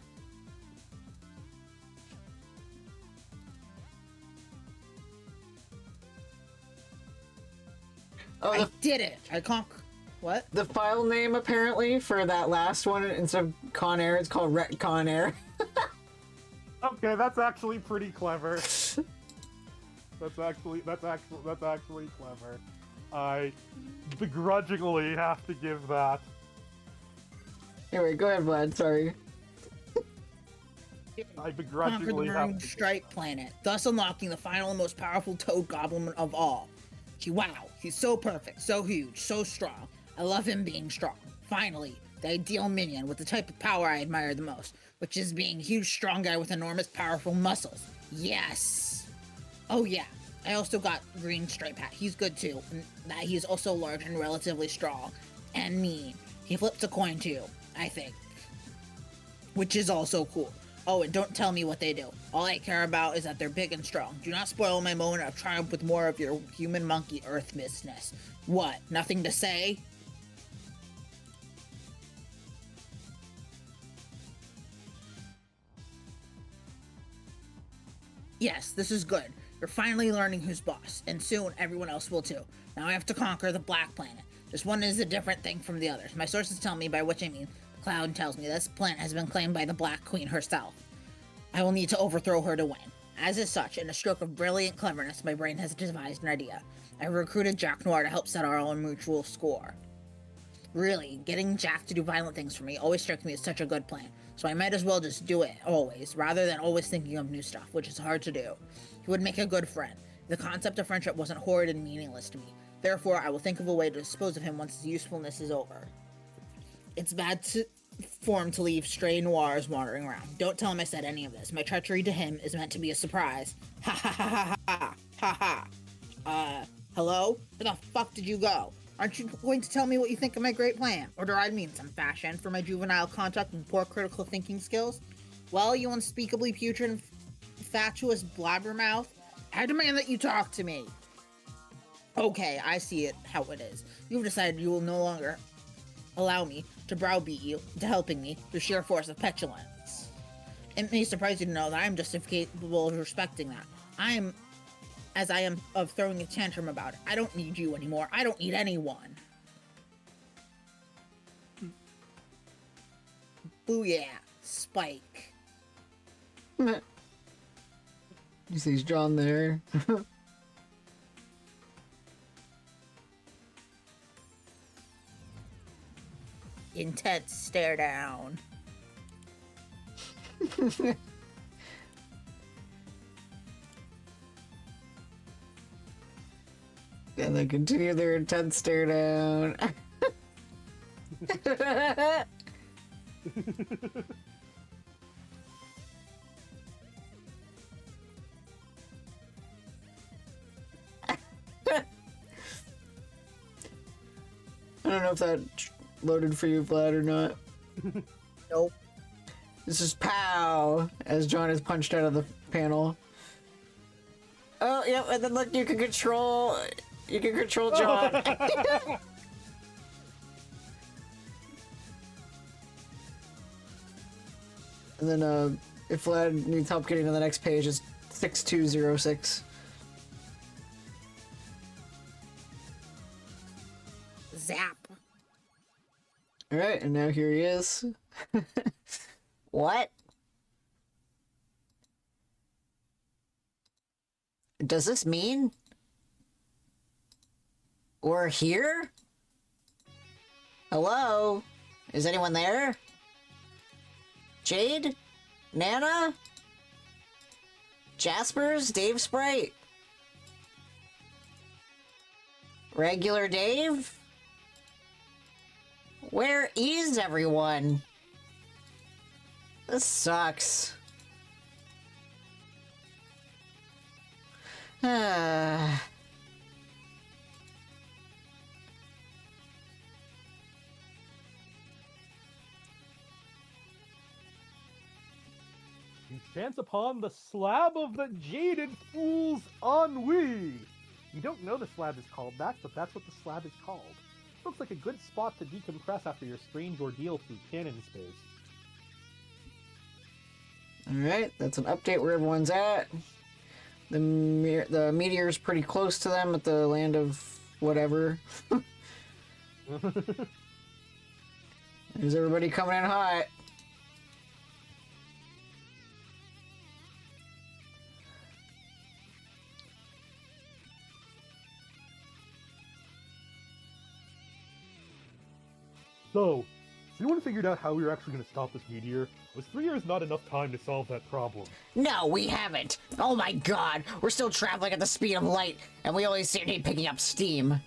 Oh, I did it. I conquered. What? the file name apparently for that last one instead of Con Air, it's called Retcon Air. Okay, that's actually pretty clever. That's actually clever. I begrudgingly have to give that. Anyway, go ahead, Vlad. Sorry. I Conquered the begrudgingly have Maroon to. Stripe planet, thus unlocking the final and most powerful toad goblin of all. Wow, he's so perfect, so huge, so strong. I love him being strong. Finally, the ideal minion with the type of power I admire the most, which is being a huge, strong guy with enormous, powerful muscles. Yes. Oh yeah, I also got Green Stripe Hat. He's good too. And that he's also large and relatively strong, and mean. He flips a coin too, I think, which is also cool. Oh, and don't tell me what they do. All I care about is that they're big and strong. Do not spoil my moment of triumph with more of your human monkey earth business. What? Nothing to say? Yes, this is good. You're finally learning who's boss, and soon everyone else will too. Now I have to conquer the Black Planet. This one is a different thing from the others. My sources tell me, by which I mean the Cloud tells me, this planet has been claimed by the Black Queen herself. I will need to overthrow her to win. As is such, in a stroke of brilliant cleverness, my brain has devised an idea. I recruited Jack Noir to help set our own mutual score. Really, getting Jack to do violent things for me always strikes me as such a good plan, so I might as well just do it, always, rather than always thinking of new stuff, which is hard to do. He would make a good friend. The concept of friendship wasn't horrid and meaningless to me. Therefore, I will think of a way to dispose of him once his usefulness is over. It's bad to for him to leave stray noirs wandering around. Don't tell him I said any of this. My treachery to him is meant to be a surprise. Ha ha ha ha ha ha ha. Hello? Where the fuck did you go? Aren't you going to tell me what you think of my great plan? Or do I mean some fashion for my juvenile conduct and poor critical thinking skills? Well, you unspeakably putrid and fatuous blabbermouth, I demand that you talk to me. Okay, I see it how it is. You've decided you will no longer allow me to browbeat you into helping me through sheer force of petulance. It may surprise you to know that I am just capable of respecting that. As I am of throwing a tantrum about it. I don't need you anymore. I don't need anyone. Booyah, Spike. You see he's drawn there. Intense stare down. And they continue their intense stare down. I don't know if that loaded for you, Vlad, or not. Nope. This is Pow, as John is punched out of the panel. Oh, yep, and then look, you can control John. And then, if Vlad needs help getting to the next page, it's 6206. Zap. Alright, and now here he is. What? Does this mean we're here? Hello? Is anyone there? Jade? Nana? Jaspers? Dave Sprite? Regular Dave? Where is everyone? This sucks. You chance upon the slab of the jaded fool's ennui. You don't know the slab is called that, but that's what the slab is called. Looks like a good spot to decompress after your strange ordeal through cannon space. Alright, that's an update where everyone's at. The meteor's pretty close to them at the land of whatever. There's everybody coming in hot. So, has anyone figured out how we were actually going to stop this meteor? Was 3 years not enough time to solve that problem? No, we haven't. Oh my god, we're still traveling at the speed of light, and we only seem to be picking up steam.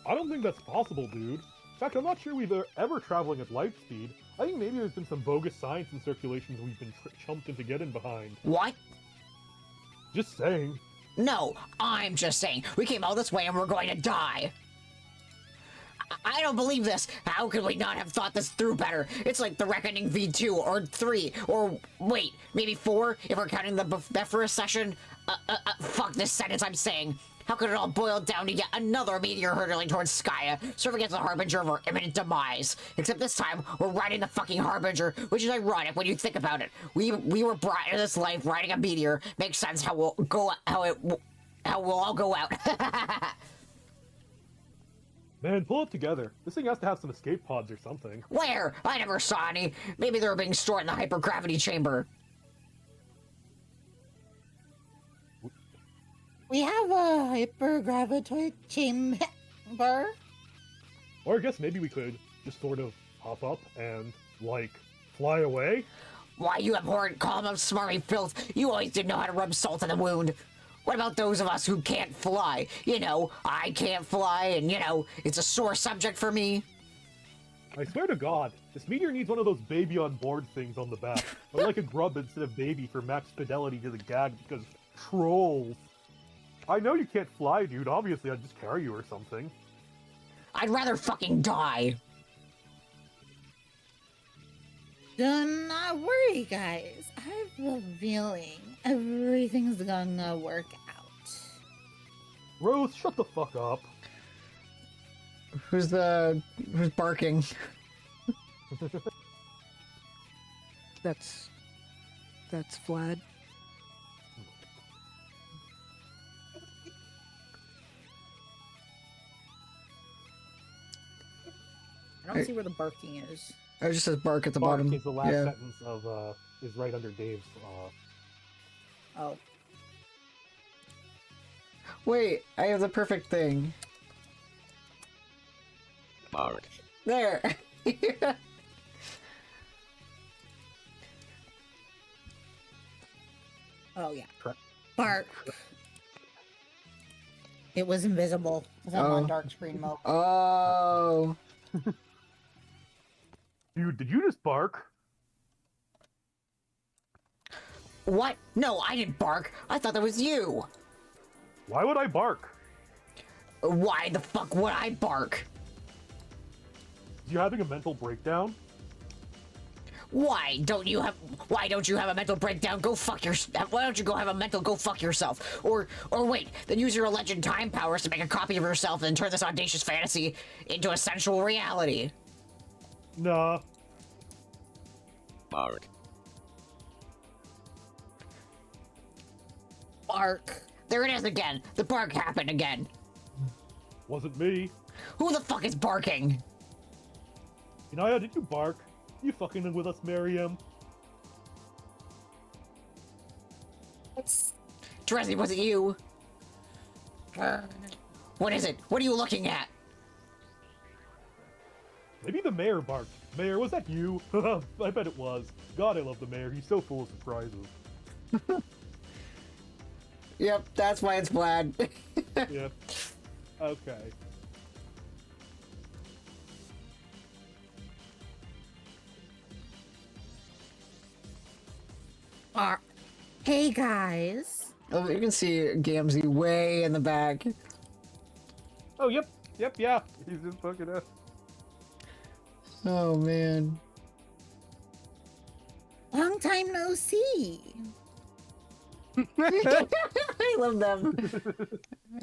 I don't think that's possible, dude. In fact, I'm not sure we've ever traveling at light speed. I think maybe there's been some bogus science in circulation that we've been chumped into getting behind. What? Just saying. No, I'm just saying. We came all this way and we're going to die. I don't believe this. How could we not have thought this through better? It's like the Reckoning V2, or 3, or wait, maybe 4, if we're counting the Bepharus session. Fuck this sentence I'm saying. How could it all boil down to yet another meteor hurtling towards Skya, serving as the harbinger of our imminent demise? Except this time, we're riding the fucking harbinger, which is ironic when you think about it. We were brought into this life riding a meteor. Makes sense how we'll all go out. Man, pull it together. This thing has to have some escape pods or something. Where? I never saw any. Maybe they were being stored in the hypergravity chamber. We have a hypergravity chamber. Or I guess maybe we could just sort of hop up and, like, fly away? Why, you abhorrent column of smarmy filth. You always did know how to rub salt in the wound. What about those of us who can't fly? You know, I can't fly, and you know, it's a sore subject for me. I swear to God, this meteor needs one of those baby on board things on the back. Or like a grub instead of baby for max fidelity to the gag because trolls. I know you can't fly, dude. Obviously, I'd just carry you or something. I'd rather fucking die. Do not worry, guys. I have a feeling everything's gonna work out. Rose, shut the fuck up. Who's barking? That's Vlad. I don't see where the barking is. It just says bark at the Bark bottom. is the last Yeah. sentence of is right under Dave's. Oh. Wait, I have the perfect thing. Bark. There. Oh yeah. Bark. It was invisible. 'Cause I'm on Oh. dark screen mode. Oh. Dude, did you just bark? What? No, I didn't bark. I thought that was you. Why would I bark? Why the fuck would I bark? You having a mental breakdown? Why don't you have a mental breakdown? Go fuck yourself. Why don't you go fuck yourself? Or wait, then use your alleged time powers to make a copy of yourself and turn this audacious fantasy into a sensual reality. Nah. Bark. Bark. There it is again. The bark happened again. Wasn't me. Who the fuck is barking? Inaya, did you bark? You fucking with us, Miriam? Dresny, was it you? What is it? What are you looking at? Maybe the mayor barked. Mayor, was that you? I bet it was. God, I love the mayor. He's so full of surprises. Yep, that's why it's Vlad. Yep. Okay. Bark. Hey, guys. Oh, you can see Gamzee way in the back. Oh, yep. Yep, yeah. He's just fucking up. Oh, man. Long time no see. I love them.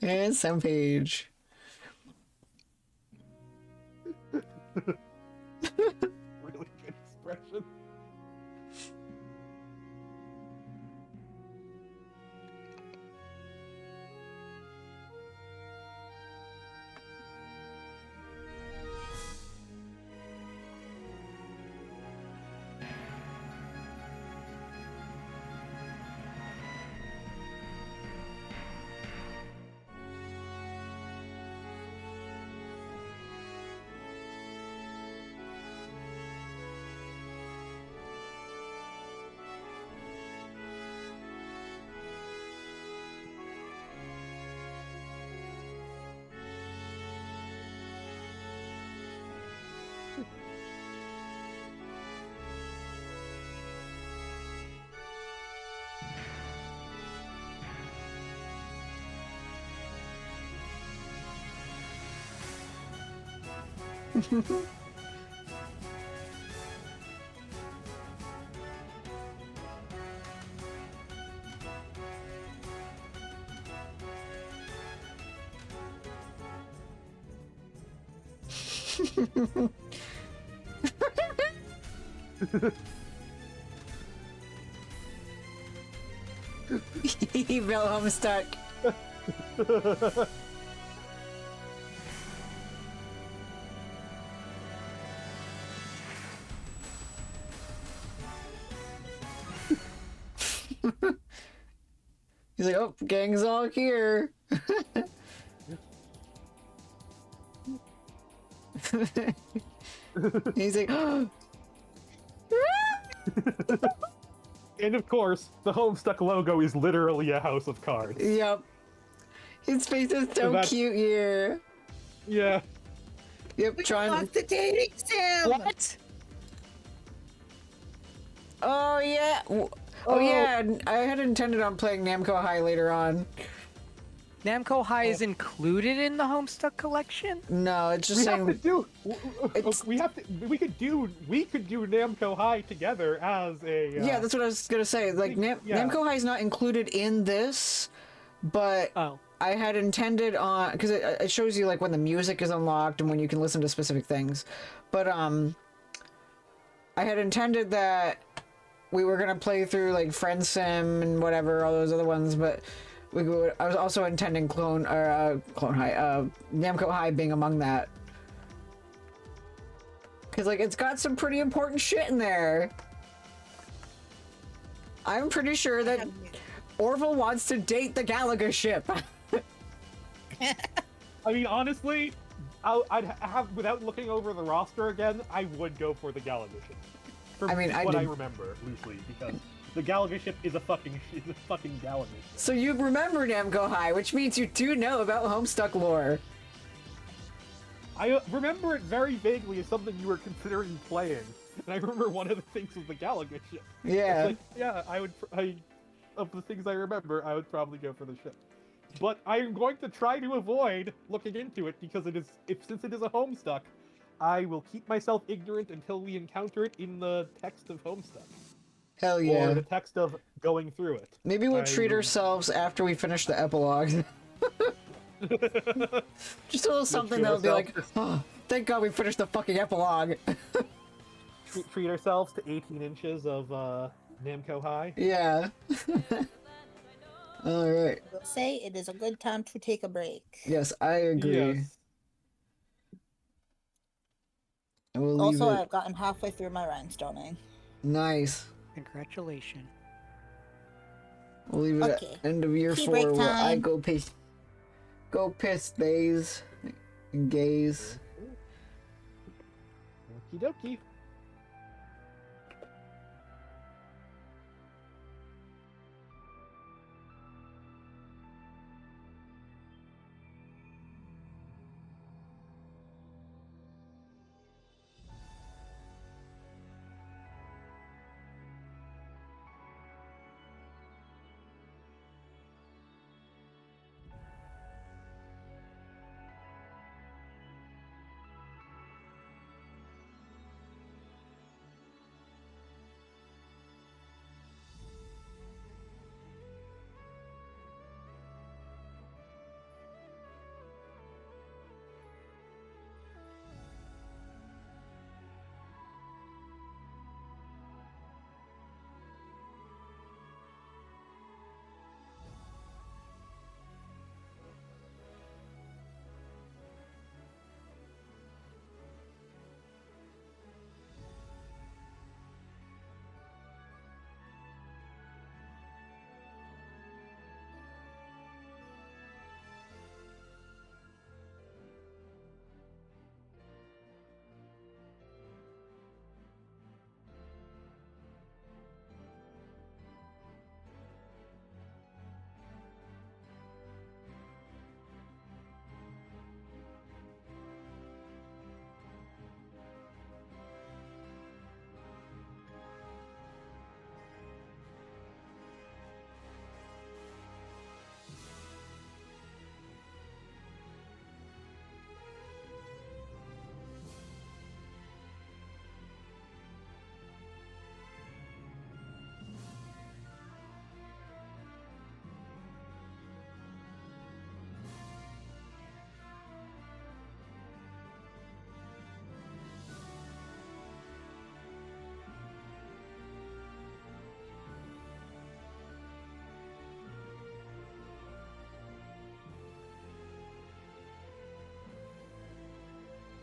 And some page. Really good expression. He built Homestuck. He's like, oh, gang's all here. He's like, oh. And of course, the Homestuck logo is literally a house of cards. Yep. His face is so That's- cute here. Yeah. Yep, trying. Lock the dating sim. What? Oh yeah. Oh yeah. I had intended on playing Namco High later on. Namco High is included in the Homestuck collection? No, it's just We saying. have to do. It's- We have to. We could do Namco High together as a. Yeah, that's what I was gonna say. Like yeah. Namco High is not included in this, but Oh. I had intended on because it shows you like when the music is unlocked and when you can listen to specific things. But I had intended that we were gonna play through like Friend Sim and whatever, all those other ones, but. I was also intending Clone High, Namco High being among that. Cause like it's got some pretty important shit in there. I'm pretty sure that Orville wants to date the Galaga ship. I mean, honestly, I'd have without looking over the roster again. I would go for the Galaga ship. For I mean, I what I did- remember loosely, because the Galaga ship is a fucking Galaga ship. So you remember Namco High, which means you do know about Homestuck lore. I remember it very vaguely as something you were considering playing, and I remember one of the things was the Galaga ship. Yeah. It's like, yeah, of the things I remember, I would probably go for the ship. But I'm going to try to avoid looking into it because since it is a Homestuck, I will keep myself ignorant until we encounter it in the text of Homestuck. Hell Or yeah. the text of going through it. Maybe we'll I treat would- ourselves after we finish the epilogue. Just a little something treat that'll be like, ourselves. oh, thank God we finished the fucking epilogue. Treat ourselves to 18 inches of Namco High. Yeah. Alright. I will say it is a good time to take a break. Yes, I agree. Yes. I will leave Also, it. I've gotten halfway through my rhinestoning. Nice. Congratulations. We'll leave it Okay. at end of year Tea 4 break where I time. go piss days and gays. Okie dokie.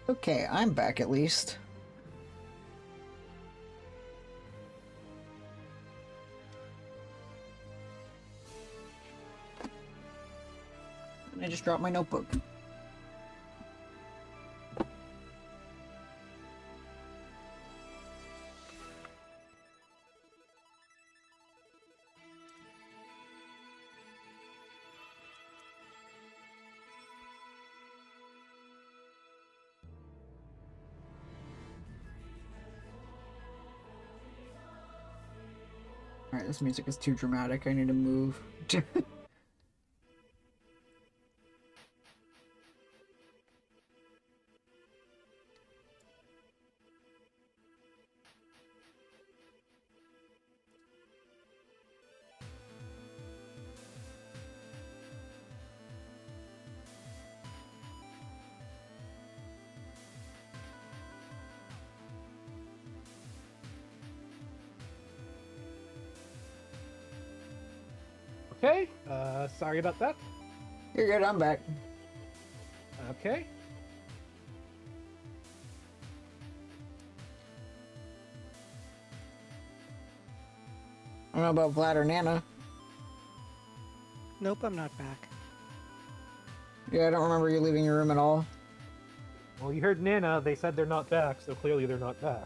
Okay, I'm back at least. I just dropped my notebook. Alright, this music is too dramatic. I need to move. Okay, sorry about that. You're good, I'm back. Okay. I don't know about Vlad or Nana. Nope, I'm not back. Yeah, I don't remember you leaving your room at all. Well, you heard Nana, they said they're not back, so clearly they're not back.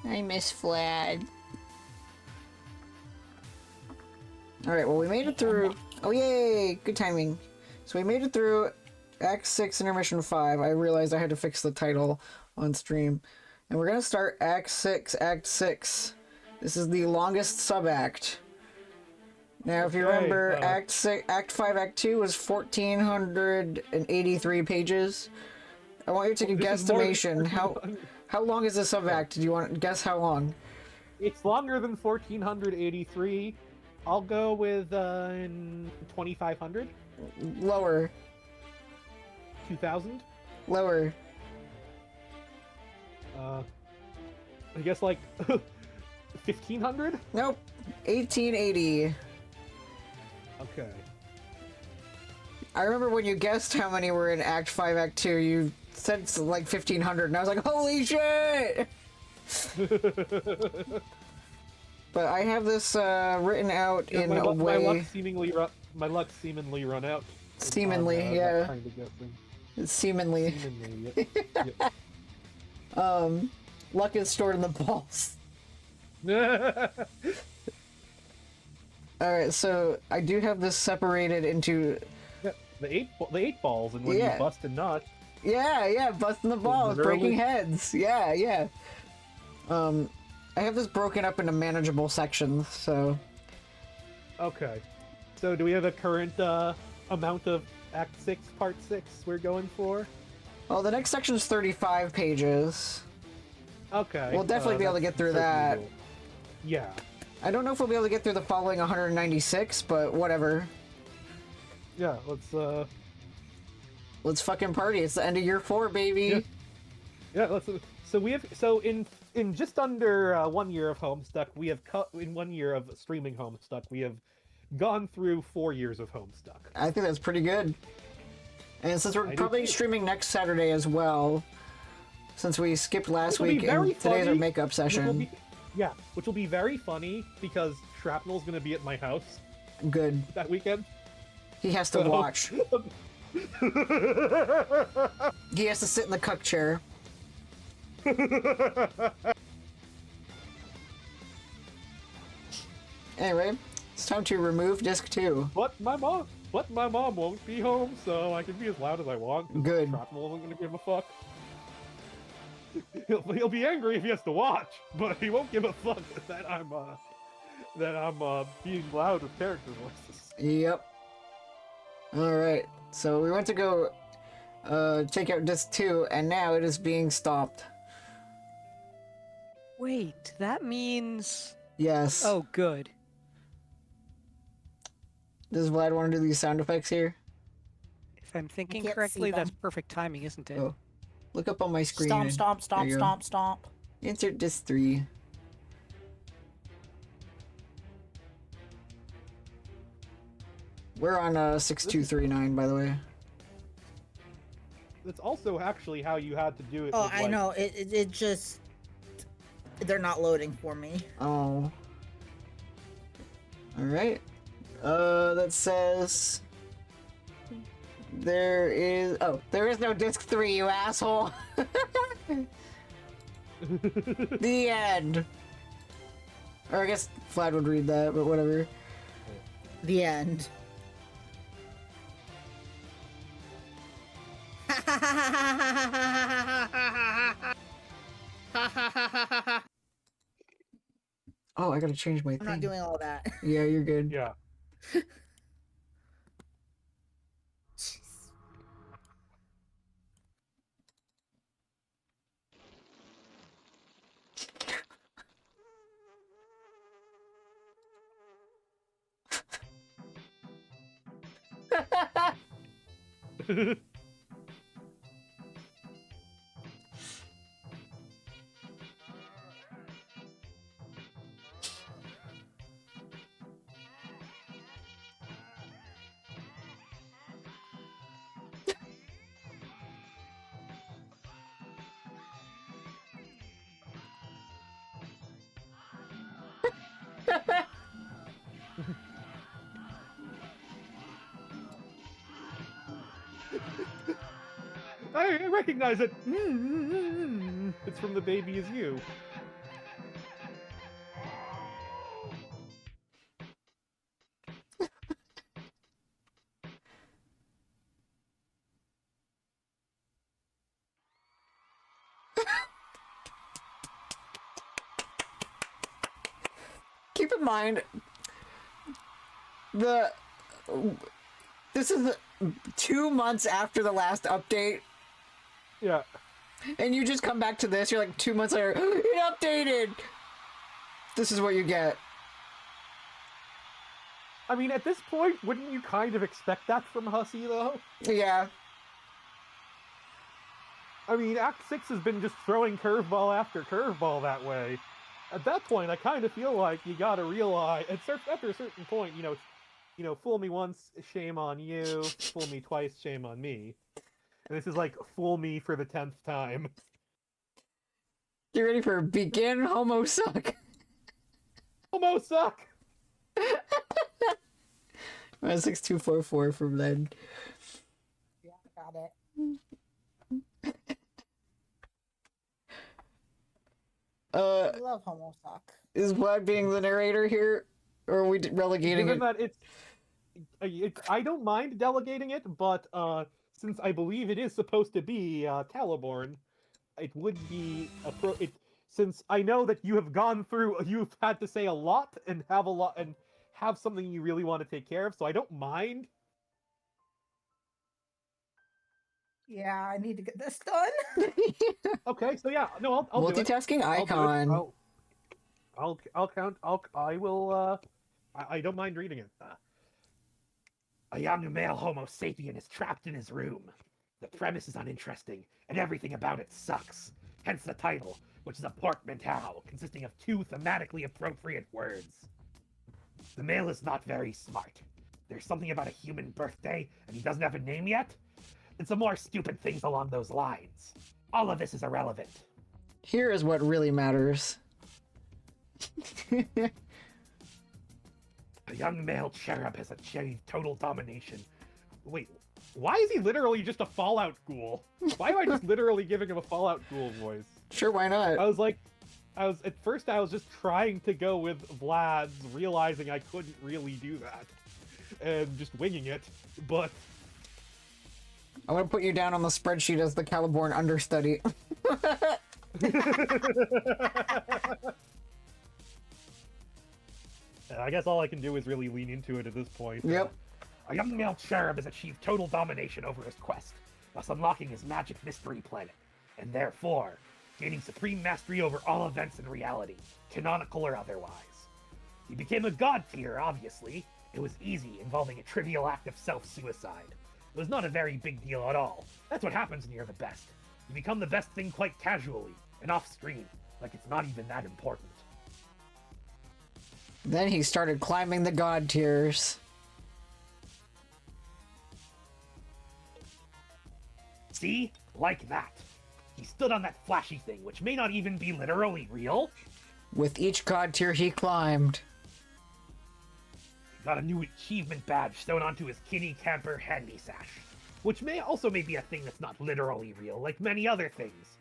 I miss Vlad. Alright, well we made it through... Oh yay! Good timing. So we made it through Act 6, Intermission 5. I realized I had to fix the title on stream. And we're gonna start Act 6, Act 6. This is the longest sub-act. Now, if you remember, Act 5, Act 2 was 1,483 pages. I want you to take a guesstimation. How long is this sub-act? Do you want to guess how long? It's longer than 1483. I'll go with 2500. Lower. 2000. Lower. I guess like 1500. Nope. 1880. Okay. I remember when you guessed how many were in Act 5, Act 2, you said like 1,500, and I was like, holy shit! But I have this written out in a way... My luck seemingly run out. Seemingly, on, yeah. that kind of guessing. Seemingly. Seemingly, yep. Luck is stored in the balls. Alright, so I do have this separated into... Yeah, the eight balls, and when you bust a nut... Yeah, busting the balls, Literally. breaking heads. Yeah. I have this broken up into manageable sections, so... Okay. So do we have a current amount of Act 6, Part 6 we're going for? Well, the next section is 35 pages. Okay. We'll definitely be able to get through that. Yeah. I don't know if we'll be able to get through the following 196, but whatever. Yeah, Let's fucking party. It's the end of year 4, baby. Yeah, in just under 1 year of Homestuck, we have in 1 year of streaming Homestuck, we have gone through 4 years of Homestuck. I think that's pretty good. And since we're probably streaming next Saturday as well, since we skipped last week and today's our makeup session. Which will be very funny because Shrapnel's gonna be at my house. Good. That weekend. He has to watch. He has to sit in the cuck chair. Anyway, it's time to remove disc 2. But my mom won't be home, so I can be as loud as I want. Good. Shrapnel isn't gonna give a fuck. He'll be angry if he has to watch, but he won't give a fuck that I'm being loud with character voices. Yep. Alright, so we went to go take out disc 2, and now it is being stopped. Wait, that means... Yes. Oh, good. Does Vlad want to do these sound effects here? If I'm thinking can't see correctly, that's them. perfect timing, isn't it? Oh. Look up on my screen. Stomp, stomp, There stomp, you go. stomp, stomp. Insert disc 3. We're on 6239, by the way. That's also actually how you had to do it. Oh, with, I like, know. It just... They're not loading for me. Oh. Alright. That says there is no disc 3, you asshole. The end. Or I guess Vlad would read that, but whatever. The end. Oh, I gotta change my I'm thing. not doing all that. Yeah, you're good. Yeah. Jeez. I recognize it. It's from The Baby Is You. Keep in mind, this is 2 months after the last update, Yeah. and you just come back to this. You're like 2 months later. It updated. This is what you get. I mean, at this point, wouldn't you kind of expect that from Hussey, though? Yeah. I mean, Act 6 has been just throwing curveball after curveball that way. At that point, I kind of feel like you gotta realize, after a certain point, fool me once, shame on you. Fool me twice, shame on me. And this is like, fool me for the 10th time. Get ready for begin Homestuck. Homestuck! 6244 from then. Yeah, I got it. I love Homestuck. Is Vlad being the narrator here, or are we relegating Given it? that I don't mind delegating it, but since I believe it is supposed to be Caliborn, it would be since I know that you have gone through, you've had to say a lot and have something you really want to take care of, so I don't mind. Yeah, I need to get this done. Okay, so yeah, no, I'll do it. Multitasking I'll do it. icon. I don't mind reading it. A young male Homo sapien is trapped in his room. The premise is uninteresting, and everything about it sucks. Hence the title, which is a portmanteau consisting of 2 thematically appropriate words. The male is not very smart. There's something about a human birthday, and he doesn't have a name yet, and some more stupid things along those lines. All of this is irrelevant. Here is what really matters. A young male cherub has achieved total domination. Wait, why is he literally just a Fallout ghoul? Why am I just literally giving him a Fallout ghoul voice? Sure, why not? At first I was just trying to go with Vlad's, realizing I couldn't really do that. And just winging it, but... I'm gonna put you down on the spreadsheet as the Caliborn understudy. I guess all I can do is really lean into it at this point. Yep. A young male cherub has achieved total domination over his quest, thus unlocking his magic mystery planet, and therefore gaining supreme mastery over all events in reality, canonical or otherwise. He became a god tier, obviously. It was easy, involving a trivial act of self-suicide. It was not a very big deal at all. That's what happens when you're the best. You become the best thing quite casually, and off-screen, like it's not even that important. Then he started climbing the god tiers. See? Like that. He stood on that flashy thing, which may not even be literally real. With each god tier he climbed. Got a new achievement badge sewn onto his kitty camper handy sash, which may be a thing that's not literally real, like many other things,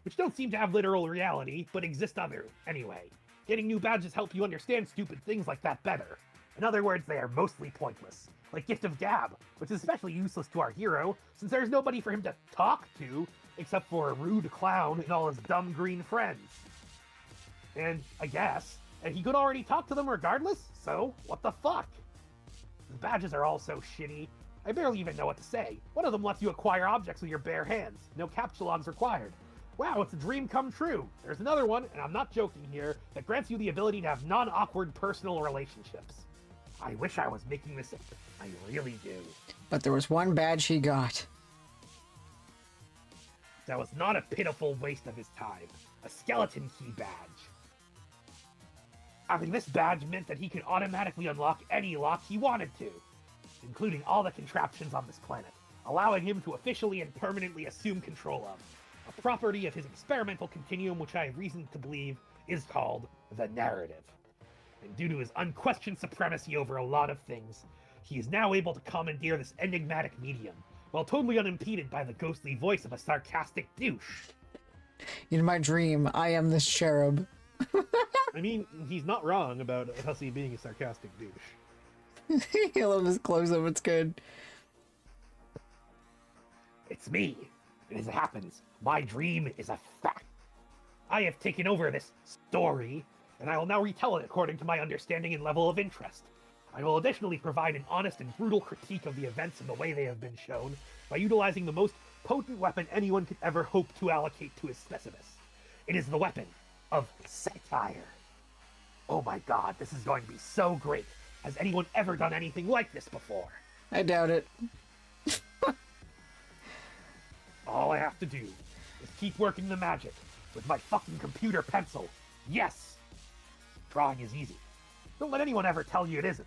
which don't seem to have literal reality, but exist anyway. Getting new badges help you understand stupid things like that better. In other words, they are mostly pointless, like Gift of Gab, which is especially useless to our hero, since there's nobody for him to talk to, except for a rude clown and all his dumb green friends. And he could already talk to them regardless, so what the fuck? The badges are all so shitty, I barely even know what to say. One of them lets you acquire objects with your bare hands, no capsulogs required. Wow, it's a dream come true. There's another one, and I'm not joking here, that grants you the ability to have non-awkward personal relationships. I wish I was making this up. I really do. But there was one badge he got. That was not a pitiful waste of his time. A skeleton key badge. Having this badge meant that he could automatically unlock any lock he wanted to, including all the contraptions on this planet, allowing him to officially and permanently assume control of. A property of his experimental continuum which I have reason to believe is called the narrative. And due to his unquestioned supremacy over a lot of things, he is now able to commandeer this enigmatic medium, while totally unimpeded by the ghostly voice of a sarcastic douche. In my dream, I am this cherub. I mean, he's not wrong about Hussey being a sarcastic douche. I love this close-up, it's good. It's me. And as it happens, my dream is a fact. I have taken over this story, and I will now retell it according to my understanding and level of interest. I will additionally provide an honest and brutal critique of the events and the way they have been shown by utilizing the most potent weapon anyone could ever hope to allocate to his specimens. It is the weapon of satire. Oh my god, this is going to be so great. Has anyone ever done anything like this before? I doubt it. All I have to do is keep working the magic with my fucking computer pencil. Yes! Drawing is easy. Don't let anyone ever tell you it isn't.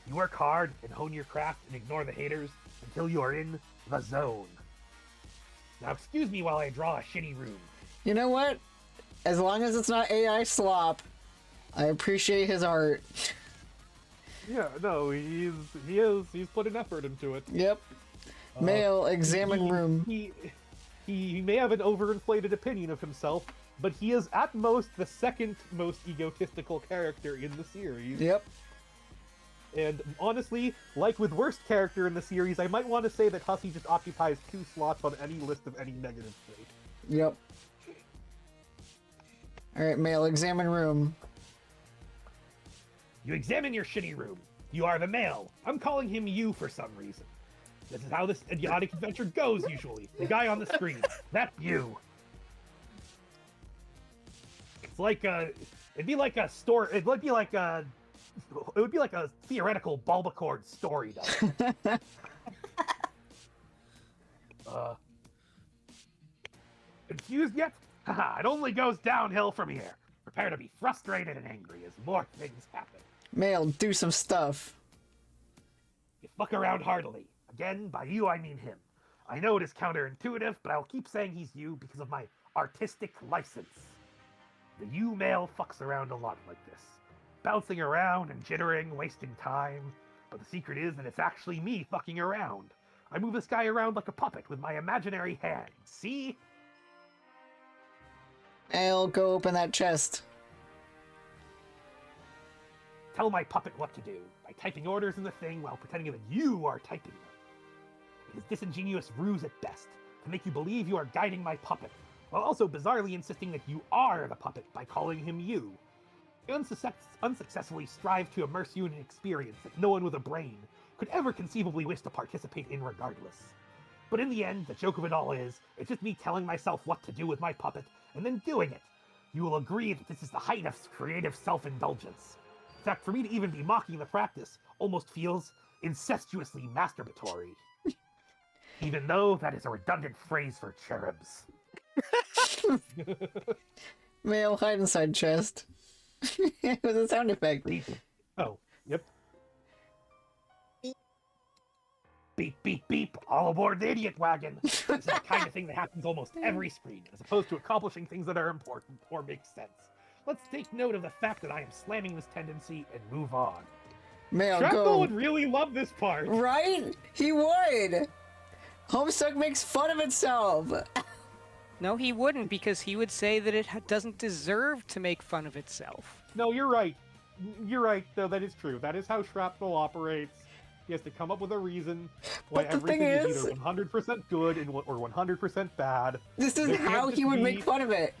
You work hard and hone your craft and ignore the haters until you are in the zone. Now excuse me while I draw a shitty room. You know what? As long as it's not AI slop, I appreciate his art. Yeah, no, he's put an effort into it. Yep. Male, examine room. He may have an overinflated opinion of himself, but he is at most the second most egotistical character in the series. Yep. And honestly, like with worst character in the series, I might want to say that Hussey just occupies 2 slots on any list of any negative trait. Yep. Alright, male, examine room. You examine your shitty room. You are the male. I'm calling him you for some reason. This is how this idiotic adventure goes usually. The guy on the screen. That's you. It's like it'd be like a theoretical Bulbacord story though. Confused yet? Haha, it only goes downhill from here. Prepare to be frustrated and angry as more things happen. Male, do some stuff. You fuck around heartily. Again, by you I mean him. I know it is counterintuitive, but I'll keep saying he's you because of my artistic license. The you male fucks around a lot like this. Bouncing around and jittering, wasting time. But the secret is that it's actually me fucking around. I move this guy around like a puppet with my imaginary hands. See? Male, go open that chest. Tell my puppet what to do by typing orders in the thing while pretending that you are typing them. It is disingenuous ruse at best to make you believe you are guiding my puppet, while also bizarrely insisting that you are the puppet by calling him you. I unsuccessfully strive to immerse you in an experience that no one with a brain could ever conceivably wish to participate in regardless. But in the end, the joke of it all is, it's just me telling myself what to do with my puppet, and then doing it. You will agree that this is the height of creative self-indulgence. In fact, for me to even be mocking the practice almost feels incestuously masturbatory. Even though that is a redundant phrase for cherubs. Male, hide inside chest. It was a sound effect. Oh, yep. Beep, beep, beep, all aboard the idiot wagon. This is the kind of thing that happens almost every screen, as opposed to accomplishing things that are important or make sense. Let's take note of the fact that I am slamming this tendency and move on. Mail, Shrapnel go. would really love this part. Right? He would. Homestuck makes fun of itself. No, he wouldn't, because he would say that it doesn't deserve to make fun of itself. No, you're right. You're right, though. That is true. That is how Shrapnel operates. He has to come up with a reason why But the everything thing is is- either 100% good or 100% bad. This is There can't how just he would be- make fun of it.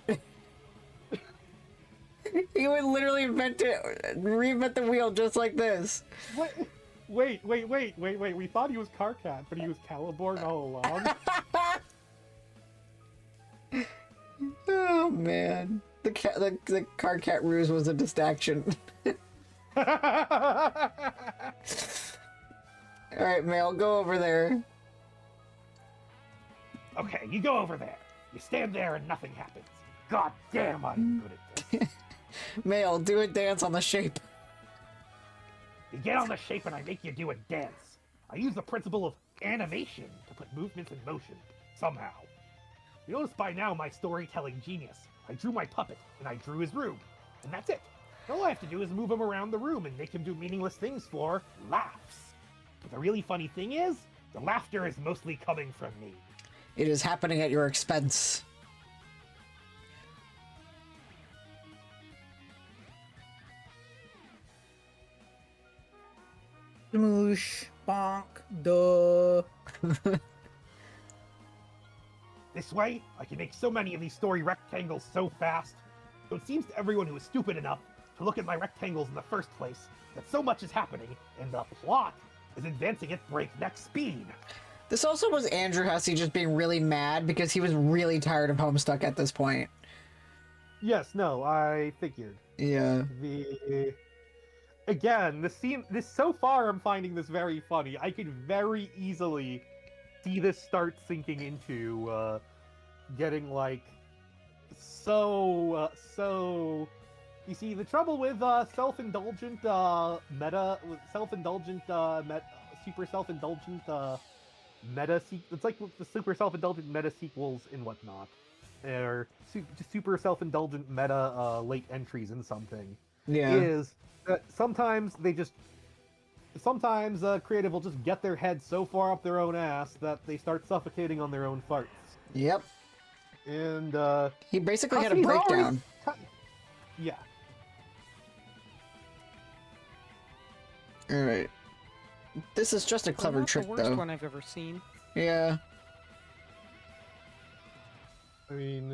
He would literally reinvent the wheel just like this. What? Wait. We thought he was Carcat, but he was Caliborn all along. Oh man, the car cat ruse was a distraction. All right, Mail, go over there. Okay, you go over there. You stand there and nothing happens. God damn, I'm good at this. Mail, do a dance on the shape. You get on the shape and I make you do a dance. I use the principle of animation to put movements in motion, somehow. You notice by now my storytelling genius. I drew my puppet, and I drew his room. And that's it. All I have to do is move him around the room and make him do meaningless things for laughs. But the really funny thing is, the laughter is mostly coming from me. It is happening at your expense. Smoosh, bonk, duh. This way, I can make so many of these story rectangles so fast. So it seems to everyone who is stupid enough to look at my rectangles in the first place that so much is happening, and the plot is advancing at breakneck speed. This also was Andrew Hussey just being really mad because he was really tired of Homestuck at this point. Yes, no, I figured. Yeah. Again, this so far I'm finding this very funny. I could very easily see this start sinking into getting like so you see the trouble with self-indulgent super self-indulgent it's like the super self-indulgent meta sequels and whatnot, or just super self-indulgent meta late entries in something. Yeah. Is that sometimes creative will just get their head so far up their own ass that they start suffocating on their own farts. Yep. And He basically had a Hussey's breakdown. yeah. Alright. This is just a clever Not trick, the worst though. one I've ever seen. Yeah. I mean,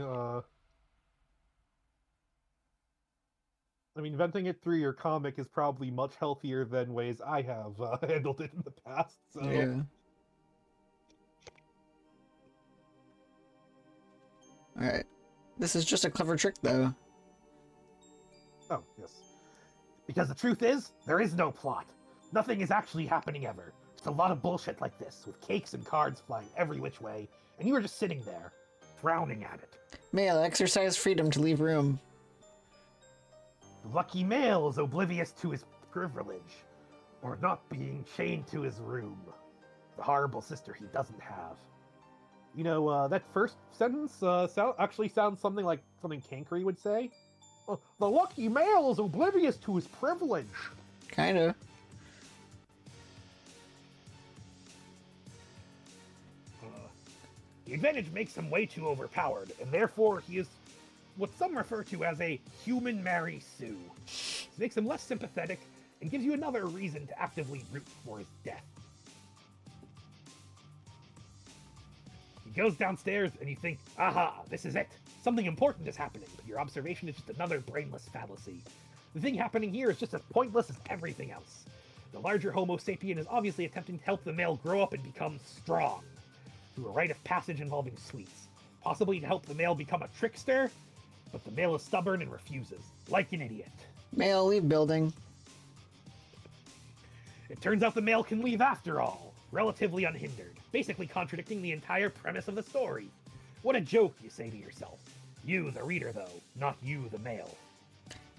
venting it through your comic is probably much healthier than ways I have handled it in the past. So. Yeah. Alright. This is just a clever trick, though. Oh, yes. Because the truth is, there is no plot. Nothing is actually happening ever. Just a lot of bullshit like this, with cakes and cards flying every which way, and you were just sitting there, frowning at it. Mail, exercise freedom to leave room. The lucky male is oblivious to his privilege, or not being chained to his room. The horrible sister he doesn't have. You know, that first sentence actually sounds something like something Cankry would say. The lucky male is oblivious to his privilege. Kinda. The advantage makes him way too overpowered, and therefore he is what some refer to as a human Mary Sue. This makes him less sympathetic and gives you another reason to actively root for his death. He goes downstairs and you think, aha, this is it. Something important is happening, but your observation is just another brainless fallacy. The thing happening here is just as pointless as everything else. The larger Homo sapien is obviously attempting to help the male grow up and become strong, through a rite of passage involving sweets, possibly to help the male become a trickster, but the male is stubborn and refuses, like an idiot. Mail, leave building. It turns out the male can leave after all, relatively unhindered, basically contradicting the entire premise of the story. What a joke, you say to yourself. You, the reader, though, not you, the male.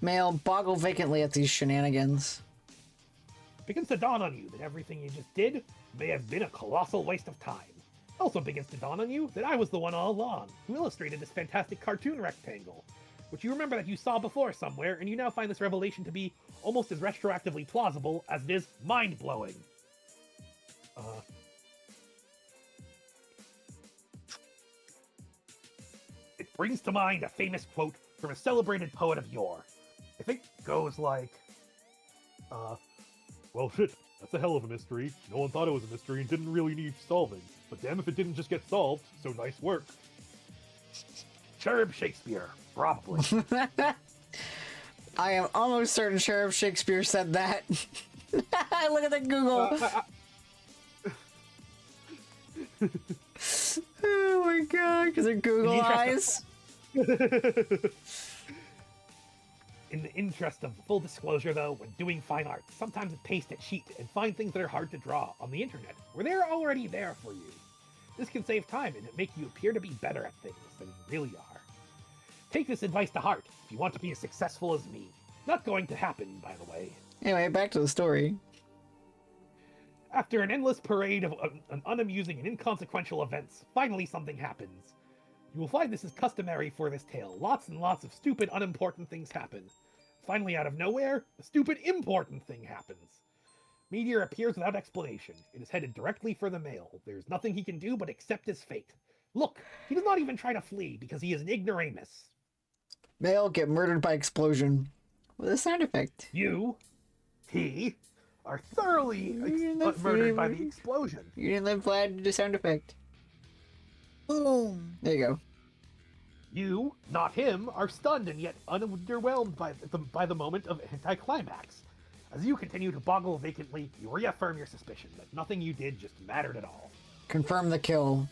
Mail, boggle vacantly at these shenanigans. It begins to dawn on you that everything you just did may have been a colossal waste of time. Also begins to dawn on you that I was the one all along who illustrated this fantastic cartoon rectangle. which you remember that you saw before somewhere, and you now find this revelation to be almost as retroactively plausible as it is mind-blowing. It brings to mind a famous quote from a celebrated poet of yore. I think it goes like, well, shit, that's a hell of a mystery. No one thought it was a mystery and didn't really need solving. But damn if it didn't just get solved, so nice work. Cherub Shakespeare, probably. I am almost certain Sheriff Shakespeare said that. Look at the Google. Oh my god, because of Google eyes. In the interest of full disclosure, though, when doing fine art, sometimes it's paste it cheap and find things that are hard to draw on the internet, where they're already there for you. This can save time and make you appear to be better at things than you really are. Take this advice to heart if you want to be as successful as me. Not going to happen, by the way. Anyway, back to the story. After an endless parade of unamusing and inconsequential events, finally something happens. You will find this is customary for this tale. Lots and lots of stupid, unimportant things happen. Finally, out of nowhere, a stupid, important thing happens. Meteor appears without explanation. It is headed directly for the male. There's nothing he can do but accept his fate. Look, he does not even try to flee because he is an ignoramus. Male get murdered by explosion. With a sound effect. You, he, are thoroughly murdered by the explosion. You didn't live glad to the sound effect. Boom. There you go. You, not him, are stunned and yet underwhelmed by the moment of anticlimax. As you continue to boggle vacantly, you reaffirm your suspicion that nothing you did just mattered at all. Confirm the kill.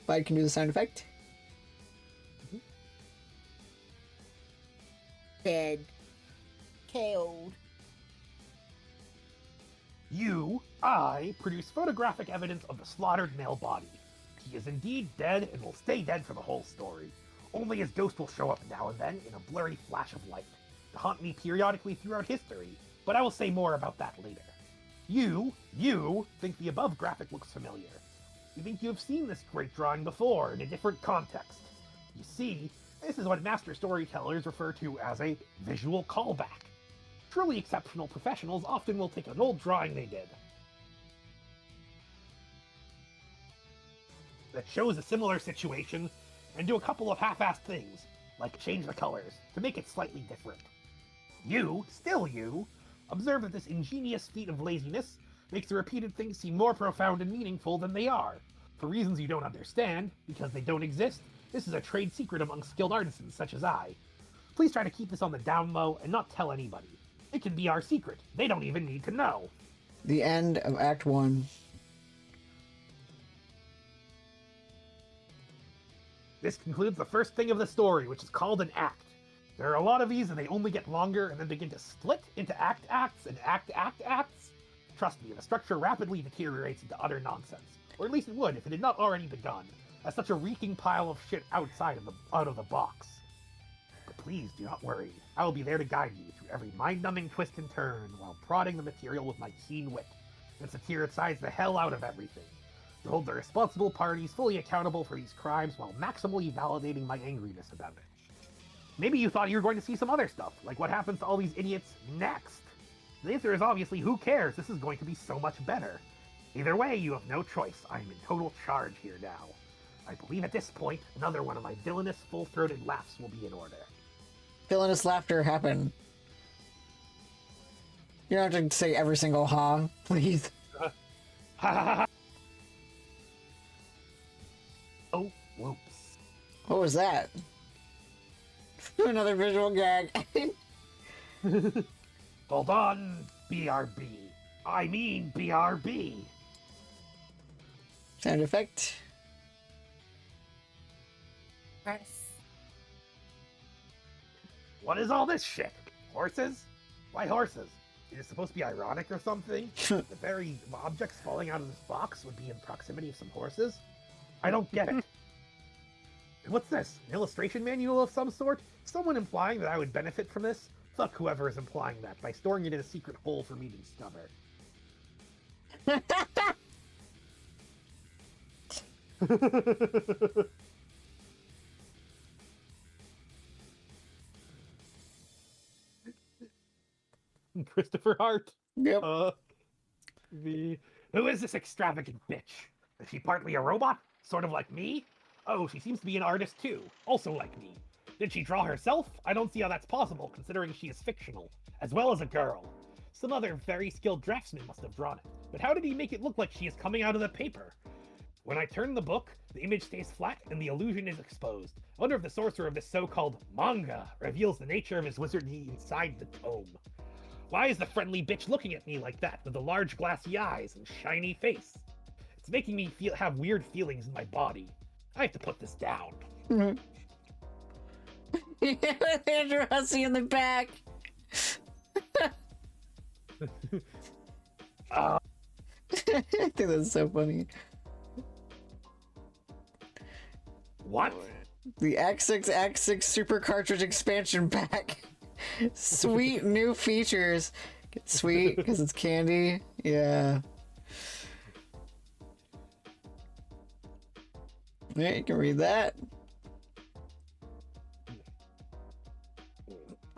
If I can do the sound effect. Dead. KO'd. I produce photographic evidence of the slaughtered male body. He is indeed dead and will stay dead for the whole story. Only his ghost will show up now and then in a blurry flash of light, to haunt me periodically throughout history, but I will say more about that later. You think the above graphic looks familiar. You think you have seen this great drawing before in a different context. You see, this is what master storytellers refer to as a visual callback. Truly exceptional professionals often will take an old drawing they did that shows a similar situation and do a couple of half-assed things, like change the colors, to make it slightly different. You, observe that this ingenious feat of laziness makes the repeated things seem more profound and meaningful than they are. For reasons you don't understand, because they don't exist, this is a trade secret among skilled artisans such as I. Please try to keep this on the down low and not tell anybody. It can be our secret. They don't even need to know. The end of Act 1. This concludes the first thing of the story, which is called an act. There are a lot of these, and they only get longer and then begin to split into acts and acts. Trust me, the structure rapidly deteriorates into utter nonsense. Or at least it would if it had not already begun, as such a reeking pile of shit out of the box. But please do not worry. I will be there to guide you through every mind-numbing twist and turn while prodding the material with my keen wit, and satirize the hell out of everything. To hold the responsible parties fully accountable for these crimes while maximally validating my angriness about it. Maybe you thought you were going to see some other stuff, like what happens to all these idiots next. The answer is obviously who cares, this is going to be so much better. Either way, you have no choice, I am in total charge here now. I believe at this point, another one of my villainous full-throated laughs will be in order. Villainous laughter happened. You don't have to say every single ha, please. Ha ha ha! Oh, whoops. What was that? Another visual gag. Hold on, BRB. I mean BRB. Sound effect. Press. What is all this shit? Horses? Why horses? Is it supposed to be ironic or something? The very objects falling out of this box would be in proximity of some horses? I don't get it. And what's this? An illustration manual of some sort? Someone implying that I would benefit from this? Fuck whoever is implying that by storing it in a secret hole for me to discover. Christopher Hart. Yep. The Who is this extravagant bitch? Is she partly a robot? Sort of like me? Oh, she seems to be an artist too, also like me. Did she draw herself? I don't see how that's possible, considering she is fictional, as well as a girl. Some other very skilled draftsman must have drawn it, but how did he make it look like she is coming out of the paper? When I turn the book, the image stays flat and the illusion is exposed. I wonder if the sorcerer of this so-called manga reveals the nature of his wizardry inside the tome. Why is the friendly bitch looking at me like that, with the large glassy eyes and shiny face? It's making me have weird feelings in my body. I have to put this down. Andrew Hussey in the back. I think that's so funny. What? The A6A6 Super Cartridge Expansion Pack. Sweet new features. Sweet because it's candy. Yeah. Yeah, you can read that.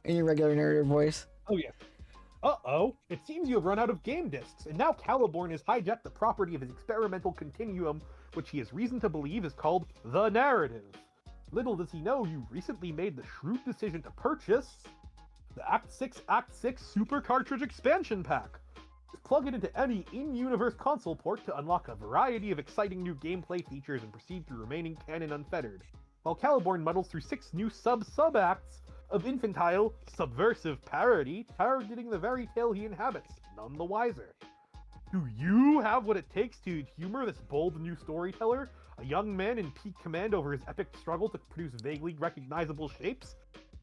In your regular narrator voice. Oh, yes. Uh-oh, it seems you have run out of game discs, and now Caliborn has hijacked the property of his experimental continuum, which he has reason to believe is called the narrative. Little does he know you recently made the shrewd decision to purchase the A6A6 Super Cartridge Expansion Pack. Just plug it into any in-universe console port to unlock a variety of exciting new gameplay features and proceed through remaining canon unfettered, while Caliborn muddles through 6 new sub-acts of infantile, subversive parody, targeting the very tale he inhabits, none the wiser. Do you have what it takes to humor this bold new storyteller, a young man in peak command over his epic struggle to produce vaguely recognizable shapes?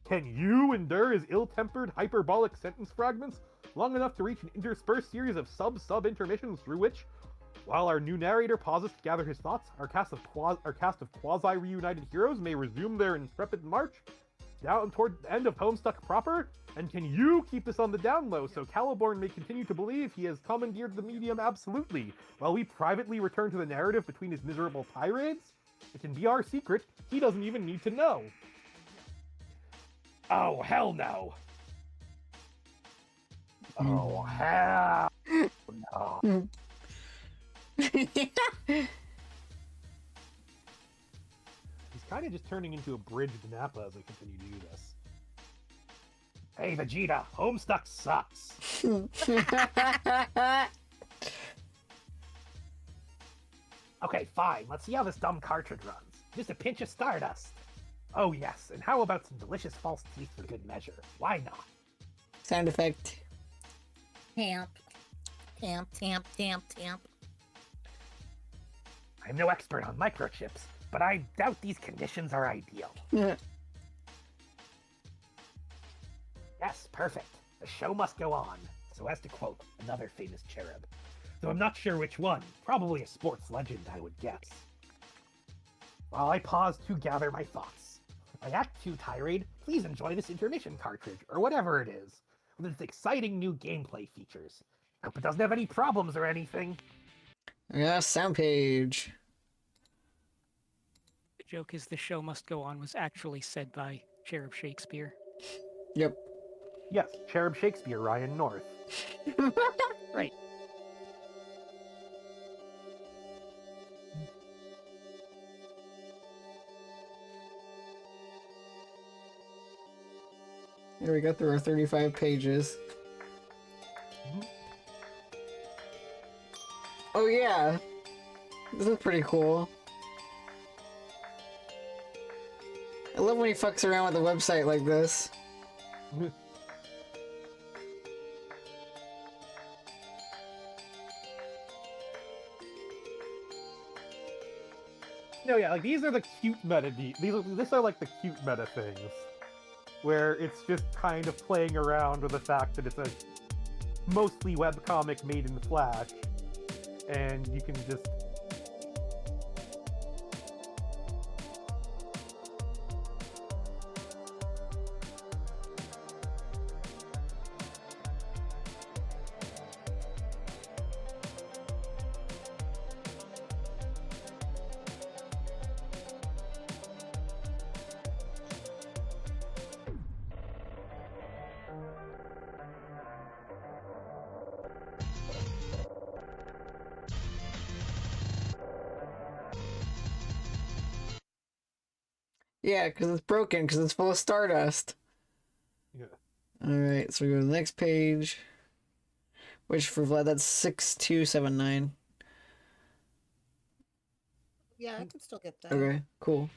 Can you endure his ill-tempered, hyperbolic sentence fragments long enough to reach an interspersed series of sub-intermissions through which, while our new narrator pauses to gather his thoughts, our cast of quasi-reunited heroes may resume their intrepid march down toward the end of Homestuck proper? And can you keep this on the down low so Caliborn may continue to believe he has commandeered the medium absolutely, while we privately return to the narrative between his miserable tirades? It can be our secret, he doesn't even need to know. Oh, hell no. Oh, hell no. He's kind of just turning into a bridged Nappa as I continue to do this. Hey, Vegeta, Homestuck sucks. Okay, fine. Let's see how this dumb cartridge runs. Just a pinch of Stardust. Oh, yes. And how about some delicious false teeth for good measure? Why not? Sound effect. Tamp. Tamp, tamp, tamp, tamp. I'm no expert on microchips, but I doubt these conditions are ideal. Yeah. Yes, perfect. The show must go on. So as to quote another famous cherub. Though I'm not sure which one. Probably a sports legend, I would guess. While I pause to gather my thoughts. My Act 2 tirade, please enjoy this intermission cartridge, or whatever it is, with its exciting new gameplay features. Hope it doesn't have any problems or anything. Yeah, sound page. The joke is the show must go on was actually said by Cherub Shakespeare. Yep. Yes, Cherub Shakespeare, Ryan North. Right. Here we go through our 35 pages. Oh yeah, this is pretty cool. I love when he fucks around with the website like this. No, yeah, like these are the cute meta. These are like the cute meta things, where it's just kind of playing around with the fact that it's a mostly webcomic made in Flash, and you can just. Yeah, because it's broken, because it's full of stardust. Yeah. Alright, so we go to the next page. Which for Vlad, that's 6279. Yeah, I can still get that. Okay, cool.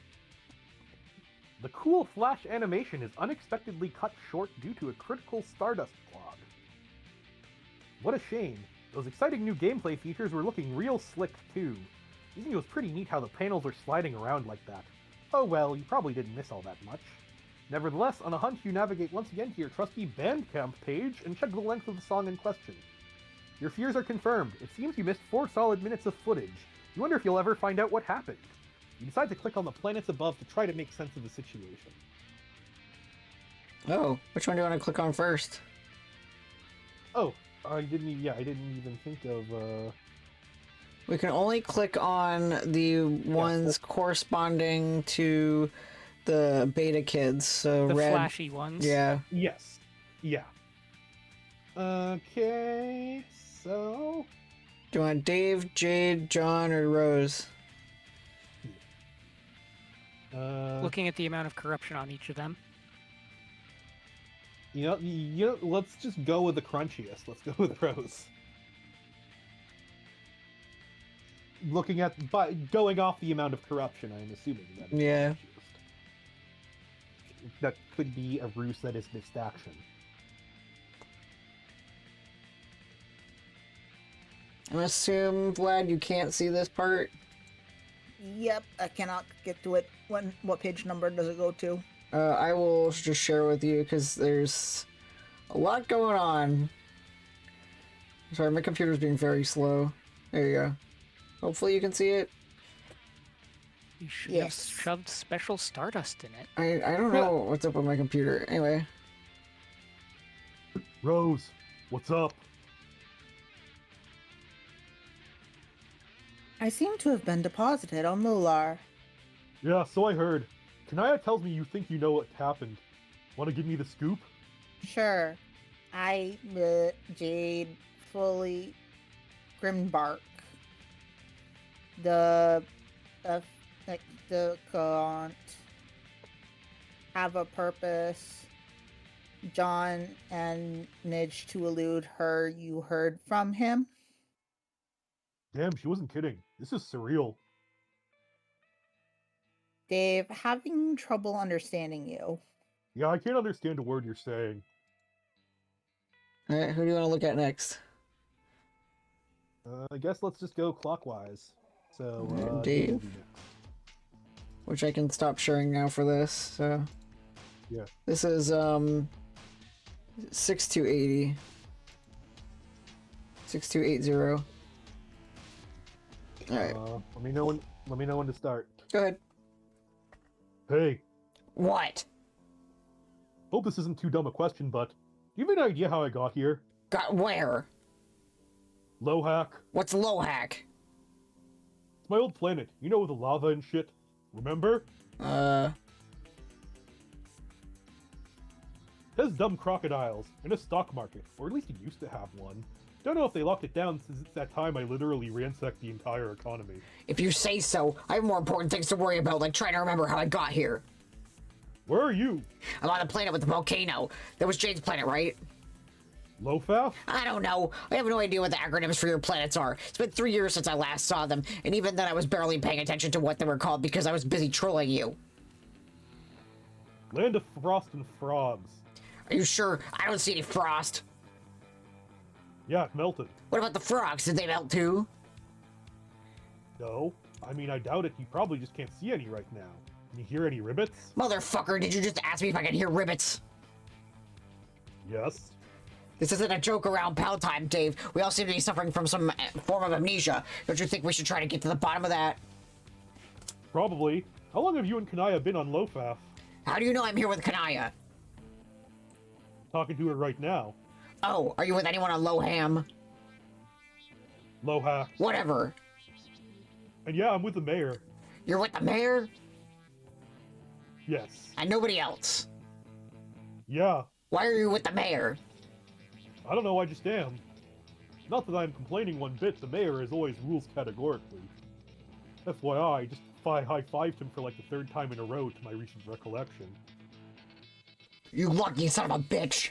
The cool Flash animation is unexpectedly cut short due to a critical Stardust clog. What a shame. Those exciting new gameplay features were looking real slick too. I think it was pretty neat how the panels are sliding around like that. Oh well, you probably didn't miss all that much. Nevertheless, on a hunch you navigate once again to your trusty Bandcamp page and check the length of the song in question. Your fears are confirmed. It seems you missed 4 solid minutes of footage. You wonder if you'll ever find out what happened. You decide to click on the planets above to try to make sense of the situation. Oh, which one do you want to click on first? Oh, I didn't even think of, We can only click on the ones corresponding to the beta kids, so The red. flashy ones. Yeah. Yes. Yeah. Okay, so... Do you want Dave, Jade, John, or Rose? Looking at the amount of corruption on each of them. You know, let's just go with the crunchiest. Let's go with Rose. Going off the amount of corruption, I'm assuming that it's Yeah. the crunchiest. That could be a ruse that is missed action. I'm gonna assume, Vlad, you can't see this part. Yep, I cannot get to it. What page number does it go to? I will just share with you because there's a lot going on. Sorry, my computer's being very slow. There you go. Hopefully you can see it. You should Yes. have shoved special stardust in it. I don't know what's up with my computer. Anyway. Rose, what's up? I seem to have been deposited on Lular. Yeah, so I heard. Kanaya tells me you think you know what happened. Want to give me the scoop? Sure. I, Jade, fully Grimbark. The can't have a purpose. John and Nidge to elude her. You heard from him? Damn, she wasn't kidding. This is surreal. Dave, having trouble understanding you. Yeah, I can't understand a word you're saying. Alright, who do you want to look at next? I guess let's just go clockwise. So, Dave. will be next. Which I can stop sharing now for this, so. Yeah. This is, 6280. 6280. Alright, Let me know when to start. go ahead. Hey, What? hope this isn't too dumb a question, but do you have any idea how I got here? Got where? Lohack. What's Lohak? It's my old planet. You know, with the lava and shit. Remember? Uh, It has dumb crocodiles and a stock market, or at least it used to have one. Don't know if they locked it down since it's that time I literally ransacked the entire economy. If you say so, I have more important things to worry about, like trying to remember how I got here. Where are you? I'm on a planet with the volcano. That was Jade's planet, right? Lofaf? I don't know. I have no idea what the acronyms for your planets are. It's been 3 years since I last saw them, and even then I was barely paying attention to what they were called because I was busy trolling you. Land of Frost and Frogs. Are you sure? I don't see any frost. Yeah, it melted. What about the frogs? Did they melt too? No. I mean, I doubt it. You probably just can't see any right now. Can you hear any ribbits? Motherfucker, did you just ask me if I could hear ribbits? Yes. This isn't a joke around pal time, Dave. We all seem to be suffering from some form of amnesia. Don't you think we should try to get to the bottom of that? Probably. How long have you and Kanaya been on Lofaf? How do you know I'm here with Kanaya? Talking to her right now. Oh, are you with anyone on Loham? Lohack. Whatever. And yeah, I'm with the mayor. You're with the mayor? Yes. And nobody else. Yeah. Why are you with the mayor? I don't know, I just am. Not that I'm complaining one bit, the mayor is always rules categorically. FYI, I just high-fived him for like the 3rd time in a row to my recent recollection. You lucky son of a bitch.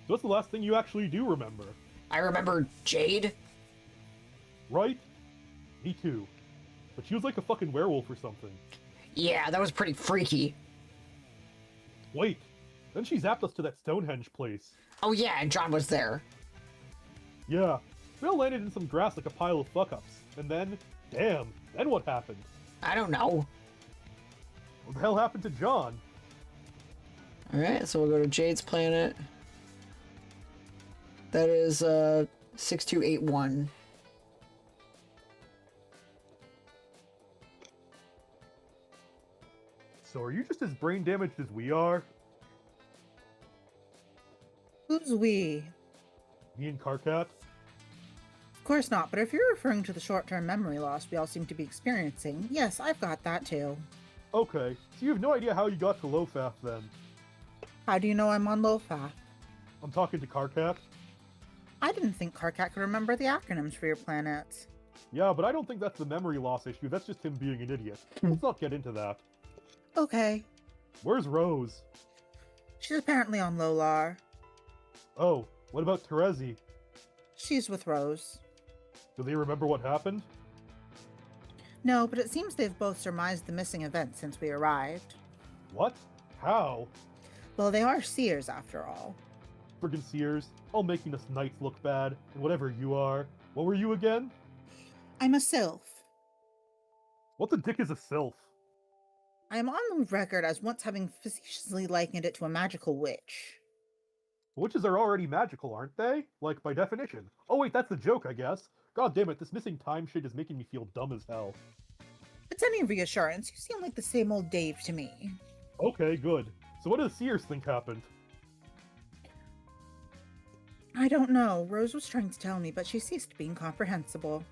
So what's the last thing you actually do remember? I remember Jade. Right? Me too. But she was like a fucking werewolf or something. Yeah, that was pretty freaky. Wait, then she zapped us to that Stonehenge place. Oh yeah, and John was there. Yeah, we all landed in some grass like a pile of fuck-ups. And then, damn, then what happened? I don't know. What the hell happened to John? Alright, so we'll go to Jade's planet. That is 6281. So are you just as brain damaged as we are? Who's we? Me and Karkat? Of course not, but if you're referring to the short-term memory loss we all seem to be experiencing, yes, I've got that too. Okay, so you have no idea how you got to Lofaf then. How do you know I'm on Lofaf? I'm talking to Karkat. I didn't think Karkat could remember the acronyms for your planets. Yeah, but I don't think that's the memory loss issue, that's just him being an idiot. Let's not get into that. Okay. Where's Rose? She's apparently on Lolar. Oh, what about Terezi? She's with Rose. Do they remember what happened? No, but it seems they've both surmised the missing event since we arrived. What? How? Well, they are seers after all. Friggin' seers, all making us knights look bad, and whatever you are. What were you again? I'm a sylph. What the dick is a sylph? I am on the record as once having facetiously likened it to a magical witch. Witches are already magical, aren't they? Like, by definition. Oh wait, that's the joke, I guess. God damn it, this missing time shit is making me feel dumb as hell. If it's any reassurance, you seem like the same old Dave to me. Okay, good. So what do the seers think happened? I don't know. Rose was trying to tell me, but she ceased being comprehensible.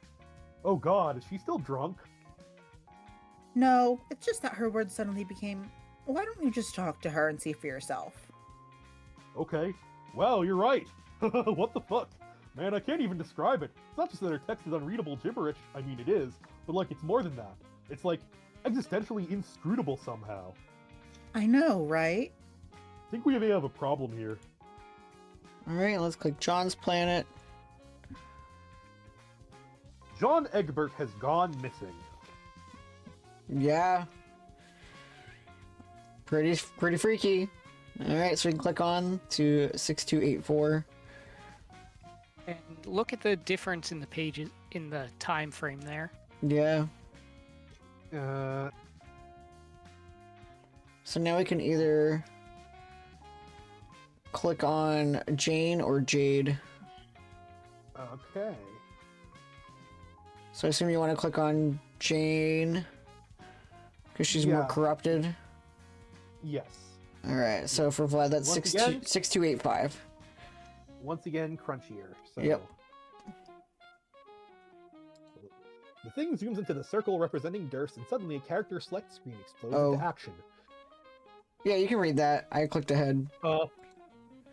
Oh god, is she still drunk? No, it's just that her words suddenly became, why don't you just talk to her and see for yourself? Okay. Well, you're right. What the fuck? Man, I can't even describe it. It's not just that her text is unreadable gibberish. I mean, it is. But, like, it's more than that. It's, like, existentially inscrutable somehow. I know, right? I think we may have a problem here. Alright, let's click John's planet. John Egbert has gone missing. Yeah. Pretty freaky. Alright, so we can click on to 6284. And look at the difference in the pages in the time frame there. Yeah. Uh, So now we can either click on Jane or Jade. okay. So I assume you want to click on Jane because she's more Yeah. corrupted. Yes. Alright, so for Vlad, that's Once again? 6285. Once again, crunchier. So. Yep. The thing zooms into the circle representing Durst, and suddenly a character select screen explodes Oh. into action. Yeah, you can read that. I clicked ahead.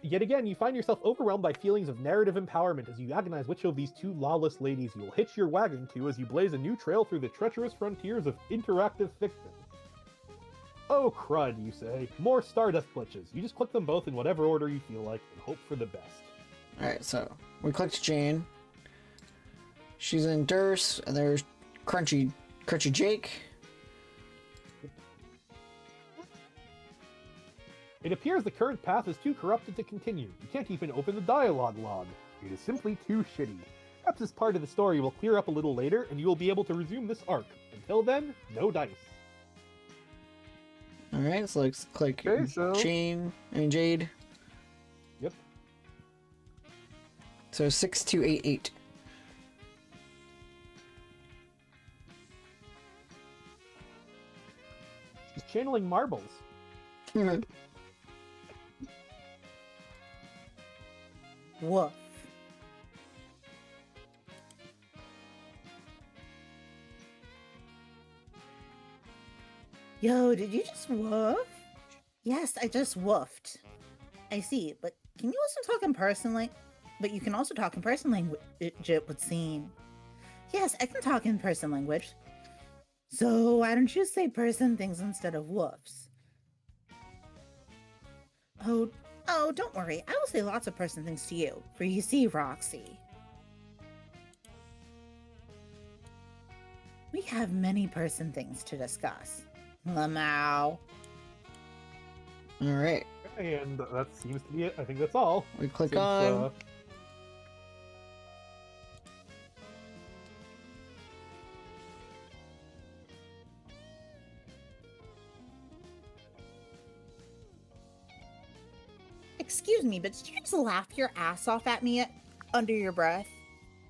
Yet again, you find yourself overwhelmed by feelings of narrative empowerment as you agonize which of these two lawless ladies you'll hitch your wagon to as you blaze a new trail through the treacherous frontiers of interactive fiction. Oh crud, you say. More Stardust glitches. You just click them both in whatever order you feel like and hope for the best. Alright, so we clicked Jane. She's in Durst, and there's Crunchy Jake. It appears the current path is too corrupted to continue. You can't even open the dialogue log. It is simply too shitty. Perhaps this part of the story will clear up a little later, and you will be able to resume this arc. Until then, no dice. Alright, so let's click Okay, so- Jade. Yep. So 6288. She's channeling marbles. Woof. Yo, did you just woof? Yes, I just woofed. I see, but can you also talk in person like... But you can also talk in person language, it would seem. Yes, I can talk in person language. So why don't you say person things instead of woofs? Oh, don't worry. I will say lots of person things to you. For you see, Roxy, we have many person things to discuss. Lamau. All right. And that seems to be it. I think that's all. We click Since, on. Excuse me, but did you just laugh your ass off at me under your breath?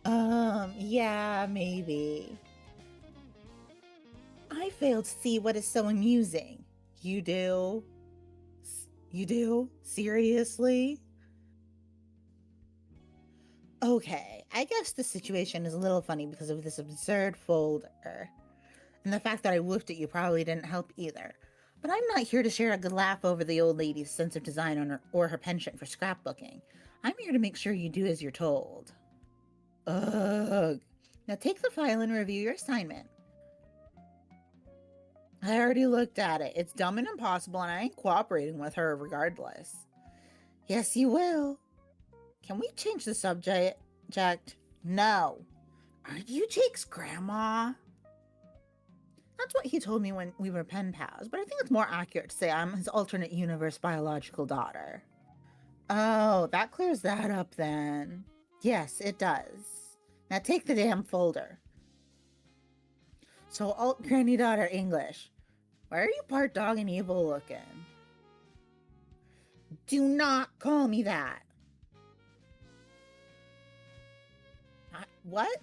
Yeah, maybe. I fail to see what is so amusing. You do? You do? Seriously? Okay, I guess the situation is a little funny because of this absurd folder. And the fact that I woofed at you probably didn't help either. But I'm not here to share a good laugh over the old lady's sense of design or her penchant for scrapbooking. I'm here to make sure you do as you're told. Ugh. Now take the file and review your assignment. I already looked at it. It's dumb and impossible, and I ain't cooperating with her regardless. Yes, you will. Can we change the subject? No. Are you Jake's grandma? That's what he told me when we were pen pals, but I think it's more accurate to say I'm his alternate universe biological daughter. Oh, that clears that up then. Yes, it does. Now take the damn folder. So alt granny daughter English. Why are you part dog and evil looking? Do not call me that. What?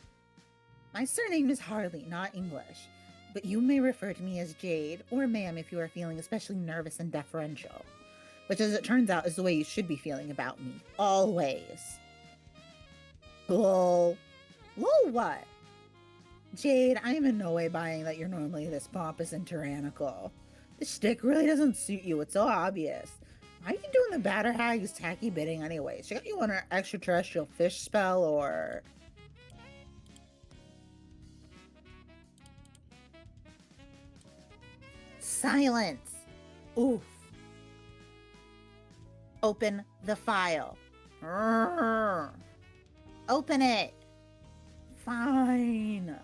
My surname is Harley, not English. But you may refer to me as Jade, or ma'am if you are feeling especially nervous and deferential. Which, as it turns out, is the way you should be feeling about me. Always. Lol. Lol what? Jade, I am in no way buying that you're normally this pompous and tyrannical. This shtick really doesn't suit you, it's so obvious. Why are you doing the batter hag's tacky bidding anyways? She got you on her extraterrestrial fish spell, or... Silence! Oof. Open the file. Open it. Fine.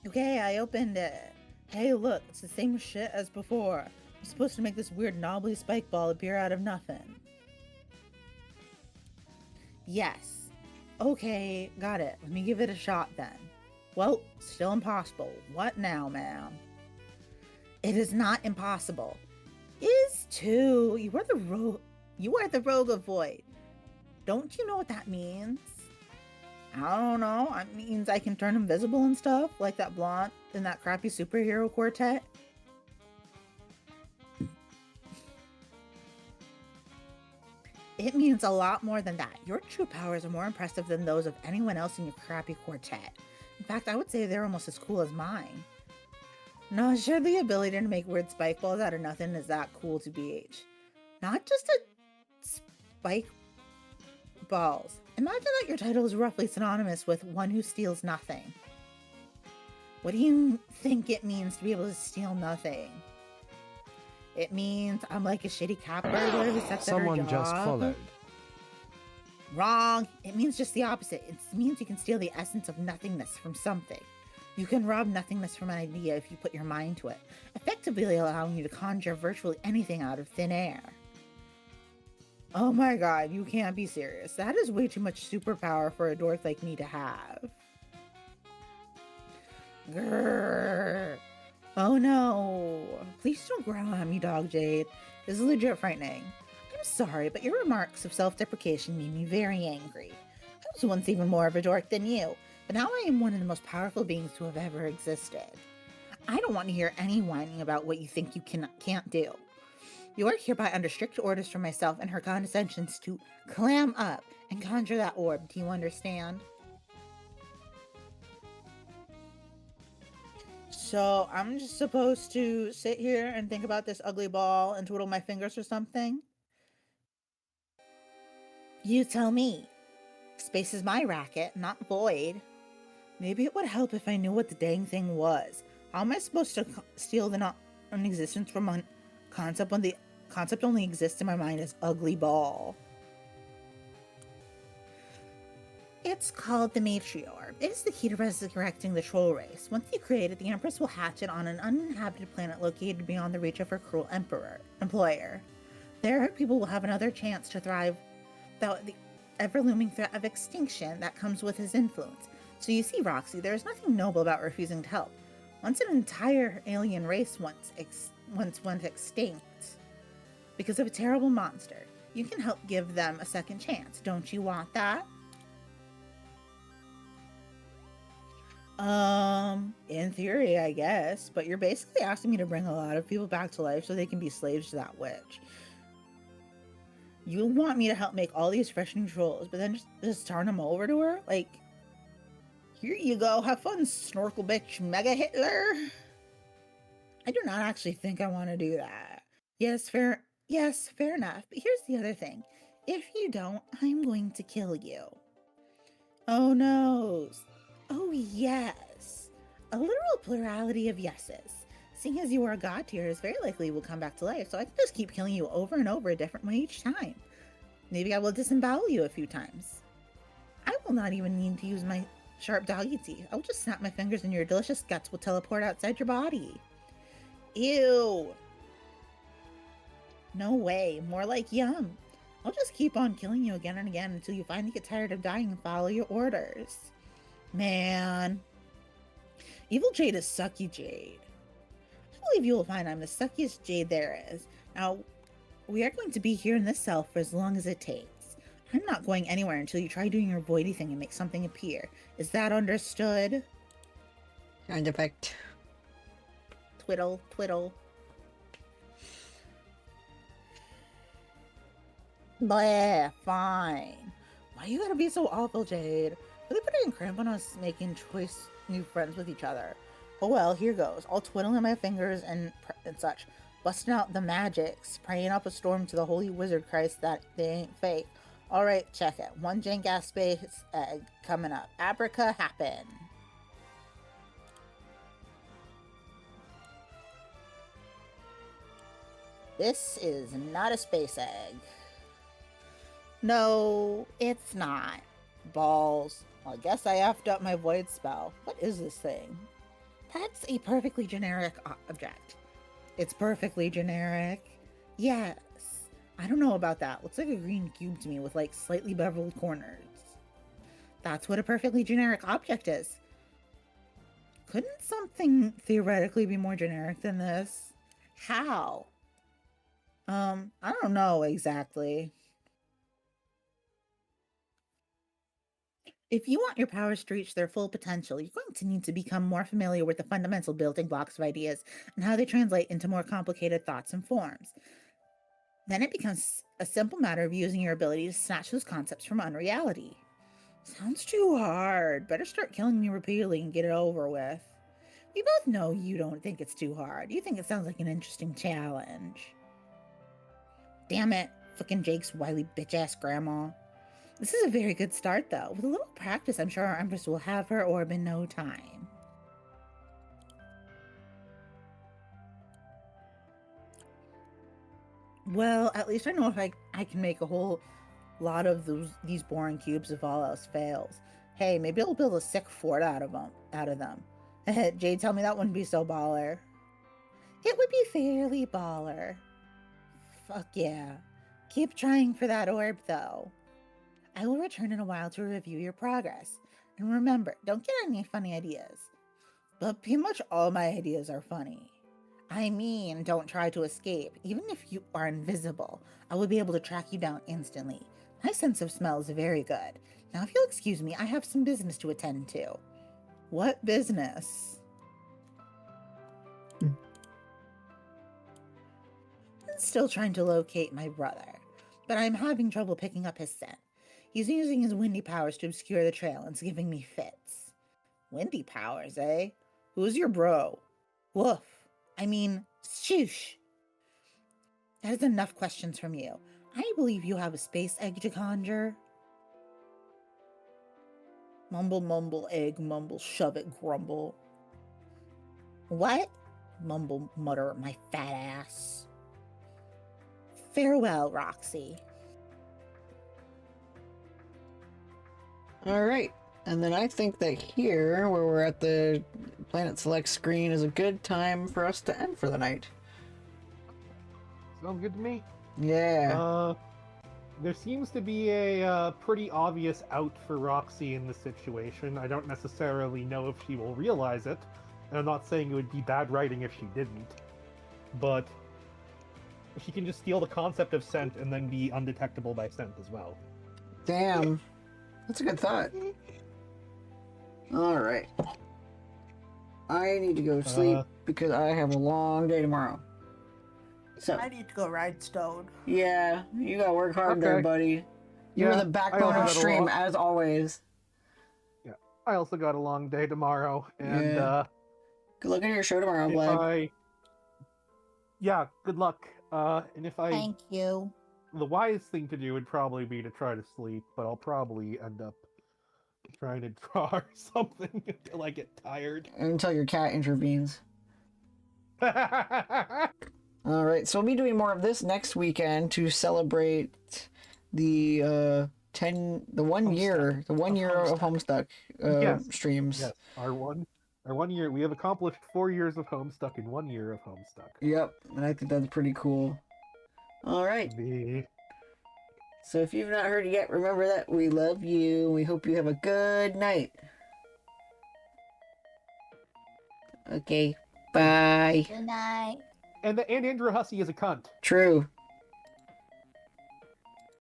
Okay, I opened it. Hey, look, it's the same shit as before. I'm supposed to make this weird knobbly spike ball appear out of nothing. Yes. Okay, got it. Let me give it a shot then. Well, still impossible. What now, ma'am? It is not impossible. Is too. You are the rogue of void. Don't you know what that means? I don't know. It means I can turn invisible and stuff, like that blonde in that crappy superhero quartet. It means a lot more than that. Your true powers are more impressive than those of anyone else in your crappy quartet. In fact, I would say they're almost as cool as mine. No, sure, the ability to make weird spike balls out of nothing is that cool to BH. Not just a spike balls. Imagine that your title is roughly synonymous with one who steals nothing. What do you think it means to be able to steal nothing? It means I'm like a shitty cat burglar who sets at her job. Someone just followed. Wrong. It means just the opposite. It means you can steal the essence of nothingness from something. You can rob nothingness from an idea if you put your mind to it, effectively allowing you to conjure virtually anything out of thin air. Oh my god, you can't be serious. That is way too much superpower for a dork like me to have. Grrr. Oh no. Please don't growl at me, Dog Jade. This is legit frightening. I'm sorry, but your remarks of self-deprecation made me very angry. I was once even more of a dork than you, but now I am one of the most powerful beings to have ever existed. I don't want to hear any whining about what you think you can't do. You are hereby under strict orders from myself and her condescensions to clam up and conjure that orb. Do you understand? So I'm just supposed to sit here and think about this ugly ball and twiddle my fingers or something? You tell me. Space is my racket, not void. Maybe it would help if I knew what the dang thing was. How am I supposed to steal the non-existence from a concept when the concept only exists in my mind as ugly ball? It's called the Matriarch. It is the key to resurrecting the troll race. Once you create it, the Empress will hatch it on an uninhabited planet located beyond the reach of her cruel employer. There, people will have another chance to thrive without the ever-looming threat of extinction that comes with his influence. So you see, Roxy, there is nothing noble about refusing to help. Once an entire alien race once went extinct because of a terrible monster, you can help give them a second chance. Don't you want that? In theory, I guess, but you're basically asking me to bring a lot of people back to life so they can be slaves to that witch. You want me to help make all these fresh new trolls, but then just turn them over to her? Like, here you go, have fun, snorkel bitch mega Hitler. I do not actually think I want to do that. Yes, fair enough, but here's the other thing. If you don't, I'm going to kill you. Oh no. Oh yes. A literal plurality of yeses. Seeing as you are a god tier, is very likely you will come back to life, so I can just keep killing you over and over a different way each time. Maybe I will disembowel you a few times. I will not even need to use my sharp doggy teeth. I will just snap my fingers and your delicious guts will teleport outside your body. Ew. No way. More like yum. I'll just keep on killing you again and again until you finally get tired of dying and follow your orders. Man. Evil Jade is sucky Jade. I believe you will find I'm the suckiest Jade there is. Now, we are going to be here in this cell for as long as it takes. I'm not going anywhere until you try doing your voidy thing and make something appear. Is that understood? Kind of effect. Twiddle, twiddle. Bleh, fine. Why you gotta be so awful, Jade? Really putting a cramp on us making choice new friends with each other. Oh well, here goes. All twiddling my fingers and such. Busting out the magics. Praying up a storm to the holy wizard Christ that they ain't fake. Alright, check it. One jank-ass space egg coming up. Abraca happen. This is not a space egg. No, it's not. Balls. Well, I guess I effed up my void spell. What is this thing? That's a perfectly generic object. It's perfectly generic. Yes. I don't know about that. Looks like a green cube to me with like slightly beveled corners. That's what a perfectly generic object is. Couldn't something theoretically be more generic than this? How? I don't know exactly. If you want your powers to reach their full potential, you're going to need to become more familiar with the fundamental building blocks of ideas and how they translate into more complicated thoughts and forms. Then it becomes a simple matter of using your ability to snatch those concepts from unreality. Sounds too hard. Better start killing me repeatedly and get it over with. We both know you don't think it's too hard. You think it sounds like an interesting challenge. Damn it, fucking Jake's wily bitch-ass grandma. This is a very good start, though. With a little practice, I'm sure our Empress will have her orb in no time. Well, at least I know if I can make a whole lot of these boring cubes if all else fails. Hey, maybe I'll build a sick fort out of them. Jade, tell me that wouldn't be so baller. It would be fairly baller. Fuck yeah. Keep trying for that orb, though. I will return in a while to review your progress. And remember, don't get any funny ideas. But pretty much all my ideas are funny. I mean, don't try to escape. Even if you are invisible, I will be able to track you down instantly. My sense of smell is very good. Now, if you'll excuse me, I have some business to attend to. What business? I'm still trying to locate my brother, but I'm having trouble picking up his scent. He's using his windy powers to obscure the trail and it's giving me fits. Windy powers, eh? Who's your bro? Woof. I mean, shoosh. That is enough questions from you. I believe you have a space egg to conjure. Mumble, mumble, egg, mumble, shove it, grumble. What? Mumble, mutter, my fat ass. Farewell, Roxy. All right. And then I think that here, where we're at the Planet Select screen, is a good time for us to end for the night. Sounds good to me. Yeah. There seems to be a pretty obvious out for Roxy in this situation. I don't necessarily know if she will realize it, and I'm not saying it would be bad writing if she didn't, but she can just steal the concept of scent and then be undetectable by scent as well. Damn. That's a good thought. All right. I need to go sleep because I have a long day tomorrow. So, I need to go ride Stone. yeah, you gotta work hard there, Okay. buddy. You're Yeah, the I backbone also of got a stream, long- as always. I also got a long day tomorrow, and Yeah. Good luck on your show tomorrow, if Vlad. yeah, good luck. And if I, Thank you. the wise thing to do would probably be to try to sleep, but I'll probably end up trying to draw or something until I get tired. Until your cat intervenes. All right, so we'll be doing more of this next weekend to celebrate the 1 year of Homestuck Yes. streams. Yes, our 1 year. We have accomplished 4 years of Homestuck in 1 year of Homestuck. Yep, and I think that's pretty cool. All right, so if you've not heard it yet, remember that we love you and we hope you have a good night. Okay, bye. Good night. And Andrew Hussey is a cunt. True.